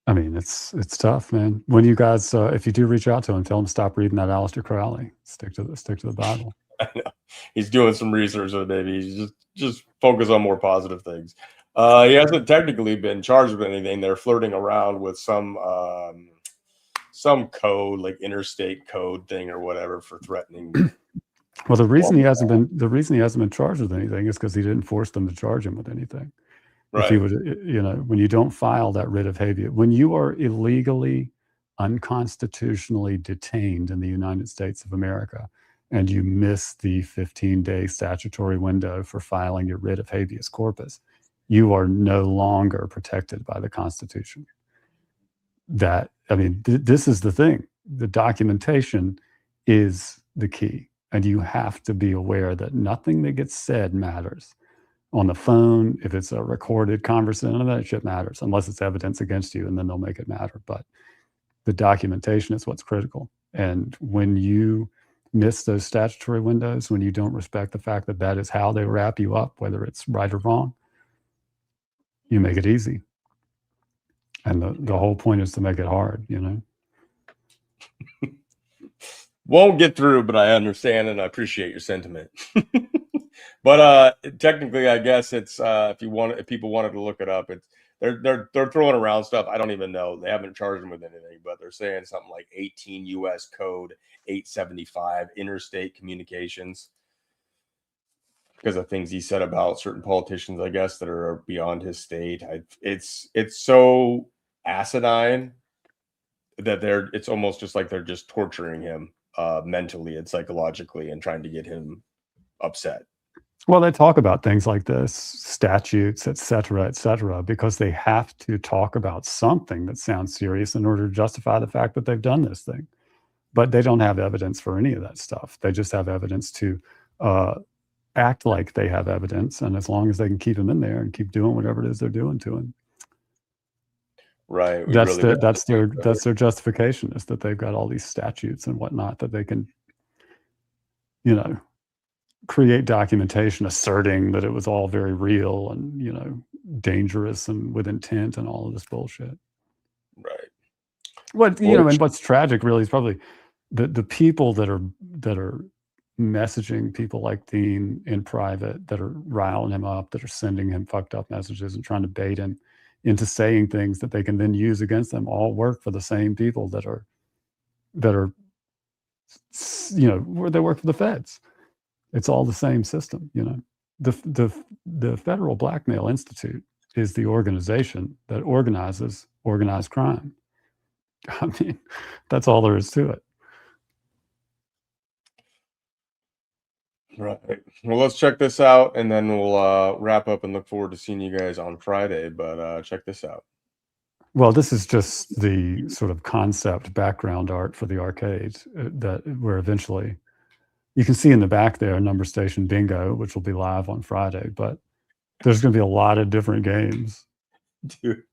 I mean, it's tough, man. When you guys, if you do reach out to him, tell him stop reading that Aleister Crowley. Stick to the Bible. I know. He's doing some research on it, maybe. He's just focus on more positive things. He hasn't technically been charged with anything. They're flirting around with some code, like interstate code thing or whatever, for threatening. Well, the reason he hasn't been charged with anything is because he didn't force them to charge him with anything. Right. If he would, when you don't file that writ of habeas, when you are illegally, unconstitutionally detained in the United States of America, and you miss the 15-day statutory window for filing your writ of habeas corpus, you are no longer protected by the Constitution. This is the thing. the documentation is the key. And you have to be aware that nothing that gets said matters. On the phone, if it's a recorded conversation, none of that shit matters unless it's evidence against you, and then they'll make it matter. But the documentation is what's critical. And when you miss those statutory windows, when you don't respect the fact that that is how they wrap you up, whether it's right or wrong, you make it easy. And the whole point is to make it hard, you know? Won't get through, but I understand and I appreciate your sentiment. But technically, I guess it's if people wanted to look it up, it's they're throwing around stuff. I don't even know. They haven't charged them with anything, but they're saying something like 18 U.S. Code 875 interstate communications because of things he said about certain politicians, I guess, that are beyond his state. It's so asinine that it's almost just like they're just torturing him mentally and psychologically and trying to get him upset. Well, they talk about things like this, statutes, et cetera, because they have to talk about something that sounds serious in order to justify the fact that they've done this thing. But they don't have evidence for any of that stuff. They just have evidence to act like they have evidence. And as long as they can keep him in there and keep doing whatever it is they're doing to him. Right. That's their justification, is that they've got all these statutes and whatnot that they can, you know, create documentation asserting that it was all very real and, you know, dangerous and with intent and all of this bullshit. Right. What, you know, and what's tragic really is probably the people that are messaging people like Dean in private, that are riling him up, that are sending him fucked up messages and trying to bait him into saying things that they can then use against them, all work for the same people that are, you know, where they work for the feds. It's all the same system, you know. The Federal Blackmail Institute is the organization that organizes organized crime. I mean, that's all there is to it. Right. Well, let's check this out, and then we'll wrap up and look forward to seeing you guys on Friday. But check this out. Well, this is just the sort of concept background art for the arcade that where eventually you can see in the back there Number Station Bingo, which will be live on Friday. But there's going to be a lot of different games. Dude,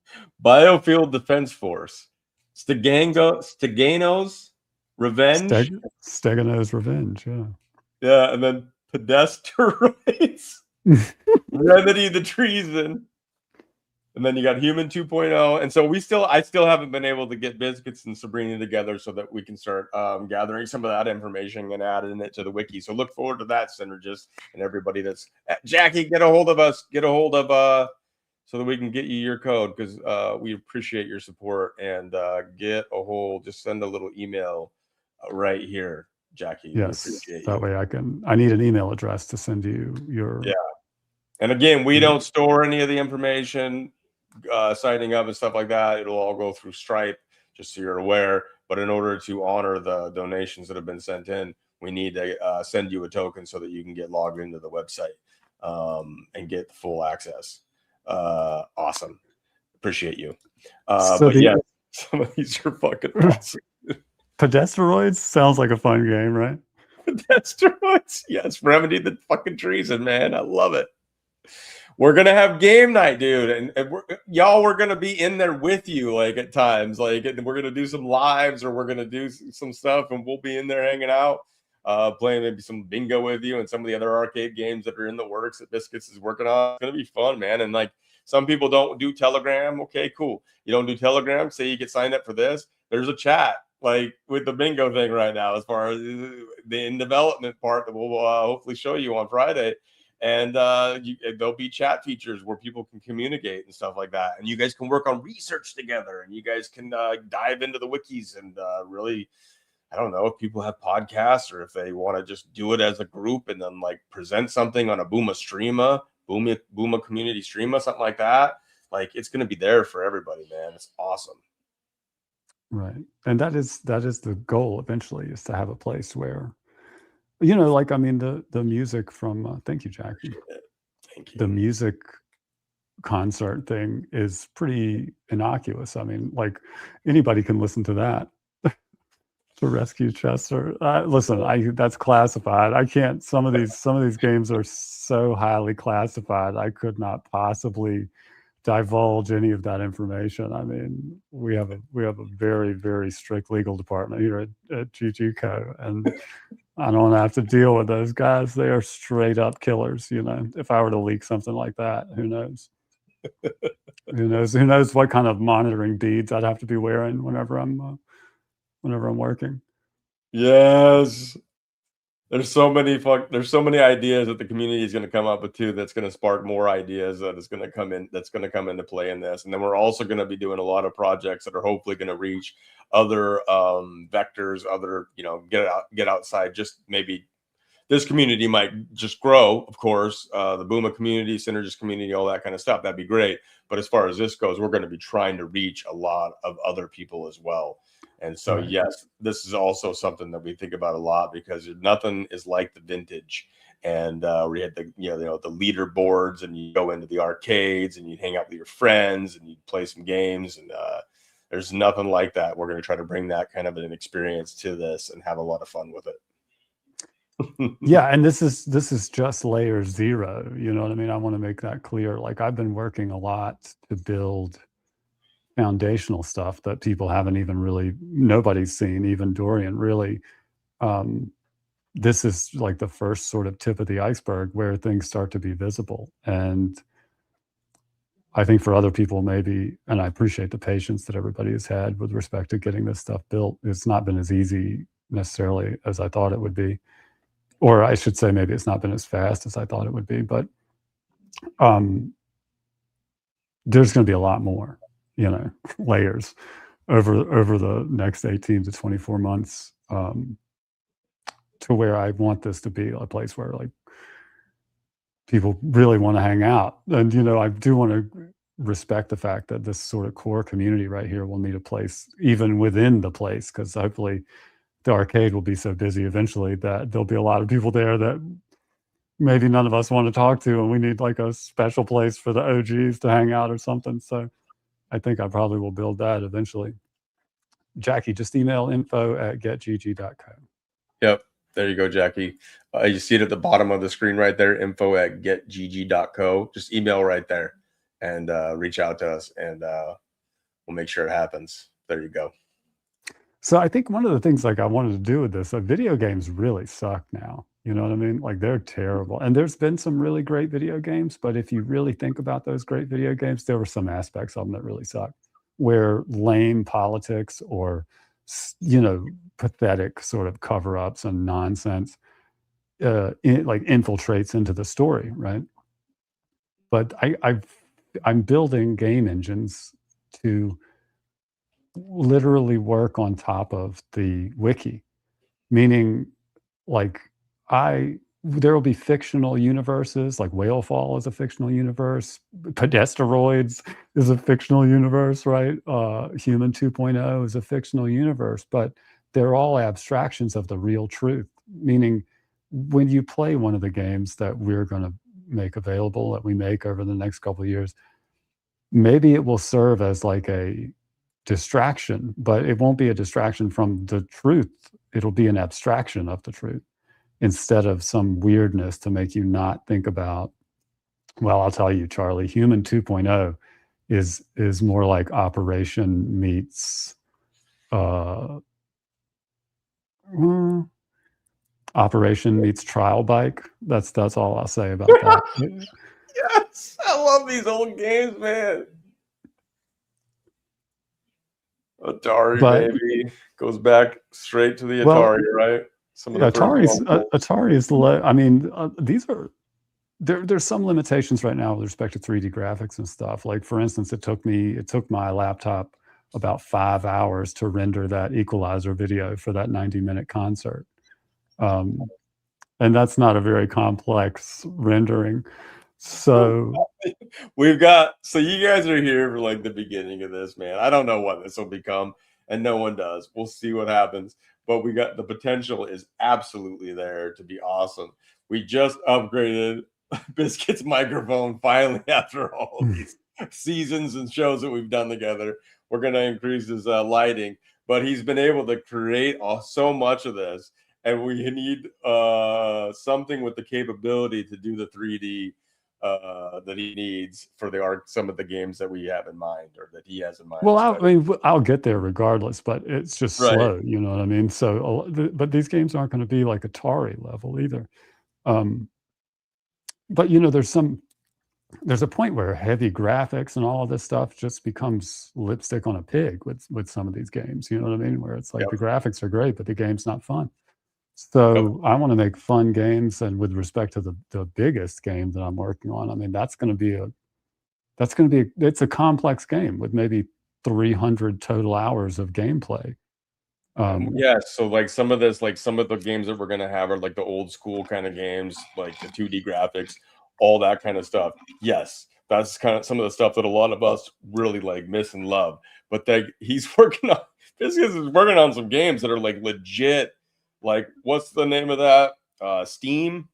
Biofield Defense Force, Stegano's Revenge. Stegano's Revenge, yeah. Yeah, and then Pedestrians, Remedy the Treason, and then you got Human 2.0. And so I still haven't been able to get Biscuits and Sabrina together so that we can start gathering some of that information and adding it to the wiki. So look forward to that, Synergist, and everybody that's Jackie. Get a hold of us. So that we can get you your code, because we appreciate your support. And just send a little email right here, Jackie. Yes, that way I need an email address to send you your. Yeah. And again, we don't store any of the information, signing up and stuff like that. It'll all go through Stripe, just so you're aware. But in order to honor the donations that have been sent in, we need to send you a token so that you can get logged into the website and get full access. Awesome. Appreciate you. Yeah, some of these are fucking awesome. Pedesteroids sounds like a fun game, right? Pedesteroids, yes. Remedy the fucking treason, man. I love it. We're gonna have game night, dude, and we're gonna be in there with you, like at times, like we're gonna do some lives or we're gonna do some stuff, and we'll be in there hanging out, playing maybe some bingo with you and some of the other arcade games that are in the works that Biscuits is working on. It's gonna be fun, man. And like, some people don't do Telegram. Okay, cool. You don't do Telegram. Say you get signed up for this. There's a chat like with the bingo thing right now, as far as the in development part that we'll hopefully show you on Friday. And there'll be chat features where people can communicate and stuff like that. And you guys can work on research together, and you guys can dive into the wikis and really, I don't know, if people have podcasts or if they want to just do it as a group and then like present something on a Booma community streamer, something like that. Like, it's going to be there for everybody, man. It's awesome. Right. And that is the goal eventually, is to have a place where, you know, like, I mean, the music from, thank you, Jackie. Thank you. The music concert thing is pretty innocuous. I mean, like, anybody can listen to that. to rescue Chester. Listen, that's classified. I can't. Some of these games are so highly classified. I could not possibly divulge any of that information. I mean, we have a very, very strict legal department here at GGCo, and I don't have to deal with those guys. They are straight up killers. You know, if I were to leak something like that, who knows? Who knows what kind of monitoring beads I'd have to be wearing whenever I'm working. Yes. There's so many ideas that the community is going to come up with too. That's going to spark more ideas that's going to come into play in this. And then we're also going to be doing a lot of projects that are hopefully going to reach other vectors, other, get outside. Just maybe this community might just grow, of course, the Booma community, Synergist community, all that kind of stuff. That'd be great. But as far as this goes, we're going to be trying to reach a lot of other people as well. And so, Right. yes, this is also something that we think about a lot, because nothing is like the vintage. And we had the leaderboards, and you go into the arcades and you hang out with your friends and you play some games. And there's nothing like that. We're going to try to bring that kind of an experience to this and have a lot of fun with it. Yeah, and this is just layer 0. You know what I mean? I want to make that clear. Like, I've been working a lot to build foundational stuff that people haven't even really, nobody's seen, even Dorian really. This is like the first sort of tip of the iceberg where things start to be visible. And I think for other people, maybe, and I appreciate the patience that everybody has had with respect to getting this stuff built. It's not been as easy necessarily as I thought it would be. Or I should say, maybe it's not been as fast as I thought it would be. But there's going to be a lot more, layers over the next 18 to 24 months, to where I want this to be a place where, like, people really want to hang out. And, I do want to respect the fact that this sort of core community right here will need a place even within the place, because hopefully the arcade will be so busy eventually that there'll be a lot of people there that maybe none of us want to talk to, and we need like a special place for the OGs to hang out or something. So I think I probably will build that eventually. Jackie, just email info@getgg.co. Yep. There you go, Jackie. You see it at the bottom of the screen right there, info@getgg.co. Just email right there and reach out to us, and we'll make sure it happens. There you go. So I think one of the things like I wanted to do with this, video games really suck now. You know what I mean? Like, they're terrible. And there's been some really great video games, but if you really think about those great video games, there were some aspects of them that really suck, where lame politics or, pathetic sort of cover-ups and nonsense infiltrates into the story, right? But I'm building game engines to literally work on top of the wiki, meaning, like, there will be fictional universes, like Whalefall is a fictional universe, Pedesteroids is a fictional universe, right? Human 2.0 is a fictional universe, but they're all abstractions of the real truth, meaning when you play one of the games that we're going to make available, that we make over the next couple of years, maybe it will serve as like a distraction, but it won't be a distraction from the truth. It'll be an abstraction of the truth, instead of some weirdness to make you not think about, well, I'll tell you, Charlie, Human 2.0 is more like Operation meets Trial Bike. That's all I'll say about that. Yes, I love these old games, man. Atari, baby, goes back straight to the Atari, right? Some of the Atari is I mean, these are there's some limitations right now with respect to 3D graphics and stuff. Like, for instance, it took my laptop about 5 hours to render that Equalizer video for that 90-minute concert, and that's not a very complex rendering. So you guys are here for like the beginning of this, man. I don't know what this will become, and no one does. We'll see what happens. But we got the potential is absolutely there to be awesome. We just upgraded Biscuits' microphone finally after all these seasons and shows that we've done together. We're going to increase his lighting. but he's been able to create so much of this, and we need something with the capability to do the 3D that he needs for some of the games that we have in mind, or that he has in mind. Well, I mean, I'll get there regardless, but it's just Right. slow. You know what I mean? So, but these games aren't going to be like Atari level either. But you know, there's a point where heavy graphics and all of this stuff just becomes lipstick on a pig with some of these games. You know what I mean? Where it's like the graphics are great, but the game's not fun. So I want to make fun games, and with respect to the biggest game that I'm working on, I mean, it's a complex game with maybe 300 total hours of gameplay. So like some of the games that we're gonna have are like the old school kind of games, like the 2D graphics, all that kind of stuff. Yes, that's kind of some of the stuff that a lot of us really like miss and love. But Biscuits is working on some games that are like legit. Like, what's the name of that? Steam,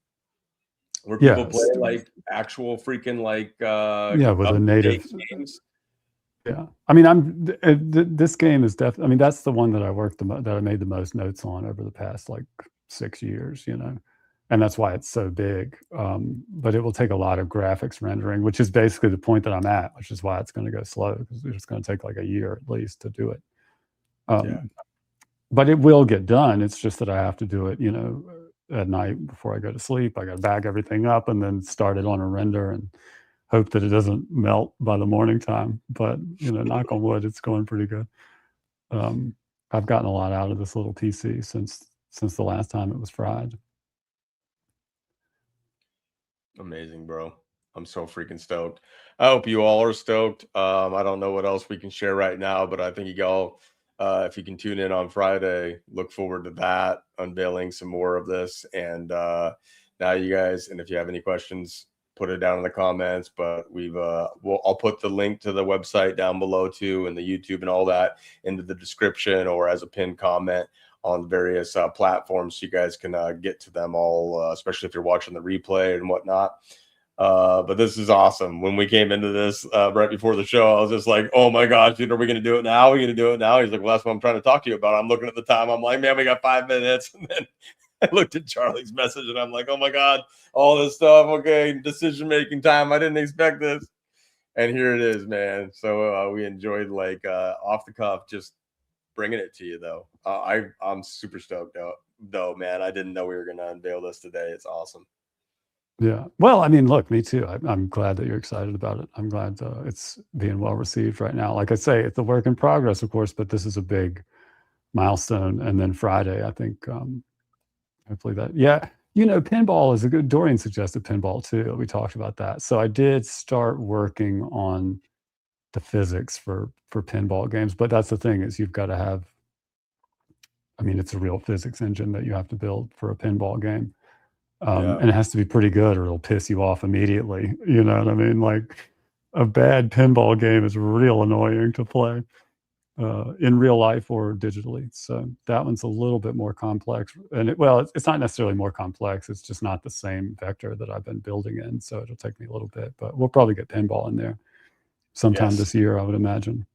where people play like actual freaking like with a native games. Yeah, I mean, this game is definitely. I mean, that's the one that I made the most notes on over the past like 6 years. You know, and that's why it's so big. But it will take a lot of graphics rendering, which is basically the point that I'm at, which is why it's going to go slow, because it's going to take like a year at least to do it. But it will get done. It's just that I have to do it, you know, at night before I go to sleep. I got to bag everything up and then start it on a render and hope that it doesn't melt by the morning time. But, you know, knock on wood, it's going pretty good. I've gotten a lot out of this little PC since the last time it was fried. Amazing, bro. I'm so freaking stoked. I hope you all are stoked. I don't know what else we can share right now, but I think you all, if you can tune in on Friday, look forward to that, unveiling some more of this. And now you guys, and if you have any questions, put it down in the comments. But I'll put the link to the website down below too, and the YouTube and all that into the description or as a pinned comment on various platforms, so you guys can get to them all, especially if you're watching the replay and whatnot. But this is awesome. When we came into this right before the show, I was just like, oh my gosh, dude, are we going to do it now? Are we going to do it now? He's like, well, that's what I'm trying to talk to you about. I'm looking at the time. I'm like, man, we got 5 minutes. And then I looked at Charlie's message and I'm like, oh my God, all this stuff. Okay, decision-making time. I didn't expect this. And here it is, man. So we enjoyed like off the cuff, just bringing it to you though. I'm super stoked though, man. I didn't know we were going to unveil this today. It's awesome. Yeah. Well, I mean, look, me too. I'm glad that you're excited about it. I'm glad it's being well received right now. Like I say, it's a work in progress, of course, but this is a big milestone. And then Friday, I think, hopefully that, yeah, you know, pinball is a good, Dorian suggested pinball too. We talked about that. So I did start working on the physics for pinball games, but that's the thing, is you've got to have, I mean, it's a real physics engine that you have to build for a pinball game. And it has to be pretty good or it'll piss you off immediately. You know what I mean? Like a bad pinball game is real annoying to play in real life or digitally. So that one's a little bit more complex. And it's not necessarily more complex. It's just not the same vector that I've been building in. So it'll take me a little bit, but we'll probably get pinball in there sometime this year, I would imagine.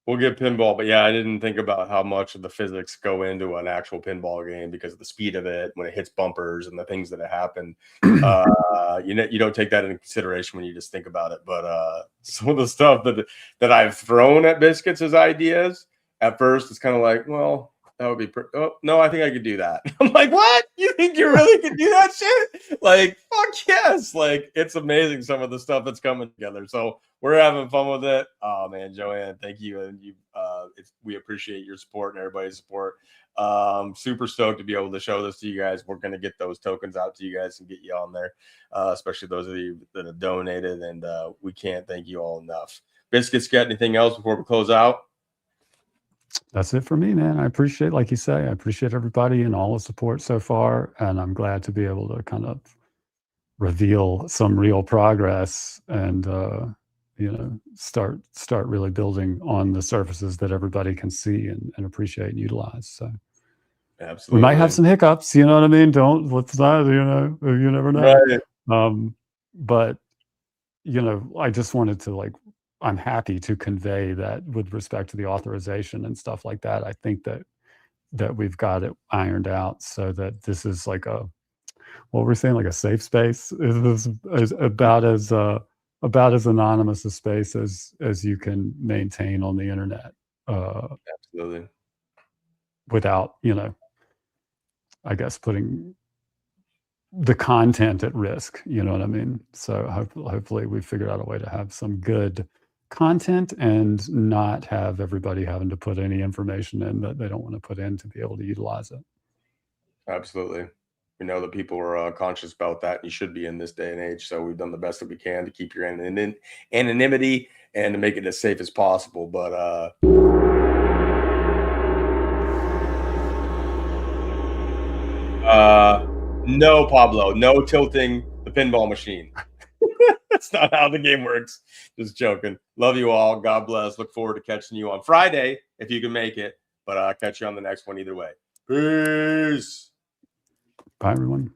We'll get pinball, but yeah, I didn't think about how much of the physics go into an actual pinball game because of the speed of it when it hits bumpers and the things that happen. You don't take that into consideration when you just think about it. But some of the stuff that I've thrown at Biscuits as ideas at first, it's kind of like, well, that would be. Oh no, I think I could do that. I'm like, what? You think you really could do that shit? Like, fuck yes! Like, it's amazing some of the stuff that's coming together. So we're having fun with it. Oh man, Joanne, thank you, and we appreciate your support and everybody's support. Super stoked to be able to show this to you guys. We're gonna get those tokens out to you guys and get you on there, especially those of you that have donated. And we can't thank you all enough. Biscuits, got anything else before we close out? That's it for me, man. I appreciate, like you say, I appreciate everybody and all the support so far. And I'm glad to be able to kind of reveal some real progress and, you know, start really building on the surfaces that everybody can see and appreciate and utilize. So absolutely, we might have some hiccups, you know what I mean? Let's not, you know, you never know. Right. But, you know, I just wanted to I'm happy to convey that with respect to the authorization and stuff like that. I think that we've got it ironed out so that this is like what we're saying, like a safe space is about as anonymous a space as you can maintain on the internet. Absolutely. Without, I guess putting the content at risk, you know what I mean? So hopefully we figured out a way to have some good content and not have everybody having to put any information in that they don't want to put in to be able to utilize it. Absolutely. We know that people are conscious about that. And you should be in this day and age. So we've done the best that we can to keep your anonymity and to make it as safe as possible. But no, Pablo, no tilting the pinball machine. That's not how the game works. Just joking. Love you all. God bless. Look forward to catching you on Friday if you can make it. But I'll catch you on the next one either way. Peace. Bye, everyone.